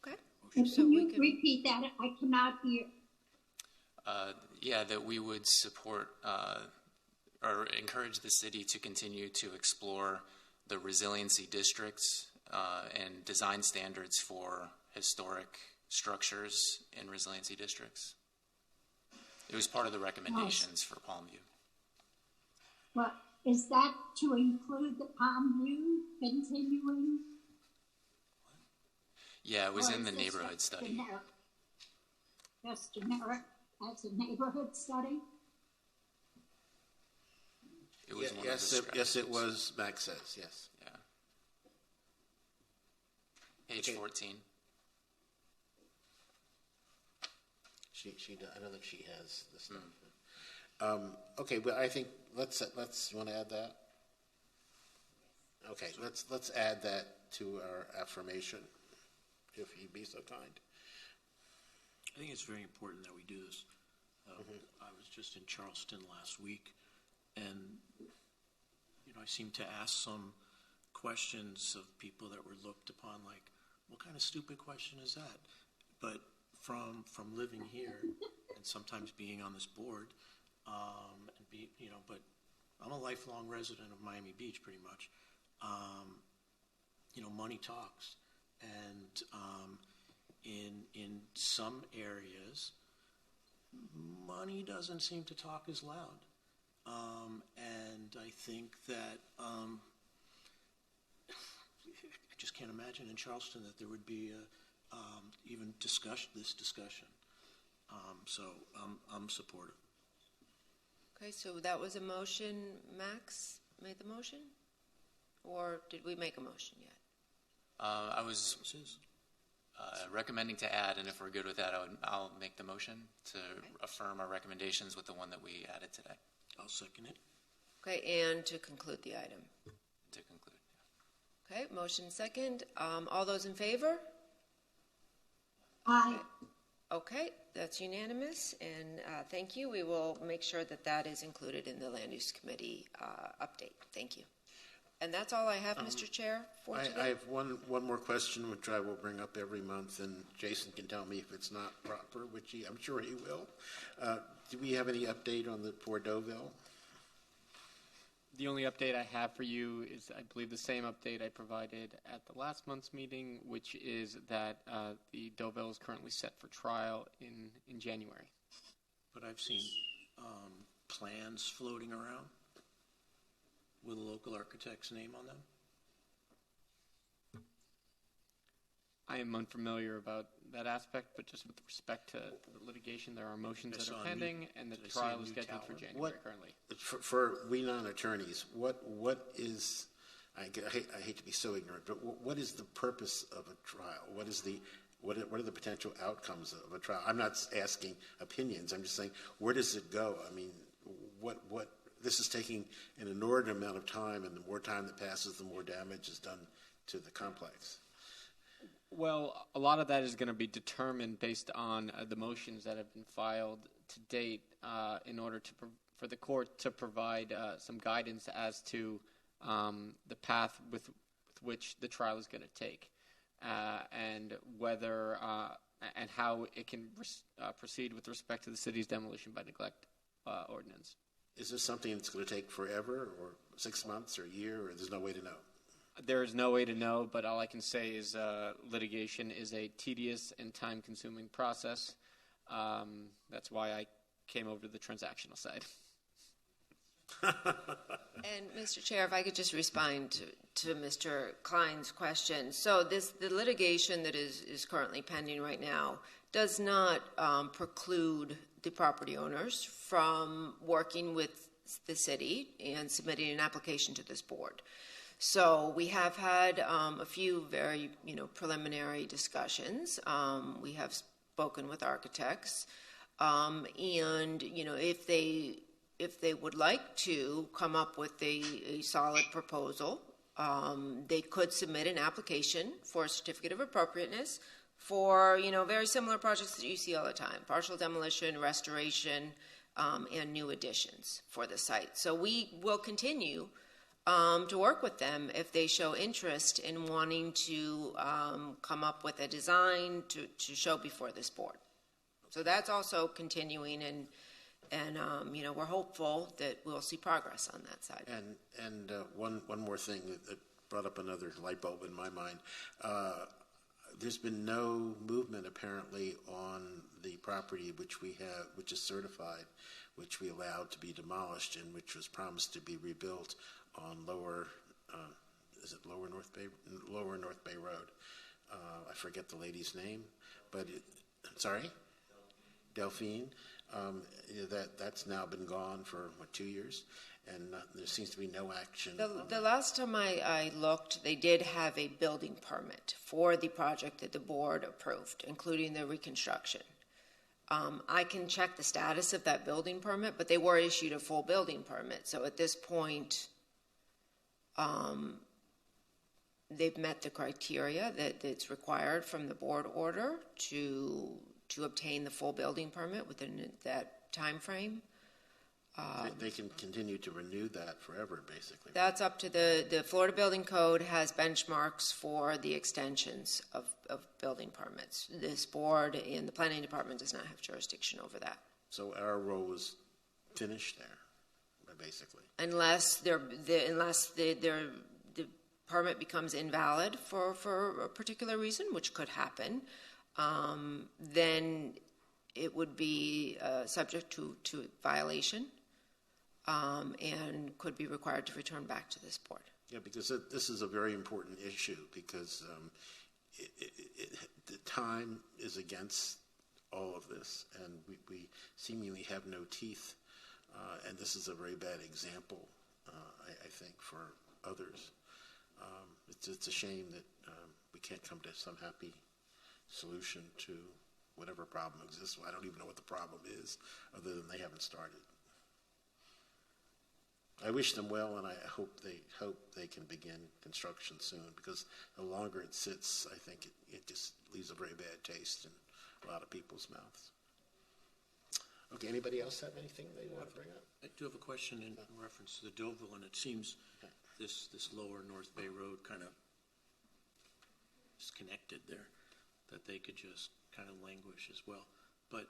Okay. And So can we you can- repeat that? I cannot hear. Yeah, that we would support or encourage the city to continue to explore the resiliency districts and design standards for historic structures in resiliency districts. It was part of the recommendations for Palmview. Well, is that to include the Palm View continuing? Yeah, it was Or in the is this neighborhood just study. generic? Just generic as a neighborhood study? It was one Yes, of the yes, it strategies. was. Max says yes. Yeah. Page 14. I don't think she has the stuff. Okay, but I think let's. You want to add that? Okay, let's add that to our affirmation, if you'd be so kind. I think it's very important that we do this. I was just in Charleston last week, and I seemed to ask some questions of people that were looked upon like, what kind of stupid question is that? But from living here and sometimes being on this board, but I'm a lifelong resident of Miami Beach, pretty much. Money talks, and in some areas, money doesn't seem to talk as loud. And I think that I just can't imagine in Charleston that there would be even this discussion. So I'm supportive. Okay, so that was a motion. Max made the motion? Or did we make a motion yet? I was recommending to add, and if we're good with that, I'll make the motion to affirm our recommendations with the one that we added today. I'll second it. Okay, and to conclude the item. To conclude. Okay, motion second. All those in favor? Aye. Okay, that's unanimous, and thank you. We will make sure that that is included in the Land Use Committee update. Thank you. And that's all I have, Mr. Chair, for today. I have one more question, which I will bring up every month, and Jason can tell me if it's not proper, which I'm sure he will. Do we have any update on the Port Deauville? The only update I have for you is, I believe, the same update I provided at the last month's meeting, which is that the Deauville is currently set for trial in January. But I've seen plans floating around with a local architect's name on them. I am unfamiliar about that aspect, but just with respect to the litigation, there are motions that are pending, and the trial is scheduled for January currently. For we non-attorneys, what is? I hate to be so ignorant, but what is the purpose of a trial? What are the potential outcomes of a trial? I'm not asking opinions. I'm just saying, where does it go? I mean, what? This is taking an inordinate amount of time, and the more time that passes, the more damage is done to the complex. Well, a lot of that is going to be determined based on the motions that have been filed to date in order for the court to provide some guidance as to the path with which the trial is going to take and whether and how it can proceed with respect to the city's demolition by neglect ordinance. Is this something that's going to take forever, or 6 months, or a year, or there's no way to know? There is no way to know, but all I can say is litigation is a tedious and time-consuming process. That's why I came over to the transactional side. And Mr. Chair, if I could just respond to Mr. Klein's question. So the litigation that is currently pending right now does not preclude the property owners from working with the city and submitting an application to this board. So we have had a few very, preliminary discussions. We have spoken with architects, and if they would like to come up with a solid proposal, they could submit an application for a certificate of appropriateness for, very similar projects that you see all the time: partial demolition, restoration, and new additions for the site. So we will continue to work with them if they show interest in wanting to come up with a design to show before this board. So that's also continuing, and we're hopeful that we'll see progress on that side. And one more thing that brought up another light bulb in my mind. There's been no movement apparently on the property which is certified, which we allowed to be demolished, and which was promised to be rebuilt on Lower North Bay Road. I forget the lady's name, but sorry, Delphine. That's now been gone for 2 years, and there seems to be no action. The last time I looked, they did have a building permit for the project that the board approved, including the reconstruction. I can check the status of that building permit, but they were issued a full building permit. So at this point, they've met the criteria that's required from the board order to obtain the full building permit within that time frame. They can continue to renew that forever, basically. That's up to the Florida Building Code has benchmarks for the extensions of building permits. This board and the planning department does not have jurisdiction over that. So our role is finished there, basically. Unless the permit becomes invalid for a particular reason, which could happen, then it would be subject to violation and could be required to return back to this board. Yeah, because this is a very important issue, because the time is against all of this, and we seemingly have no teeth, and this is a very bad example, I think, for others. It's a shame that we can't come to some happy solution to whatever problem exists. I don't even know what the problem is, other than they haven't started. I wish them well, and I hope they can begin construction soon, because the longer it sits, I think it just leaves a very bad taste in a lot of people's mouths. Okay, anybody else have anything they want to bring up? I do have a question in reference to the Deauville, and it seems this Lower North Bay Road kind of is connected there, that they could just kind of languish as well. But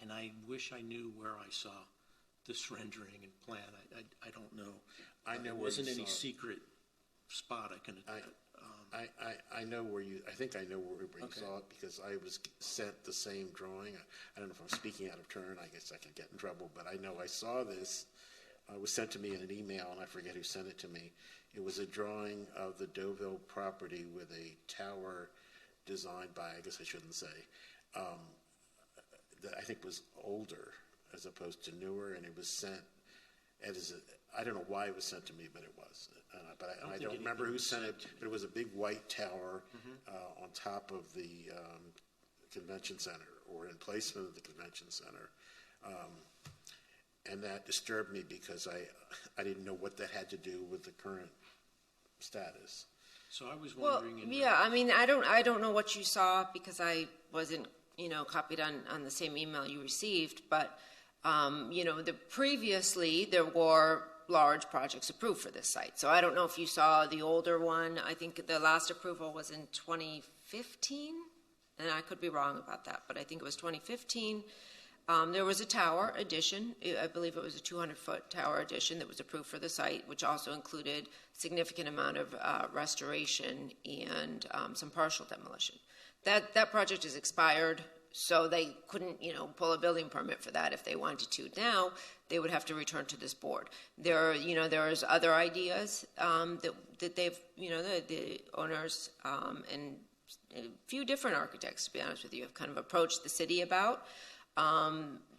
and I wish I knew where I saw this rendering and plan. I don't know. I know it where wasn't you any saw it. secret spot I can. I know where you. I think I know where you Okay. saw it, because I was sent the same drawing. I don't know if I'm speaking out of turn. I guess I could get in trouble, but I know I saw this. It was sent to me in an email, and I forget who sent it to me. It was a drawing of the Deauville property with a tower designed by, I guess I shouldn't say, that I think was older as opposed to newer, and it was sent as I don't know why it was sent to me, but it was. But I don't remember who sent it, but it was a big white tower on top of the convention center, or in placement of the convention center. And that disturbed me, because I didn't know what that had to do with the current status. So I was Well, wondering. yeah, I mean, I don't know what you saw, because I wasn't, copied on the same email you received. But, previously there were large projects approved for this site. So I don't know if you saw the older one. I think the last approval was in 2015, and I could be wrong about that, but I think it was 2015. There was a tower addition. I believe it was a 200-foot tower addition that was approved for the site, which also included a significant amount of restoration and some partial demolition. That project is expired, so they couldn't, pull a building permit for that if they wanted to. Now, they would have to return to this board. There's other ideas that they've, the owners and a few different architects, to be honest with you, have kind of approached the city about.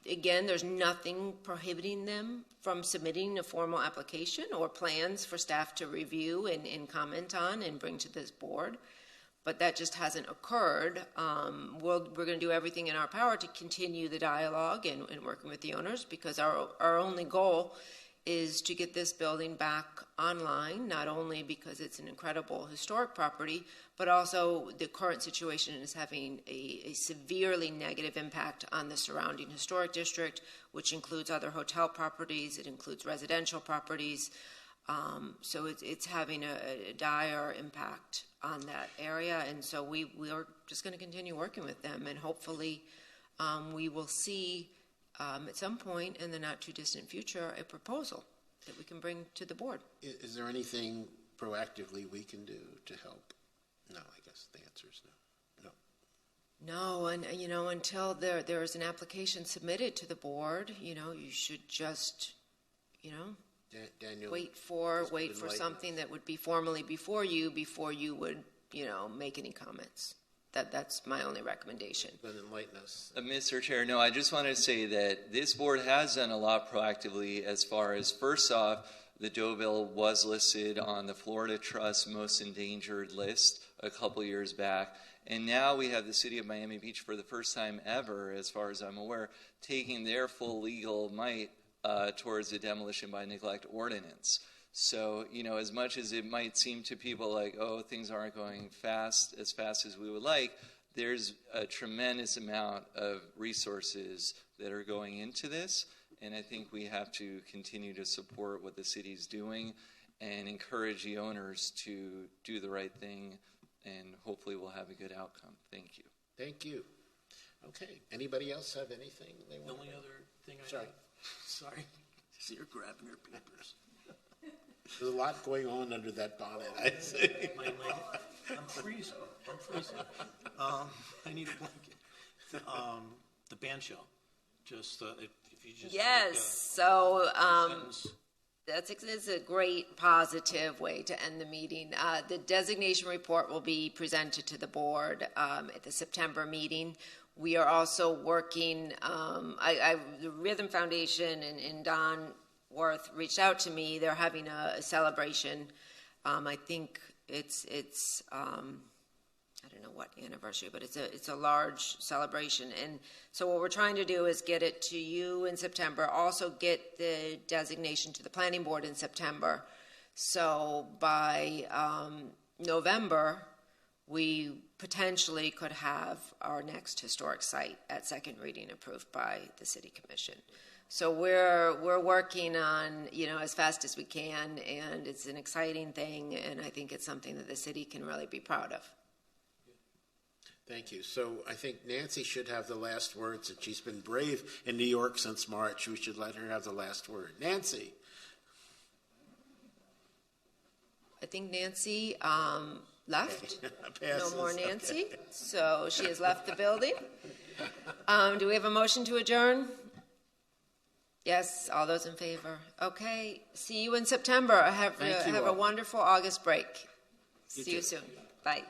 Again, there's nothing prohibiting them from submitting a formal application or plans for staff to review and comment on and bring to this board. But that just hasn't occurred. We're going to do everything in our power to continue the dialogue and working with the owners, because our only goal is to get this building back online, not only because it's an incredible historic property, but also the current situation is having a severely negative impact on the surrounding historic district, which includes other hotel properties, it includes residential properties. So it's having a dire impact on that area, and so we are just going to continue working with them, and hopefully we will see at some point in the not too distant future a proposal that we can bring to the board. Is there anything proactively we can do to help? No, I guess the answer is no. No, and until there is an application submitted to the board, you should just, Daniel, wait for something that would be formally before you would, make any comments. That's my only recommendation. Then enlighten us. Mr. Chair, no, I just wanted to say that this board has done a lot proactively as far as, first off, the Deauville was listed on the Florida Trust Most Endangered list a couple years back. And now we have the city of Miami Beach, for the first time ever, as far as I'm aware, taking their full legal might towards the demolition by neglect ordinance. So, as much as it might seem to people like, oh, things aren't going as fast as we would like, there's a tremendous amount of resources that are going into this. And I think we have to continue to support what the city's doing and encourage the owners to do the right thing, and hopefully we'll have a good outcome. Thank you. Thank you. Okay. Anybody else have anything they want? The only other thing I have. Sorry. See, you're grabbing your papers. There's a lot going on under that bonnet, I'd say. I'm freezing. I need a blanket. The band shell. Just if you just yes. So it's a great positive way to end the meeting. The designation report will be presented to the board at the September meeting. We are also working. The Rhythm Foundation and Don Worth reached out to me. They're having a celebration. I think it's I don't know what anniversary, but it's a large celebration. And so what we're trying to do is get it to you in September. Also get the designation to the planning board in September. So by November, we potentially could have our next historic site at second reading approved by the City Commission. So we're working on, as fast as we can, and it's an exciting thing, and I think it's something that the city can really be proud of. Thank you. So I think Nancy should have the last word, since she's been brave in New York since March. We should let her have the last word. Nancy. I think Nancy left. Passes. No more Nancy. Okay. So she has left the building. Do we have a motion to adjourn? Yes, all those in favor. Okay, see you in September. Have a wonderful August break. See you soon. Bye.